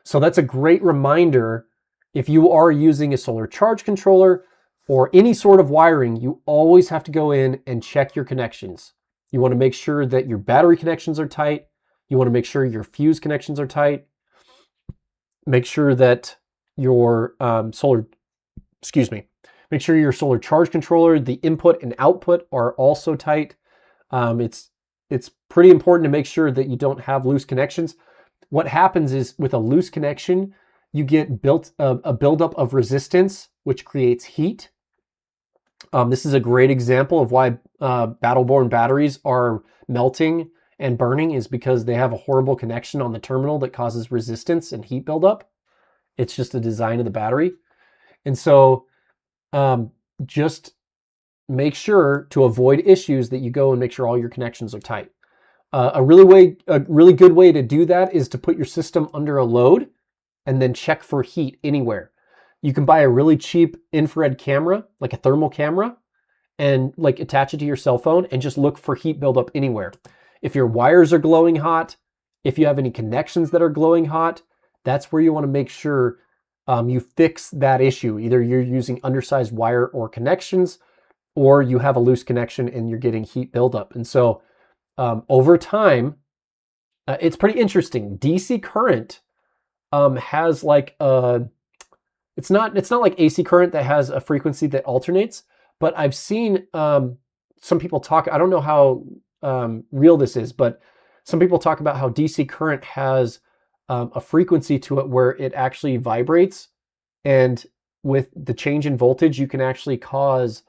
So that's a great reminder. If you are using a solar charge controller or any sort of wiring, you always have to go in and check your connections. You want to make sure that your battery connections are tight. You want to make sure your fuse connections are tight. Make sure that your make sure your solar charge controller, the input and output are also tight. It's pretty important to make sure that you don't have loose connections. What happens is with a loose connection, you get a buildup of resistance, which creates heat. This is a great example of why Battleborn batteries are melting and burning, is because they have a horrible connection on the terminal that causes resistance and heat buildup. It's just the design of the battery. And so just make sure to avoid issues that you go and make sure all your connections are tight. A really good way to do that is to put your system under a load and then check for heat anywhere. You can buy a really cheap infrared camera, like a thermal camera, and like attach it to your cell phone and just look for heat buildup anywhere. If your wires are glowing hot, if you have any connections that are glowing hot, that's where you want to make sure you fix that issue. Either you're using undersized wire or connections, or you have a loose connection and you're getting heat buildup. And so over time, it's pretty interesting. DC current has like it's not like AC current that has a frequency that alternates, but I've seen some people talk, I don't know how real this is, but some people talk about how DC current has a frequency to it where it actually vibrates, and with the change in voltage, you can actually cause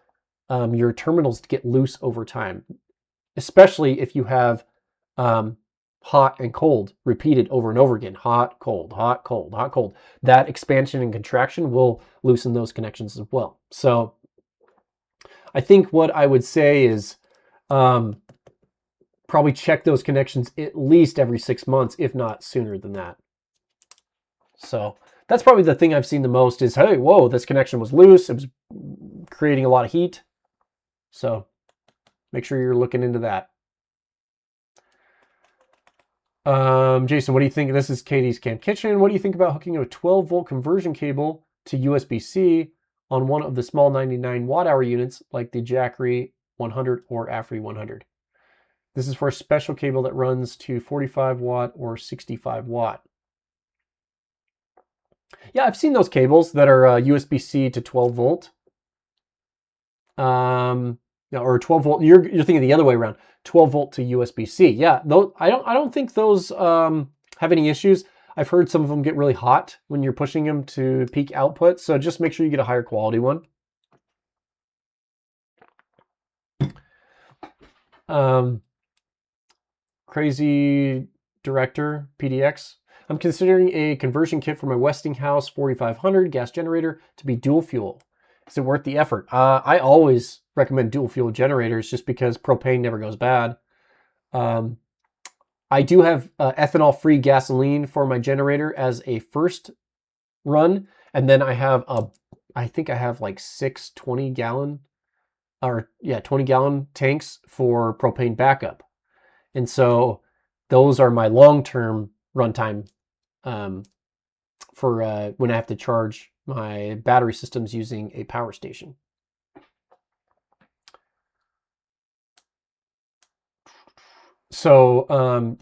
your terminals to get loose over time, especially if you have hot and cold repeated over and over again. Hot, cold, hot, cold, hot, cold. That expansion and contraction will loosen those connections as well. So I think what I would say is probably check those connections at least every 6 months, if not sooner than that. So that's probably the thing I've seen the most is, hey, whoa, this connection was loose. It was creating a lot of heat. So make sure you're looking into that. Jason, what do you think? This is Katie's Camp Kitchen. What do you think about hooking a 12-volt conversion cable to USB-C on one of the small 99 watt-hour units like the Jackery 100 or AFRI 100? This is for a special cable that runs to 45 watt or 65 watt. Yeah, I've seen those cables that are USB-C to 12 volt. Or 12 volt. You're thinking the other way around. 12 volt to USB-C. Yeah, I don't think those have any issues. I've heard some of them get really hot when you're pushing them to peak output. So just make sure you get a higher quality one. Crazy Director PDX. I'm considering a conversion kit for my Westinghouse 4500 gas generator to be dual fuel. Is it worth the effort? I always recommend dual fuel generators just because propane never goes bad. I do have ethanol-free gasoline for my generator as a first run, and then I have I think I have like 6 20-gallon tanks for propane backup. And so those are my long-term runtime when I have to charge my battery systems using a power station. So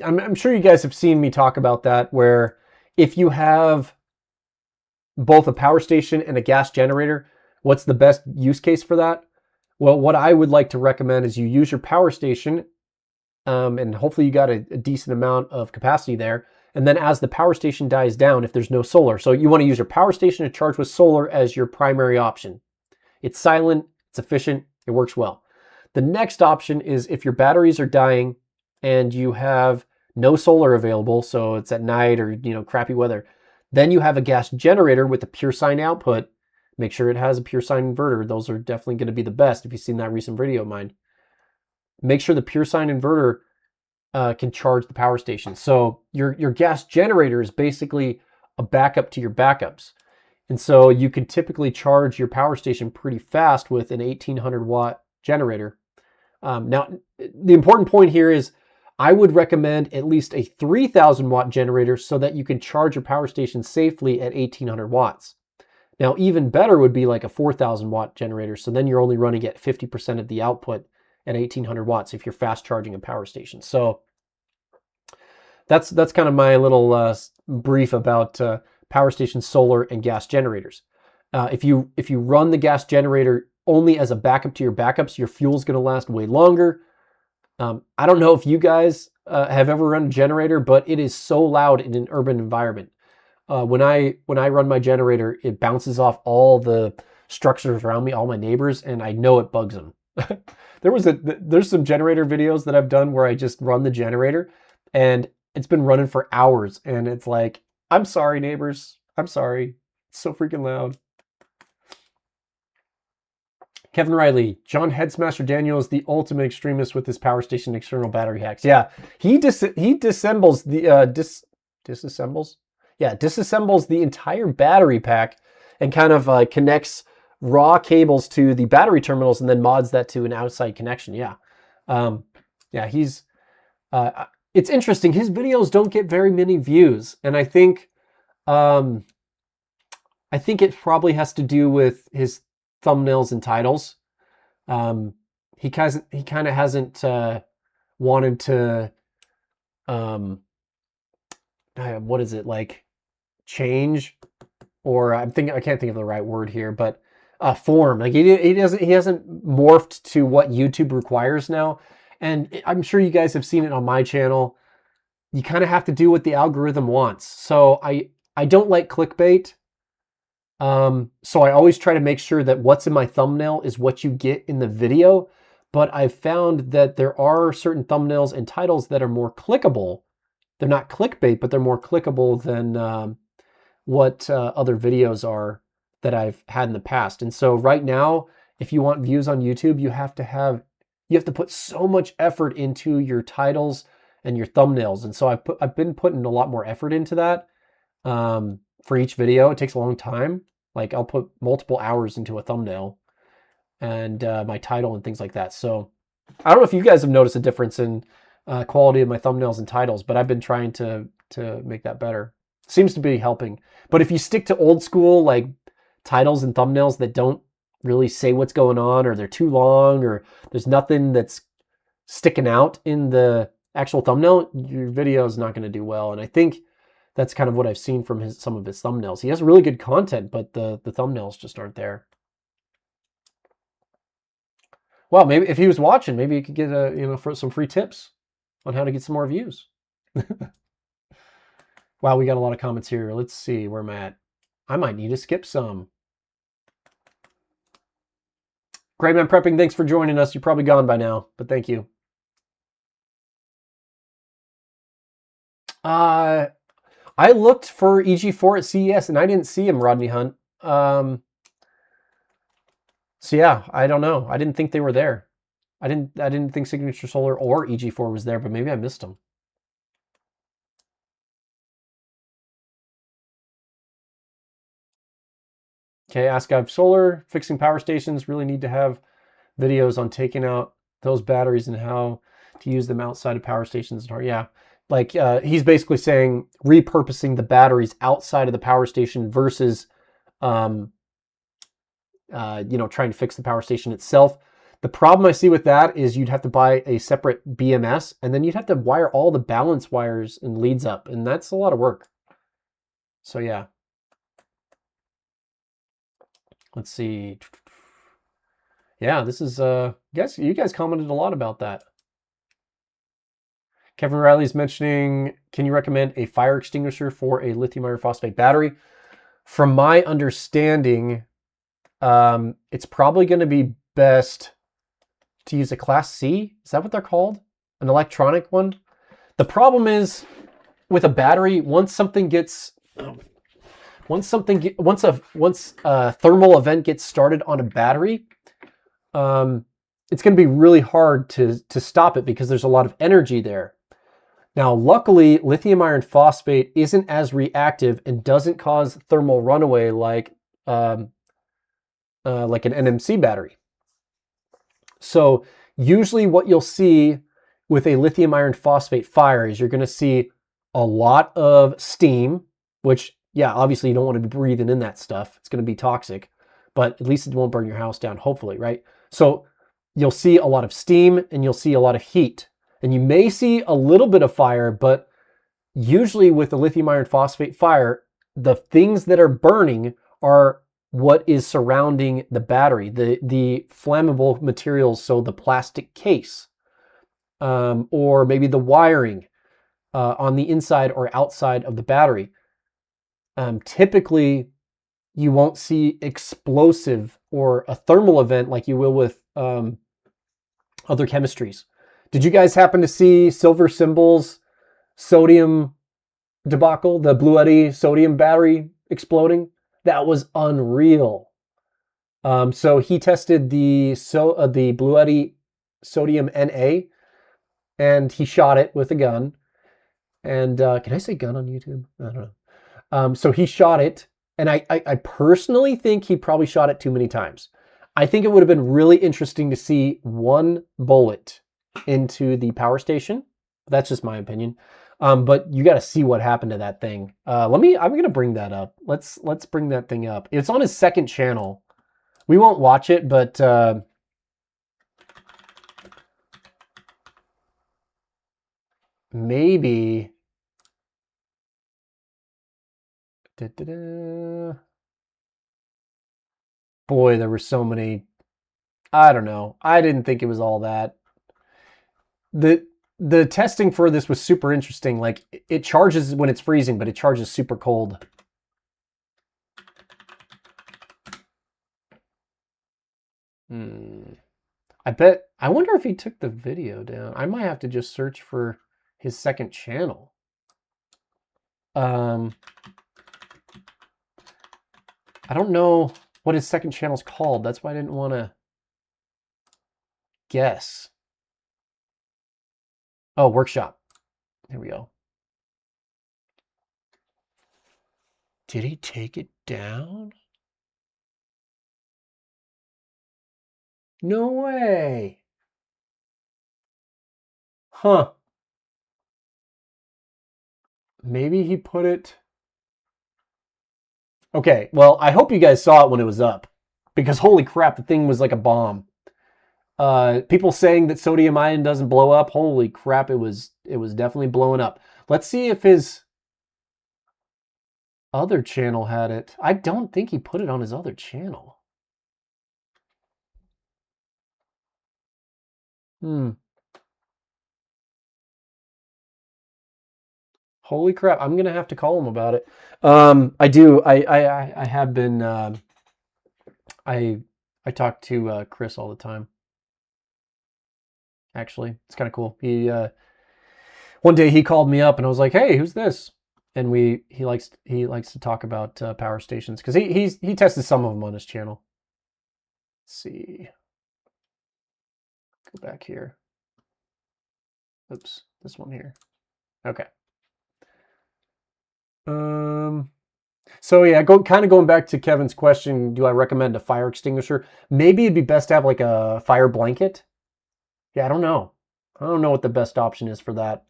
I'm sure you guys have seen me talk about that, where if you have both a power station and a gas generator, what's the best use case for that? Well, what I would like to recommend is you use your power station, and hopefully you got a decent amount of capacity there. And then as the power station dies down, if there's no solar, so you want to use your power station to charge with solar as your primary option. It's silent, it's efficient, it works well. The next option is if your batteries are dying and you have no solar available, so it's at night or crappy weather, then you have a gas generator with a pure sine output. Make sure it has a pure sine inverter. Those are definitely going to be the best if you've seen that recent video of mine. Make sure the pure sine inverter can charge the power station. So your gas generator is basically a backup to your backups. And so you can typically charge your power station pretty fast with an 1800 watt generator. Now, the important point here is I would recommend at least a 3000 watt generator so that you can charge your power station safely at 1800 watts. Now, even better would be like a 4000 watt generator. So then you're only running at 50% of the output at 1800 watts if you're fast charging a power station. So that's kind of my little brief about power station, solar, and gas generators. If you run the gas generator only as a backup to your backups, your fuel's going to last way longer. I don't know if you guys have ever run a generator, but it is so loud in an urban environment. When I run my generator, it bounces off all the structures around me, all my neighbors, and I know it bugs them. There's some generator videos that I've done where I just run the generator, and it's been running for hours, and it's like, I'm sorry, neighbors. I'm sorry. It's so freaking loud. Kevin Riley, John Headsmaster Daniel is the ultimate extremist with his power station external battery hacks. Yeah, he disassembles the entire battery pack and kind of connects raw cables to the battery terminals and then mods that to an outside connection. Yeah, he's. It's interesting. His videos don't get very many views, and I think it probably has to do with his thumbnails and titles. He kind of hasn't wanted to what is it, like, change, or I can't think of the right word here, but form. Like he hasn't morphed to what YouTube requires now. And I'm sure you guys have seen it on my channel. You kind of have to do what the algorithm wants. So I don't like clickbait. So I always try to make sure that what's in my thumbnail is what you get in the video. But I've found that there are certain thumbnails and titles that are more clickable. They're not clickbait, but they're more clickable than what other videos are that I've had in the past. And so right now, if you want views on YouTube, you have to put so much effort into your titles and your thumbnails. And so I've been putting a lot more effort into that. For each video, it takes a long time. Like I'll put multiple hours into a thumbnail and my title and things like that. So I don't know if you guys have noticed a difference in quality of my thumbnails and titles, but I've been trying to make that better. Seems to be helping. But if you stick to old school, like titles and thumbnails that don't really say what's going on, or they're too long, or there's nothing that's sticking out in the actual thumbnail, your video is not going to do well. And I think that's kind of what I've seen from some of his thumbnails. He has really good content, but the thumbnails just aren't there. Well, maybe if he was watching, maybe he could get for some free tips on how to get some more views. Wow, we got a lot of comments here. Let's see where I'm at. I might need to skip some. Great Man Prepping, thanks for joining us. You're probably gone by now, but thank you. I looked for EG4 at CES and I didn't see him, Rodney Hunt. So yeah, I don't know. I didn't think they were there. I didn't think Signature Solar or EG4 was there, but maybe I missed them. Okay, Ask I've Solar, fixing power stations, really need to have videos on taking out those batteries and how to use them outside of power stations. Yeah, Like he's basically saying repurposing the batteries outside of the power station versus, trying to fix the power station itself. The problem I see with that is you'd have to buy a separate BMS, and then you'd have to wire all the balance wires and leads up, and that's a lot of work. So yeah. Let's see. Yeah, this is you guys commented a lot about that. Kevin Riley's mentioning, can you recommend a fire extinguisher for a lithium iron phosphate battery? From my understanding, it's probably going to be best to use a Class C. Is that what they're called? An electronic one? The problem is with a battery, once a thermal event gets started on a battery, it's going to be really hard to stop it because there's a lot of energy there. Now, luckily, lithium iron phosphate isn't as reactive and doesn't cause thermal runaway like an NMC battery. So usually what you'll see with a lithium iron phosphate fire is you're going to see a lot of steam, which, yeah, obviously you don't want to be breathing in that stuff. It's going to be toxic, but at least it won't burn your house down, hopefully, right? So you'll see a lot of steam and you'll see a lot of heat. And you may see a little bit of fire, but usually with the lithium iron phosphate fire, the things that are burning are what is surrounding the battery, the flammable materials, so the plastic case, or maybe the wiring on the inside or outside of the battery. Typically, you won't see explosive or a thermal event like you will with other chemistries. Did you guys happen to see Silver Symbol's sodium debacle, the Blue Eddy sodium battery exploding? That was unreal. So he tested the Blue Eddy sodium Na, and he shot it with a gun. And can I say gun on YouTube? I don't know. So he shot it, and I personally think he probably shot it too many times. I think it would have been really interesting to see one bullet into the power station. That's just my opinion. But you got to see what happened to that thing. I'm going to bring that up. Let's bring that thing up. It's on his second channel. We won't watch it, but maybe. Boy, there were so many. I don't know. I didn't think it was all that. The testing for this was super interesting. Like, it charges when it's freezing, but it charges super cold. I wonder if he took the video down. I might have to just search for his second channel. I don't know what his second channel's called. That's why I didn't want to guess. Oh, workshop. Here we go. Did he take it down? No way. Huh. Maybe he put it... Okay, well, I hope you guys saw it when it was up, because holy crap, the thing was like a bomb. People saying that sodium ion doesn't blow up, holy crap, it was definitely blowing up. Let's see if his other channel had it. I don't think he put it on his other channel. Holy crap, I'm gonna have to call him about it. I have been I talk to Chris all the time. Actually, it's kind of cool. He one day he called me up and I was like, "Hey, who's this?" And he likes to talk about power stations because he tested some of them on his channel. Let's see. Go back here. Oops, this one here. Okay. So yeah, going back to Kevin's question, do I recommend a fire extinguisher? Maybe it'd be best to have like a fire blanket. Yeah, I don't know. I don't know what the best option is for that.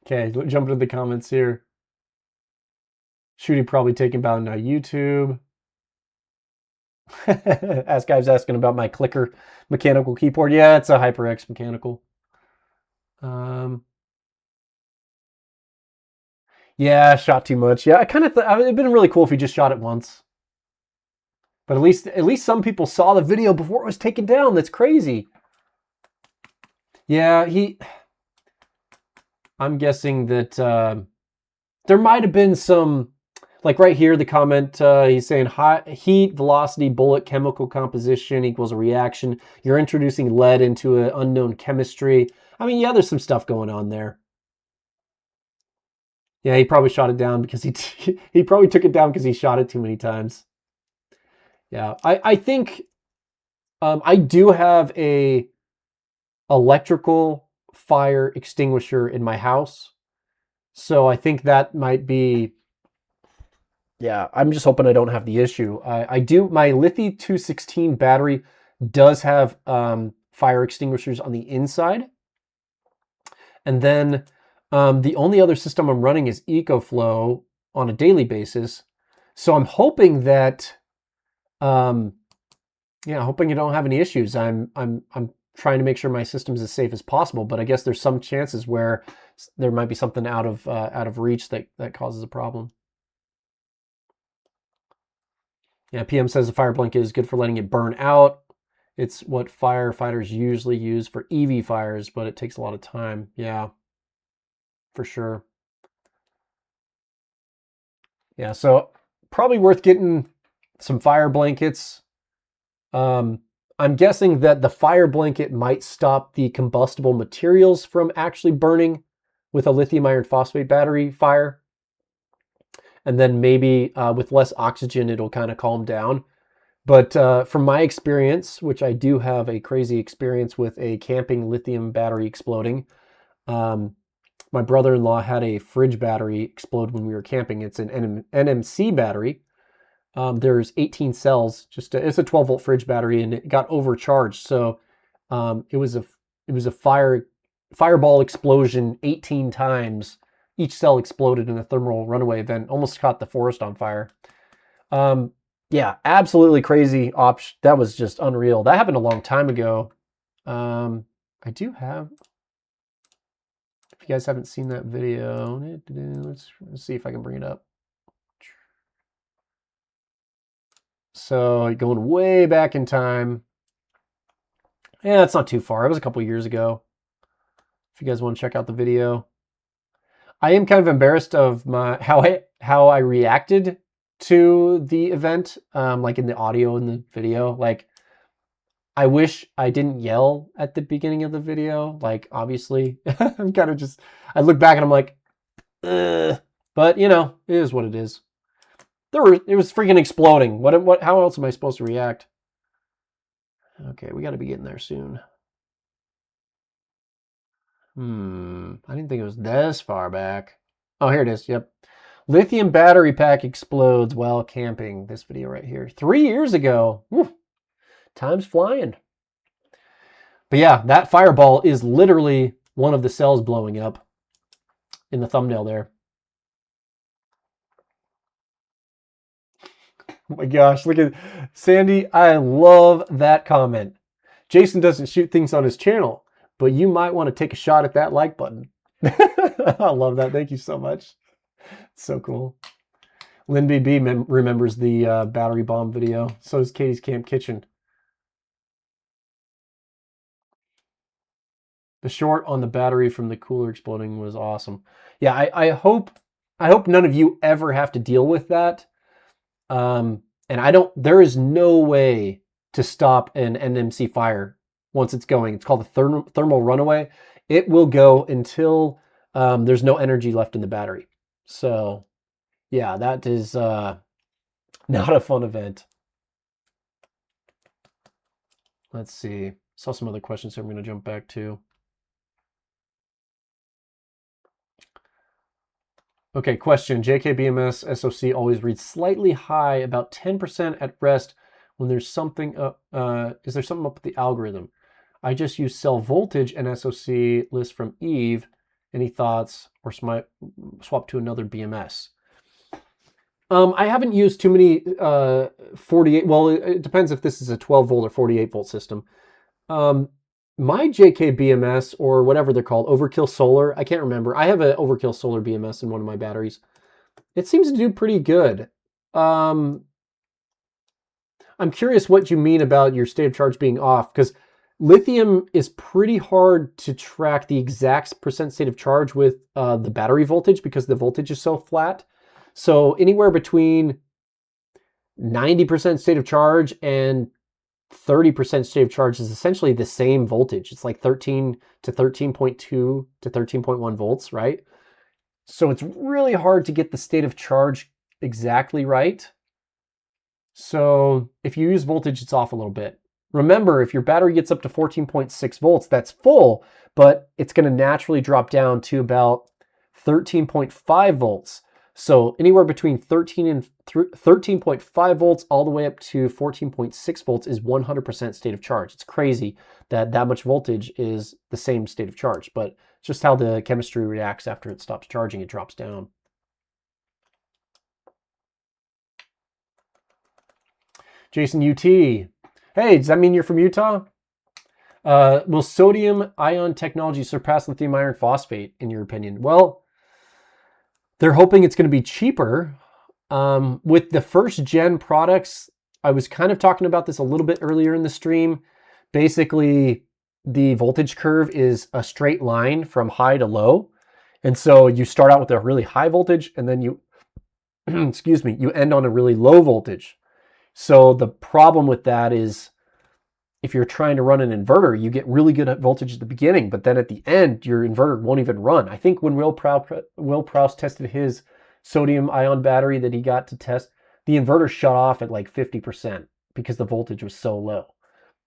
Okay, jump into the comments here. Shooty probably taking about now YouTube. Ask guys asking about my clicker mechanical keyboard. Yeah, it's a HyperX mechanical. Yeah, shot too much. Yeah, I kind of thought it'd been really cool if he just shot it once. But at least some people saw the video before it was taken down. That's crazy. Yeah, I'm guessing that there might have been some, like right here, the comment, he's saying heat, velocity, bullet, chemical composition equals a reaction. You're introducing lead into an unknown chemistry. I mean, yeah, there's some stuff going on there. Yeah, he probably shot it down because he probably took it down because he shot it too many times. Yeah, I think I do have a electrical fire extinguisher in my house. So I think that might be, yeah, I'm just hoping I don't have the issue. I do, my Lithium 216 battery does have fire extinguishers on the inside. And then the only other system I'm running is EcoFlow on a daily basis. So I'm hoping that, yeah, hoping you don't have any issues. I'm trying to make sure my system's as safe as possible, but I guess there's some chances where there might be something out of reach that causes a problem. Yeah, PM says the fire blanket is good for letting it burn out. It's what firefighters usually use for EV fires, but it takes a lot of time. Yeah, for sure. Yeah, so probably worth getting some fire blankets. I'm guessing that the fire blanket might stop the combustible materials from actually burning with a lithium iron phosphate battery fire. And then maybe with less oxygen, it'll kind of calm down. But from my experience, which I do have a crazy experience with a camping lithium battery exploding, my brother-in-law had a fridge battery explode when we were camping. It's an NMC battery. There's 18 cells. It's a 12-volt fridge battery, and it got overcharged. So it was a fireball explosion 18 times. Each cell exploded in a thermal runaway event. Almost caught the forest on fire. Yeah, absolutely crazy option. That was just unreal. That happened a long time ago. I do have. If you guys haven't seen that video, let's see if I can bring it up. So going way back in time. Yeah, it's not too far. It was a couple years ago. If you guys want to check out the video. I am kind of embarrassed of how I reacted to the event, like in the audio and the video. Like, I wish I didn't yell at the beginning of the video. Like, obviously, I'm kind of just, I look back and I'm like, ugh. But you know, it is what it is. It was freaking exploding. How else am I supposed to react? Okay, we got to be getting there soon. I didn't think it was this far back. Oh, here it is. Yep. Lithium battery pack explodes while camping. This video right here. 3 years ago. Whew. Time's flying. But yeah, that fireball is literally one of the cells blowing up in the thumbnail there. Oh my gosh, look at Sandy. I love that comment. Jason doesn't shoot things on his channel, but you might want to take a shot at that like button. I love that. Thank you so much. So cool. Lynn BB remembers the battery bomb video. So does Katie's Camp Kitchen. The short on the battery from the cooler exploding was awesome. Yeah, I hope none of you ever have to deal with that. And there is no way to stop an NMC fire once it's going. It's called a thermal runaway. It will go until there's no energy left in the battery. So yeah, that is not a fun event. Let's see. Saw some other questions here I'm going to jump back to. Okay, question. JKBMS SOC always reads slightly high, about 10% at rest when there's something up. Is there something up with the algorithm? I just use cell voltage and SOC list from Eve. Any thoughts? Or swap to another BMS? I haven't used too many 48. Well, it depends if this is a 12 volt or 48 volt system. My JK BMS, or whatever they're called, Overkill Solar, I can't remember. I have an Overkill Solar BMS in one of my batteries. It seems to do pretty good. I'm curious what you mean about your state of charge being off, because lithium is pretty hard to track the exact percent state of charge with the battery voltage, because the voltage is so flat. So anywhere between 90% state of charge and 30% state of charge is essentially the same voltage. It's like 13 to 13.2 to 13.1 volts, right? So it's really hard to get the state of charge exactly right. So if you use voltage, it's off a little bit. Remember, if your battery gets up to 14.6 volts, that's full, but it's going to naturally drop down to about 13.5 volts. So anywhere between 13.5 volts all the way up to 14.6 volts is 100% state of charge. It's crazy that that much voltage is the same state of charge, but it's just how the chemistry reacts after it stops charging. It drops down. Jason UT. Hey, does that mean you're from Utah? Will sodium ion technology surpass lithium iron phosphate, in your opinion? Well, they're hoping it's going to be cheaper. With the first gen products, I was kind of talking about this a little bit earlier in the stream. Basically, the voltage curve is a straight line from high to low. And so you start out with a really high voltage, and then you, excuse me, you end on a really low voltage. So the problem with that is, if you're trying to run an inverter, you get really good voltage at the beginning, but then at the end, your inverter won't even run. I think when Will Prowse tested his sodium ion battery that he got to test, the inverter shut off at like 50% because the voltage was so low.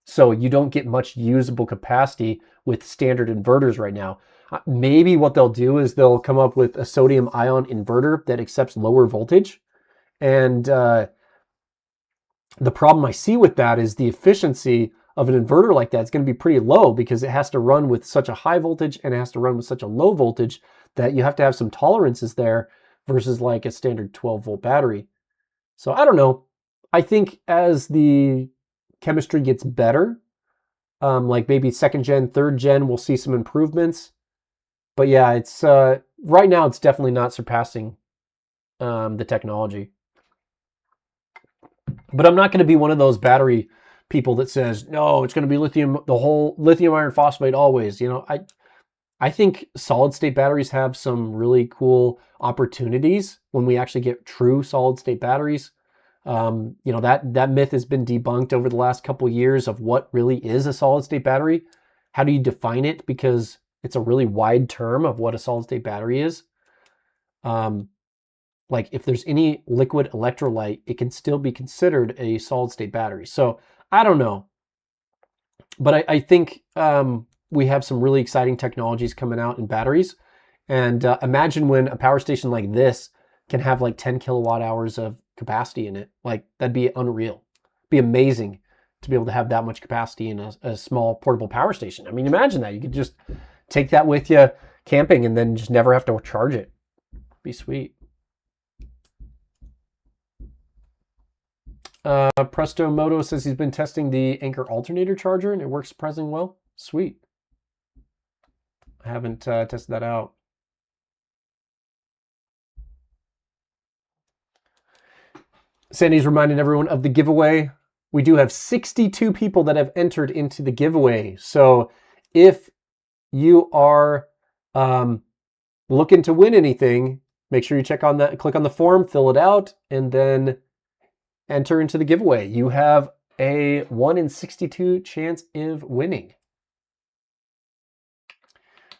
So you don't get much usable capacity with standard inverters right now. Maybe what they'll do is they'll come up with a sodium ion inverter that accepts lower voltage. And the problem I see with that is the efficiency of an inverter like that is going to be pretty low, because it has to run with such a high voltage and it has to run with such a low voltage that you have to have some tolerances there versus like a standard 12 volt battery. So I don't know. I think as the chemistry gets better, like maybe second gen, third gen, we'll see some improvements. But yeah, it's right now it's definitely not surpassing the technology. But I'm not going to be one of those battery people that says, no, it's going to be lithium, the whole lithium iron phosphate always. You know, I think solid state batteries have some really cool opportunities when we actually get true solid state batteries. You know, that myth has been debunked over the last couple of years of what really is a solid state battery. How do you define it? Because it's a really wide term of what a solid state battery is. Like if there's any liquid electrolyte, it can still be considered a solid state battery. So I don't know, but I think we have some really exciting technologies coming out in batteries. And imagine when a power station like this can have like 10 kilowatt hours of capacity in it. Like that'd be unreal. It'd be amazing to be able to have that much capacity in a small portable power station. I mean, imagine that. You could just take that with you camping and then just never have to charge it. It'd be sweet. Presto Moto says he's been testing the Anchor alternator charger and it works surprisingly well. Sweet. I haven't tested that out. Sandy's reminding everyone of the giveaway. We do have 62 people that have entered into the giveaway. So if you are looking to win anything, make sure you check on that, click on the form, fill it out, and then enter into the giveaway. You have a 1 in 62 chance of winning.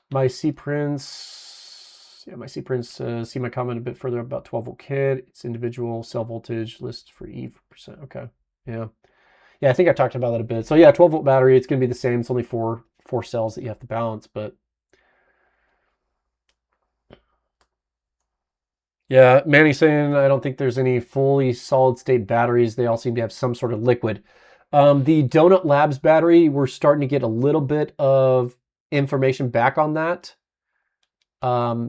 My C Prince, yeah, my C Prince, see my comment a bit further about 12 volt kit. It's individual cell voltage list for E percent. Okay, yeah, I think I talked about that a bit. So yeah, 12 volt battery. It's going to be the same. It's only four cells that you have to balance, but yeah, Manny's saying I don't think there's any fully solid state batteries. They all seem to have some sort of liquid. The Donut Labs battery, we're starting to get a little bit of information back on that. I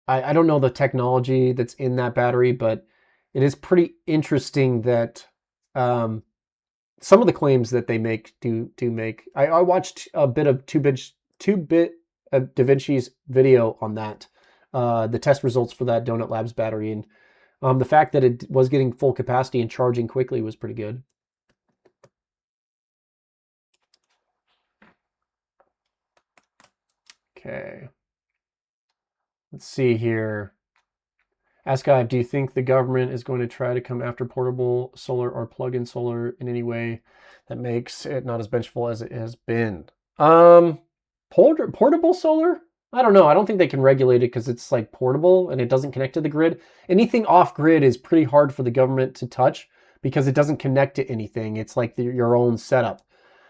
don't know the technology that's in that battery, but it is pretty interesting that some of the claims that they make do make. I watched a bit of 2-bit Da Vinci's video on that, the test results for that Donut Labs battery, and the fact that it was getting full capacity and charging quickly was pretty good. Okay. Let's see here. Ask Guy, do you think the government is going to try to come after portable solar or plug-in solar in any way that makes it not as vengeful as it has been? Portable solar? I don't know. I don't think they can regulate it because it's like portable and it doesn't connect to the grid. Anything off grid is pretty hard for the government to touch because it doesn't connect to anything. It's like your own setup.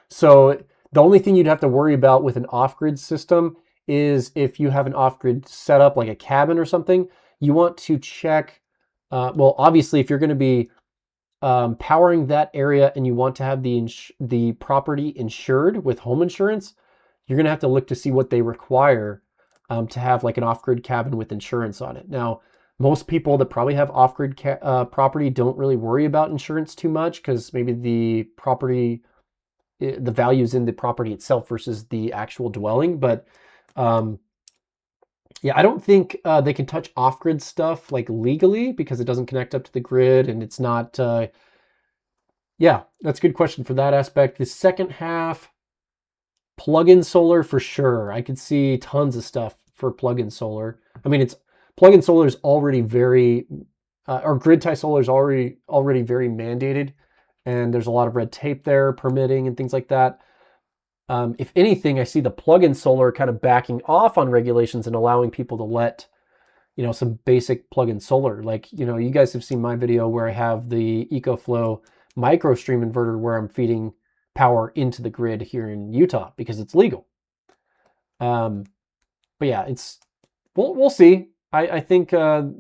So the only thing you'd have to worry about with an off-grid system is if you have an off-grid setup like a cabin or something, you want to check, well, obviously if you're going to be powering that area and you want to have the property insured with home insurance, you're going to have to look to see what they require to have like an off-grid cabin with insurance on it. Now, most people that probably have off-grid property don't really worry about insurance too much because maybe the property, the value's in the property itself versus the actual dwelling. But yeah, I don't think they can touch off-grid stuff like legally because it doesn't connect up to the grid and it's not, yeah, that's a good question for that aspect. The second half, plug-in solar for sure. I could see tons of stuff for plug-in solar. I mean, plug-in solar is already very, or grid tie solar is already very mandated, and there's a lot of red tape there, permitting and things like that. If anything, I see the plug-in solar kind of backing off on regulations and allowing people to let, some basic plug-in solar. Like, you guys have seen my video where I have the EcoFlow microstream inverter where I'm feeding power into the grid here in Utah because it's legal. But yeah, we'll see. I think it'll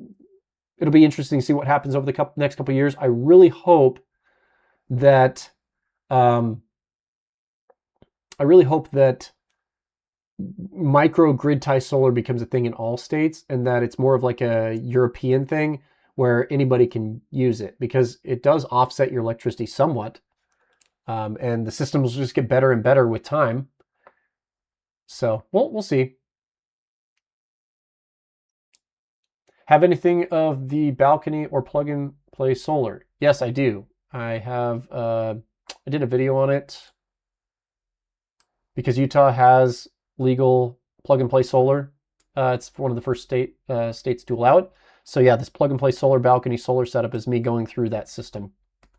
be interesting to see what happens over the next couple of years. I really hope that micro grid tie solar becomes a thing in all states and that it's more of like a European thing where anybody can use it because it does offset your electricity somewhat. And the systems will just get better and better with time. So we'll see. Have anything of the balcony or plug-and play solar? Yes, I do. I have, I did a video on it because Utah has legal plug-and-play solar. It's one of the first states to allow it. So yeah, this plug-and-play solar balcony solar setup is me going through that system.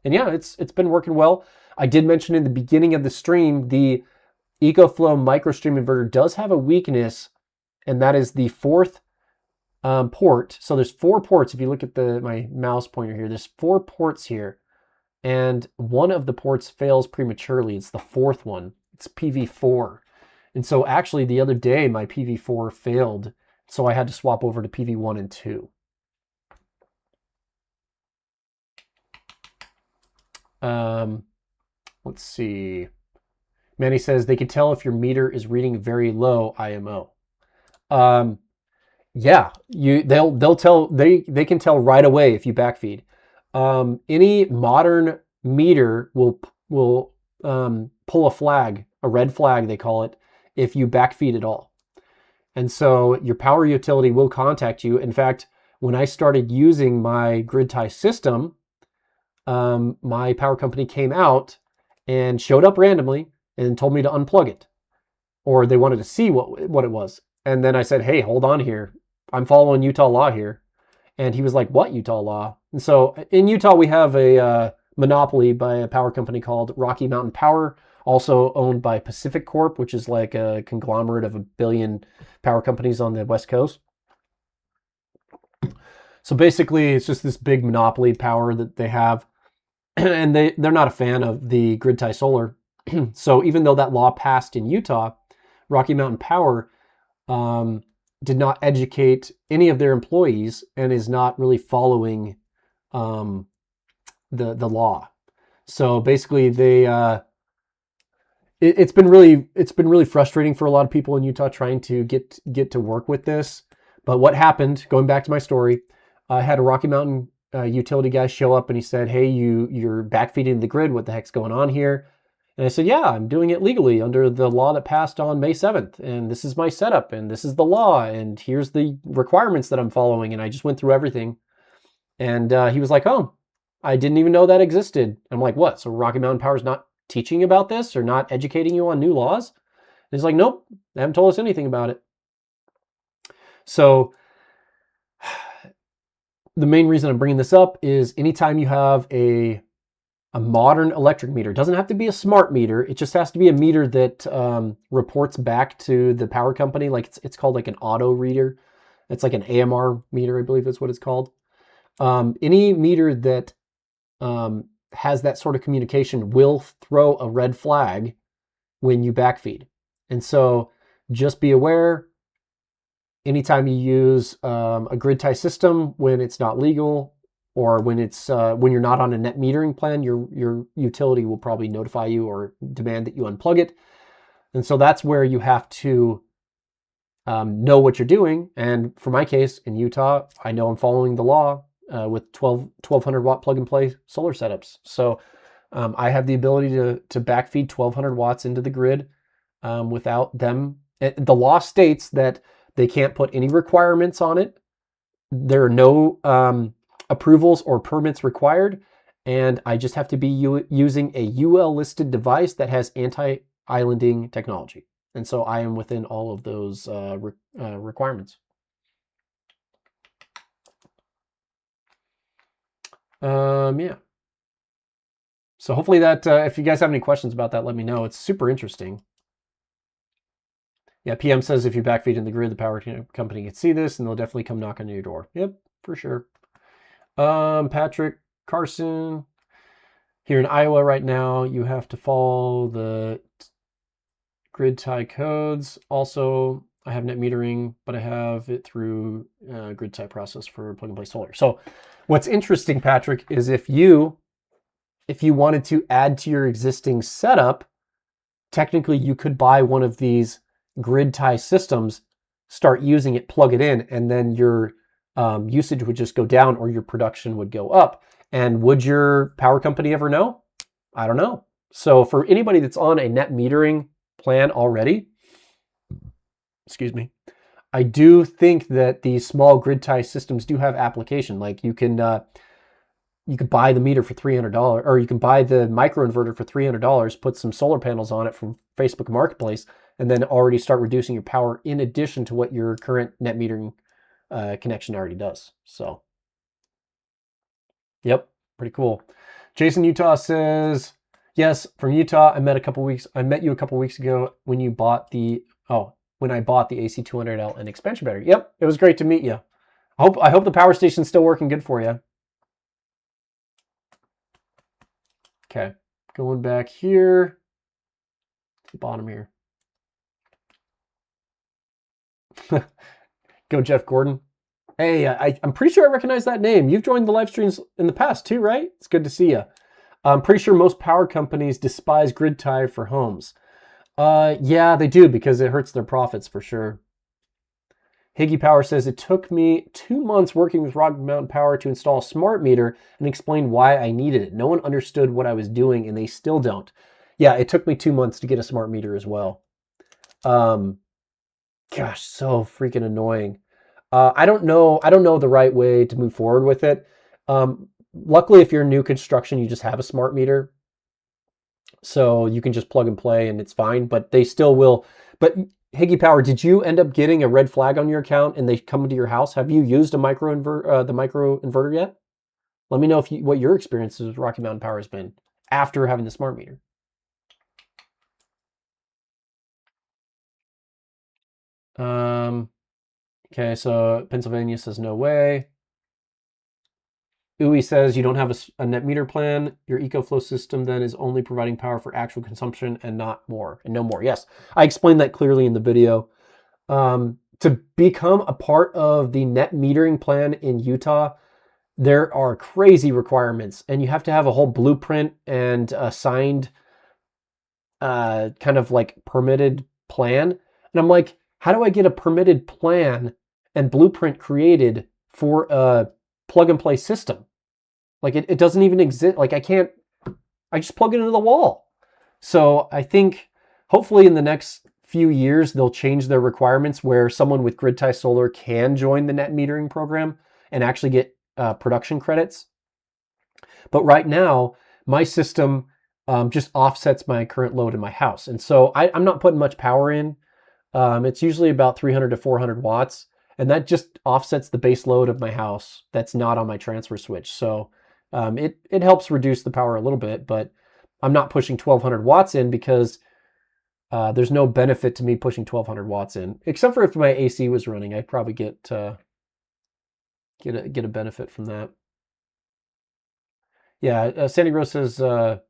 And yeah, it's been working well. I did mention in the beginning of the stream, the EcoFlow microstream inverter does have a weakness, and that is the fourth port. So there's 4 ports. If you look at my mouse pointer here, there's 4 ports here. And one of the ports fails prematurely. It's the 4th one. It's PV4. And so actually the other day my PV4 failed. So I had to swap over to PV1 and 2. Let's see. Manny says they can tell if your meter is reading very low IMO. Yeah, they'll tell, they can tell right away if you backfeed. Any modern meter will pull a flag, a red flag they call it, if you backfeed at all. And so your power utility will contact you. In fact, when I started using my grid tie system, my power company came out and showed up randomly and told me to unplug it, or they wanted to see what it was. And then I said, hey, hold on here. I'm following Utah law here. And he was like, what Utah law? And so in Utah, we have a monopoly by a power company called Rocky Mountain Power, also owned by Pacific Corp, which is like a conglomerate of 1 billion power companies on the West Coast. So basically, it's just this big monopoly power that they have. And they're not a fan of the grid tie solar. So even though that law passed in Utah, Rocky Mountain Power did not educate any of their employees and is not really following the law. So basically it's been really frustrating for a lot of people in Utah trying to get to work with this. But what happened, going back to my story, I had a Rocky Mountain utility guy show up and he said, "Hey, you're backfeeding the grid. What the heck's going on here?" And I said, "Yeah, I'm doing it legally under the law that passed on May 7th. And this is my setup and this is the law. And here's the requirements that I'm following." And I just went through everything. And he was like, "Oh, I didn't even know that existed." I'm like, "What? So Rocky Mountain Power's not teaching about this or not educating you on new laws?" And he's like, "Nope, they haven't told us anything about it." So the main reason I'm bringing this up is anytime you have a modern electric meter, it doesn't have to be a smart meter. It just has to be a meter that reports back to the power company. Like it's called like an auto reader. It's like an AMR meter, I believe that's what it's called. Any meter that has that sort of communication will throw a red flag when you backfeed. And so just be aware, anytime you use a grid tie system when it's not legal, or when you're not on a net metering plan, your utility will probably notify you or demand that you unplug it. And so that's where you have to know what you're doing. And for my case in Utah, I know I'm following the law with 1200 watt plug and play solar setups. So I have the ability to backfeed 1200 watts into the grid without them. The law states that they can't put any requirements on it. There are no approvals or permits required. And I just have to be using a UL listed device that has anti-islanding technology. And so I am within all of those requirements. Yeah. So hopefully that, if you guys have any questions about that, let me know. It's super interesting. Yeah, PM says if you backfeed in the grid, the power company can see this and they'll definitely come knock on your door. Yep, for sure. Patrick Carson, here in Iowa right now, you have to follow the grid tie codes. Also, I have net metering, but I have it through grid tie process for plug and play solar. So what's interesting, Patrick, is if you wanted to add to your existing setup, technically you could buy one of these grid tie systems, start using it, plug it in, and then your usage would just go down or your production would go up. And would your power company ever know? I don't know. So for anybody that's on a net metering plan already, excuse me, I do think that these small grid tie systems do have application. Like you could buy the meter for $300, or you can buy the microinverter for $300, put some solar panels on it from Facebook Marketplace, and then already start reducing your power in addition to what your current net metering connection already does. So, yep, pretty cool. Jason Utah says, yes, from Utah. I met you a couple weeks ago when you bought when I bought the AC200L and expansion battery. Yep, it was great to meet you. I hope the power station's still working good for you. Okay, going back here to the bottom here. Go Jeff Gordon. Hey, I'm pretty sure I recognize that name. You've joined the live streams in the past too, right? It's good to see you. I'm pretty sure most power companies despise grid tie for homes. Yeah, they do, because it hurts their profits for sure. Higgy Power says, it took me 2 months working with Rocky Mountain Power to install a smart meter and explain why I needed it. No one understood what I was doing, and they still don't. Yeah, it took me 2 months to get a smart meter as well. Gosh, so freaking annoying. I don't know the right way to move forward with it. Luckily, if you're new construction, you just have a smart meter. So you can just plug and play and it's fine, but they still will. But Higgy Power, did you end up getting a red flag on your account and they come into your house? Have you used the micro inverter yet? Let me know what your experience with Rocky Mountain Power has been after having the smart meter. Okay, so Pennsylvania says no way. UI says you don't have a net meter plan. Your EcoFlow system then is only providing power for actual consumption and not more, and no more. Yes, I explained that clearly in the video. To become a part of the net metering plan in Utah, there are crazy requirements, and you have to have a whole blueprint and a signed kind of like permitted plan. And I'm like, how do I get a permitted plan and blueprint created for a plug and play system? Like it doesn't even exist. Like I just plug it into the wall. So I think hopefully in the next few years, they'll change their requirements where someone with grid tie solar can join the net metering program and actually get production credits. But right now, my system just offsets my current load in my house. And so I'm not putting much power in. It's usually about 300 to 400 watts. And that just offsets the base load of my house that's not on my transfer switch. So it helps reduce the power a little bit, but I'm not pushing 1200 watts in because there's no benefit to me pushing 1200 watts in, except for if my AC was running. I'd probably get a benefit from that. Yeah, Sandy Rose says, aren't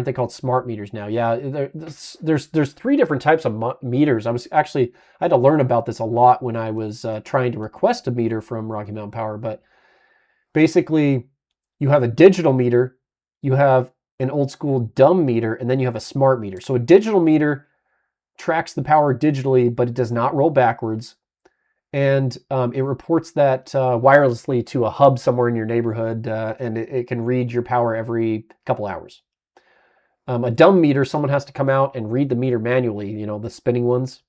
they called smart meters now? Yeah, there's 3 different types of meters. I had to learn about this a lot when I was trying to request a meter from Rocky Mountain Power. But basically, you have a digital meter, you have an old school dumb meter, and then you have a smart meter. So a digital meter tracks the power digitally, but it does not roll backwards. And it reports that wirelessly to a hub somewhere in your neighborhood, and it can read your power every couple hours. A dumb meter, someone has to come out and read the meter manually, the spinning ones.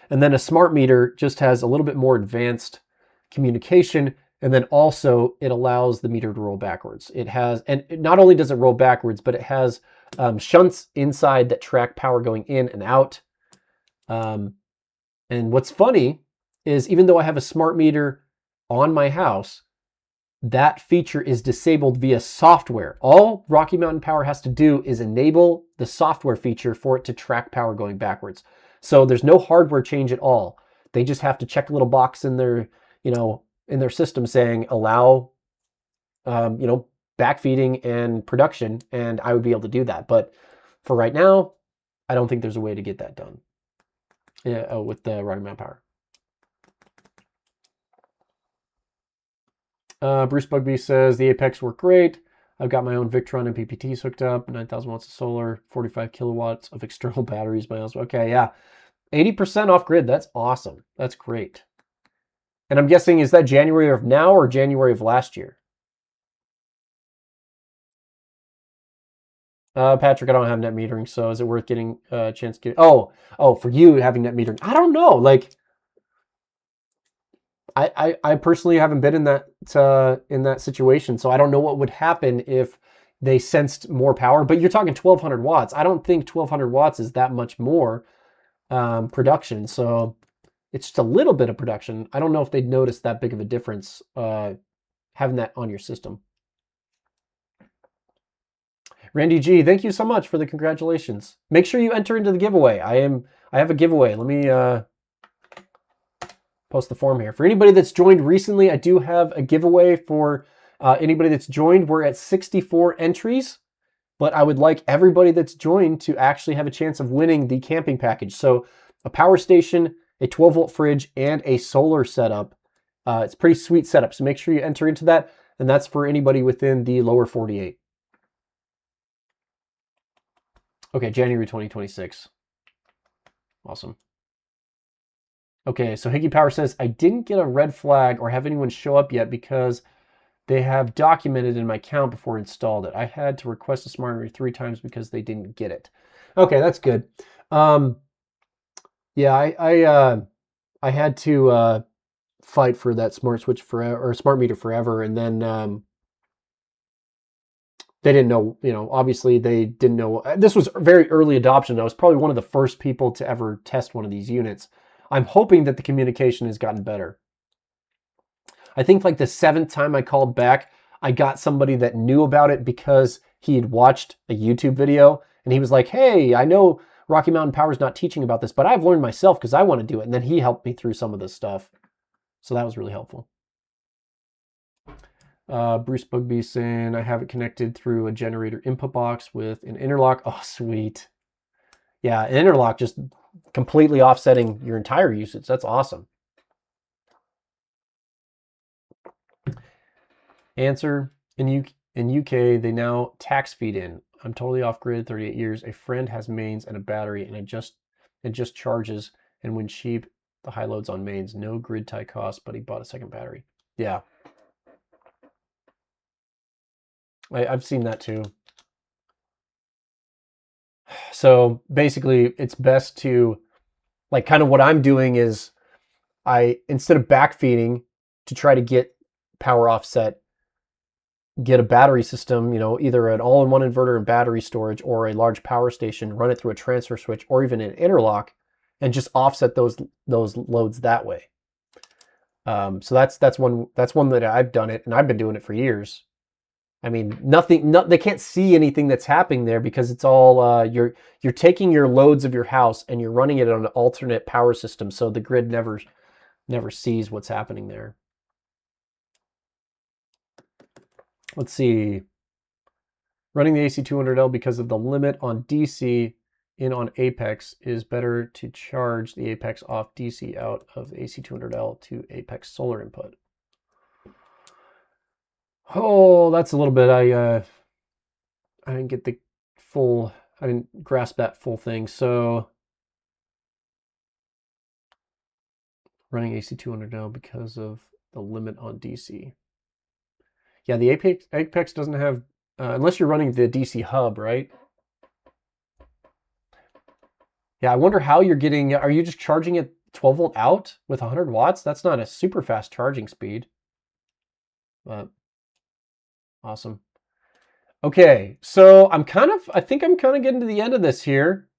And then a smart meter just has a little bit more advanced communication, and then also it allows the meter to roll backwards. And not only does it roll backwards, but it has shunts inside that track power going in and out. And what's funny is even though I have a smart meter on my house, that feature is disabled via software. All Rocky Mountain Power has to do is enable the software feature for it to track power going backwards. So there's no hardware change at all. They just have to check a little box in their, in their system saying allow, backfeeding and production, and I would be able to do that. But for right now, I don't think there's a way to get that done with the Rocky Mountain Power. Bruce Bugby says the Apex work great. I've got my own Victron and PPTs hooked up, 9,000 watts of solar, 45 kilowatts of external batteries. Okay, yeah. 80% off grid. That's awesome. That's great. And I'm guessing, is that January of now or January of last year? Patrick, I don't have net metering, so is it worth getting a chance to get... Oh, for you having net metering. I don't know. Like, I personally haven't been in that situation, so I don't know what would happen if they sensed more power. But you're talking 1,200 watts. I don't think 1,200 watts is that much more production. So it's just a little bit of production. I don't know if they'd notice that big of a difference having that on your system. Randy G, thank you so much for the congratulations. Make sure you enter into the giveaway. I have a giveaway. Let me post the form here. For anybody that's joined recently, I do have a giveaway for anybody that's joined. We're at 64 entries, but I would like everybody that's joined to actually have a chance of winning the camping package. So a power station, a 12-volt fridge, and a solar setup. It's a pretty sweet setup, so make sure you enter into that, and that's for anybody within the lower 48. Okay, January 2026. Awesome. Okay, so Higgy Power says, I didn't get a red flag or have anyone show up yet because they have documented in my account before I installed it. I had to request a smart meter 3 times because they didn't get it. Okay, that's good. Yeah, I had to fight for that smart switch forever, or smart meter forever, and then they didn't know, obviously they didn't know. This was very early adoption. I was probably one of the first people to ever test one of these units. I'm hoping that the communication has gotten better. I think like the 7th time I called back, I got somebody that knew about it because he had watched a YouTube video and he was like, hey, I know Rocky Mountain Power is not teaching about this, but I've learned myself because I want to do it. And then he helped me through some of this stuff. So that was really helpful. Bruce Bugby saying, I have it connected through a generator input box with an interlock. Oh, sweet. Yeah, an interlock just completely offsetting your entire usage. That's awesome. Answer, in UK, they now tax feed in. I'm totally off grid, 38 years. A friend has mains and a battery, and it just charges. And when cheap, the high loads on mains, no grid tie cost, but he bought a second battery. Yeah, I've seen that too. So basically, it's best to, like, kind of what I'm doing is instead of backfeeding to try to get power offset, get a battery system, either an all-in-one inverter and battery storage or a large power station, run it through a transfer switch or even an interlock, and just offset those loads that way. So that's one that I've done it, and I've been doing it for years. I mean, they can't see anything that's happening there because it's all you're taking your loads of your house and you're running it on an alternate power system, so the grid never sees what's happening there. Let's see. Running the AC200L because of the limit on DC in on Apex is better to charge the Apex off DC out of the AC200L to Apex solar input. Oh, that's a little bit. I didn't get the full. I didn't grasp that full thing. So running AC200L because of the limit on DC. Yeah, the Apex doesn't have unless you're running the DC hub, right? Yeah, I wonder how you're getting. Are you just charging it 12 volt out with 100 watts? That's not a super fast charging speed. But awesome. Okay, so I think I'm kind of getting to the end of this here.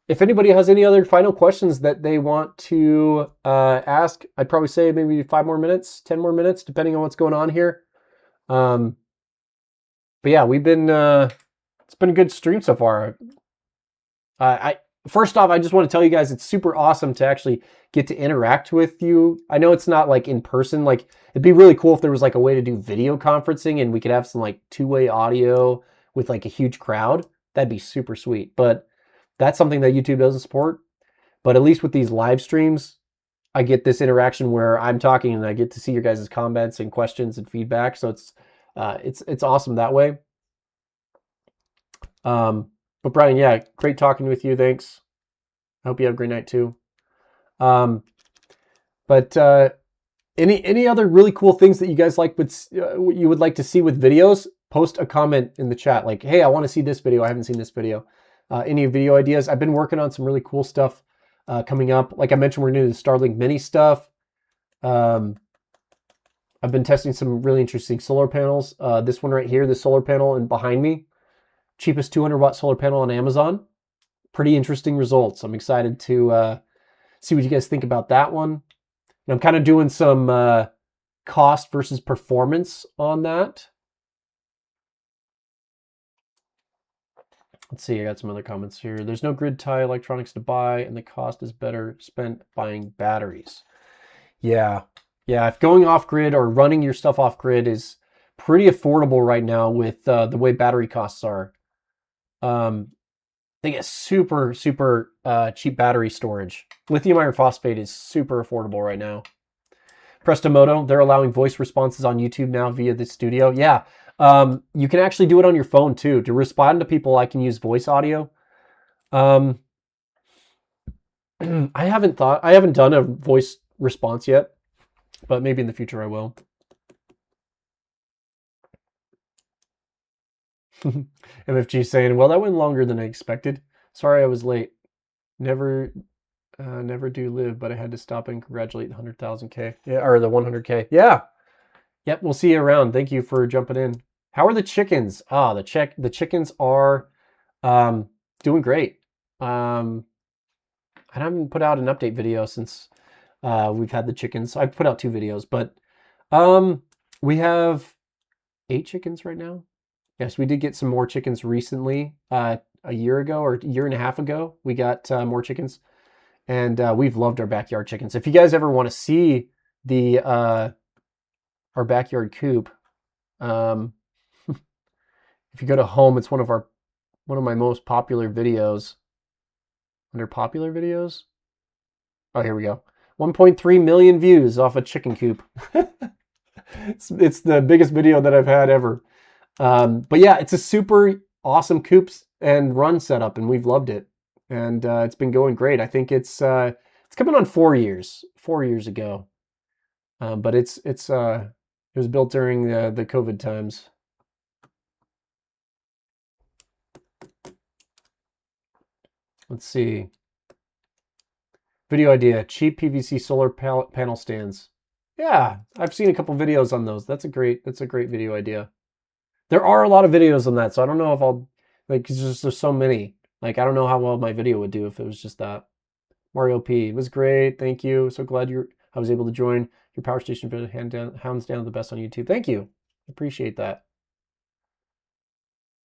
If anybody has any other final questions that they want to ask, I'd probably say maybe 5 more minutes, 10 more minutes, depending on what's going on here. But yeah, we've been, it's been a good stream so far. First off, I just want to tell you guys, it's super awesome to actually get to interact with you. I know it's not like in person, like it'd be really cool if there was like a way to do video conferencing and we could have some like two-way audio with like a huge crowd. That'd be super sweet. But that's something that YouTube doesn't support. But at least with these live streams, I get this interaction where I'm talking and I get to see your guys' comments and questions and feedback. So it's awesome that way. But Brian, yeah, great talking with you. Thanks. I hope you have a great night too. But any other really cool things that you guys like you would like to see with videos? Post a comment in the chat like, hey, I want to see this video. I haven't seen this video. Any video ideas? I've been working on some really cool stuff coming up. Like I mentioned, we're going to do the Starlink Mini stuff. I've been testing some really interesting solar panels. This one right here, the solar panel and behind me, cheapest 200-watt solar panel on Amazon. Pretty interesting results. I'm excited to see what you guys think about that one. And I'm kind of doing some cost versus performance on that. Let's see, I got some other comments here. There's no grid tie electronics to buy, and the cost is better spent buying batteries. Yeah, if going off grid or running your stuff off grid is pretty affordable right now with the way battery costs are. They get super cheap battery storage. Lithium iron phosphate is super affordable right now. Prestomoto, they're allowing voice responses on YouTube now via the studio. Yeah, you can actually do it on your phone too. To respond to people, I can use voice audio. I haven't done a voice response yet, but maybe in the future I will. MFG saying, well, that went longer than I expected. Sorry I was late. Never do live, but I had to stop and congratulate the 100,000K. Yeah, or the 100K. Yeah. Yep, we'll see you around. Thank you for jumping in. How are the chickens? The chickens are doing great. I haven't put out an update video since we've had the chickens. I've put out 2 videos, but we have 8 chickens right now. Yes, we did get some more chickens recently. A year ago or a year and a half ago, we got more chickens. And we've loved our backyard chickens. If you guys ever want to see the our backyard coop, if you go to home, it's one of my most popular videos. Under popular videos, oh, here we go. 1.3 million views off a chicken coop. It's the biggest video that I've had ever. But yeah, it's a super awesome coops and run setup, and we've loved it. And it's been going great. I think it's coming on 4 years ago. But it was built during the COVID times. Let's see. Video idea: cheap PVC solar panel stands. Yeah, I've seen a couple videos on those. That's a great video idea. There are a lot of videos on that, so I don't know if I'll like. There's so many. Like, I don't know how well my video would do if it was just that. Mario P, it was great. Thank you. So glad I was able to join your power station video. Hands down the best on YouTube. Thank you. Appreciate that.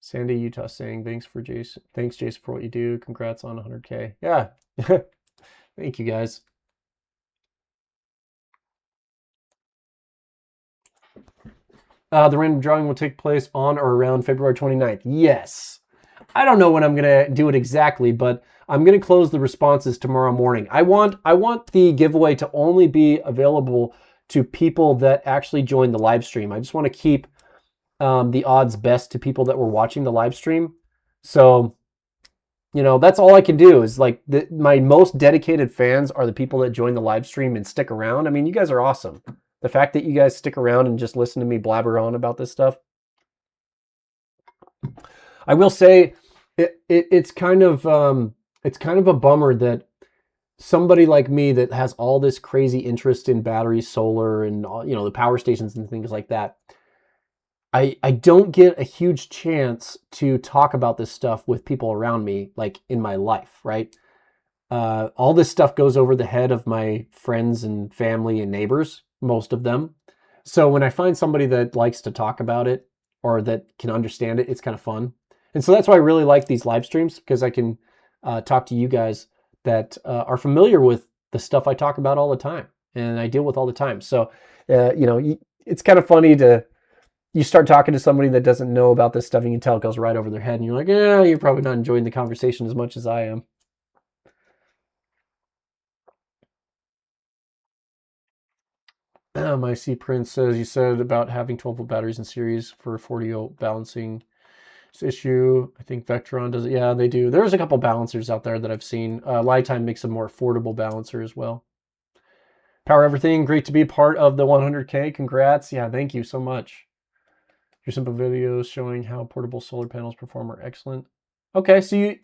Sandy, Utah saying thanks Jason for what you do. Congrats on 100K. Yeah. Thank you guys. The random drawing will take place on or around February 29th. Yes. I don't know when I'm going to do it exactly, but I'm going to close the responses tomorrow morning. I want the giveaway to only be available to people that actually join the live stream. I just want to keep the odds best to people that were watching the live stream. So, you know, that's all I can do is like my most dedicated fans are the people that join the live stream and stick around. I mean, you guys are awesome. The fact that you guys stick around and just listen to me blabber on about this stuff. I will say it's kind of a bummer that somebody like me that has all this crazy interest in battery, solar, and the power stations and things like that, I don't get a huge chance to talk about this stuff with people around me, like in my life, right? All this stuff goes over the head of my friends and family and neighbors, most of them. So when I find somebody that likes to talk about it or that can understand it, it's kind of fun. And so that's why I really like these live streams, because I can talk to you guys that are familiar with the stuff I talk about all the time and I deal with all the time. So, it's kind of funny you start talking to somebody that doesn't know about this stuff and you can tell it goes right over their head and you're like, yeah, you're probably not enjoying the conversation as much as I am. My C Prince says, you said about having 12-volt batteries in series for 40-volt balancing issue. I think Vectron does it. Yeah, they do. There's a couple balancers out there that I've seen. Lifetime makes a more affordable balancer as well. Power Everything, great to be part of the 100K. Congrats. Yeah, thank you so much. Your simple videos showing how portable solar panels perform are excellent. Okay, so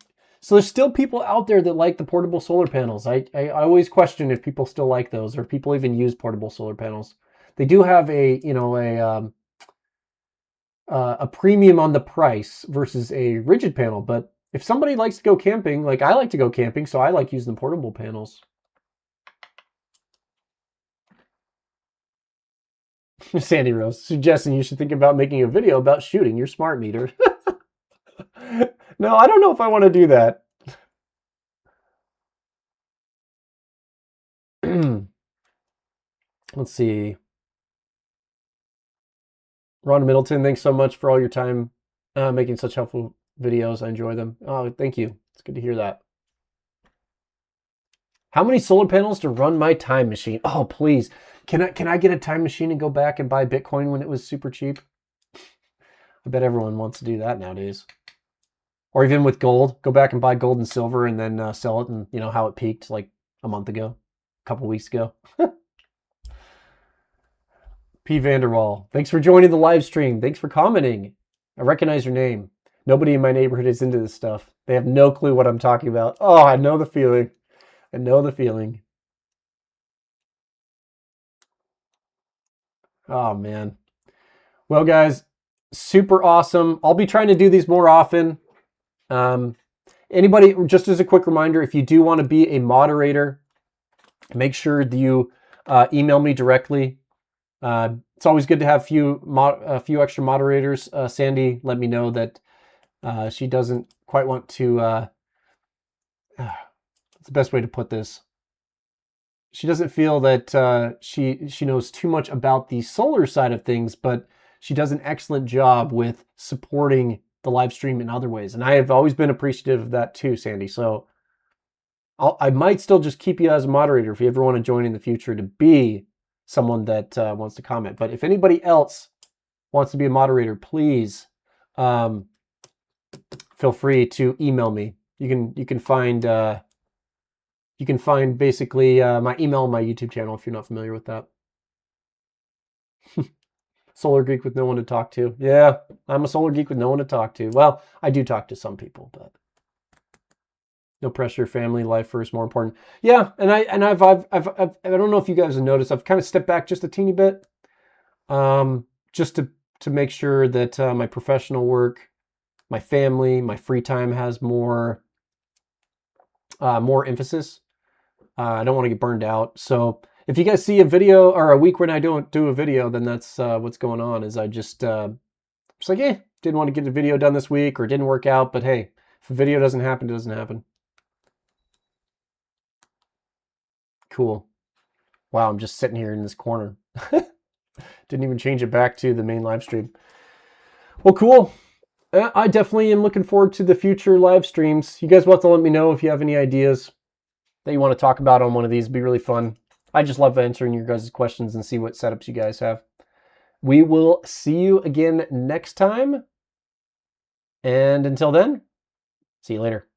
there's still people out there that like the portable solar panels. I always question if people still like those or if people even use portable solar panels. They do have a premium on the price versus a rigid panel, but if somebody likes to go camping, like I like to go camping, so I like using the portable panels. Sandy Rose suggesting you should think about making a video about shooting your smart meter. No, I don't know if I want to do that. Let's see. Ron Middleton, thanks so much for all your time making such helpful videos. I enjoy them. Oh, thank you. It's good to hear that. How many solar panels to run my time machine? Oh, please. Can I get a time machine and go back and buy Bitcoin when it was super cheap? I bet everyone wants to do that nowadays. Or even with gold, go back and buy gold and silver and then sell it, and how it peaked like a month ago, a couple weeks ago. P. Vanderwall, thanks for joining the live stream. Thanks for commenting. I recognize your name. Nobody in my neighborhood is into this stuff. They have no clue what I'm talking about. Oh, I know the feeling. I know the feeling. Oh, man. Well, guys, super awesome. I'll be trying to do these more often. Anybody, just as a quick reminder, if you do want to be a moderator, make sure you email me directly. It's always good to have a few extra moderators. Sandy let me know that she doesn't quite want to. What's the best way to put this? She doesn't feel that she knows too much about the solar side of things, but she does an excellent job with supporting the live stream in other ways. And I have always been appreciative of that too, Sandy. So I might still just keep you as a moderator if you ever want to join in the future to be someone that wants to comment. But if anybody else wants to be a moderator, please feel free to email me. You can find basically my email on my YouTube channel if you're not familiar with that. Solar geek with no one to talk to. Yeah, I'm a solar geek with no one to talk to. Well, I do talk to some people, but no pressure. Family life first, more important. Yeah, and I've I don't know if you guys have noticed. I've kind of stepped back just a teeny bit, just to make sure that my professional work, my family, my free time has more emphasis. I don't want to get burned out. So if you guys see a video or a week when I don't do a video, then that's what's going on. Is I just like, didn't want to get a video done this week or it didn't work out. But hey, if a video doesn't happen, it doesn't happen. Cool. Wow, I'm just sitting here in this corner. Didn't even change it back to the main live stream. Well, cool. I definitely am looking forward to the future live streams. You guys will have to let me know if you have any ideas that you want to talk about on one of these. It'd be really fun. I just love answering your guys' questions and see what setups you guys have. We will see you again next time. And until then, see you later.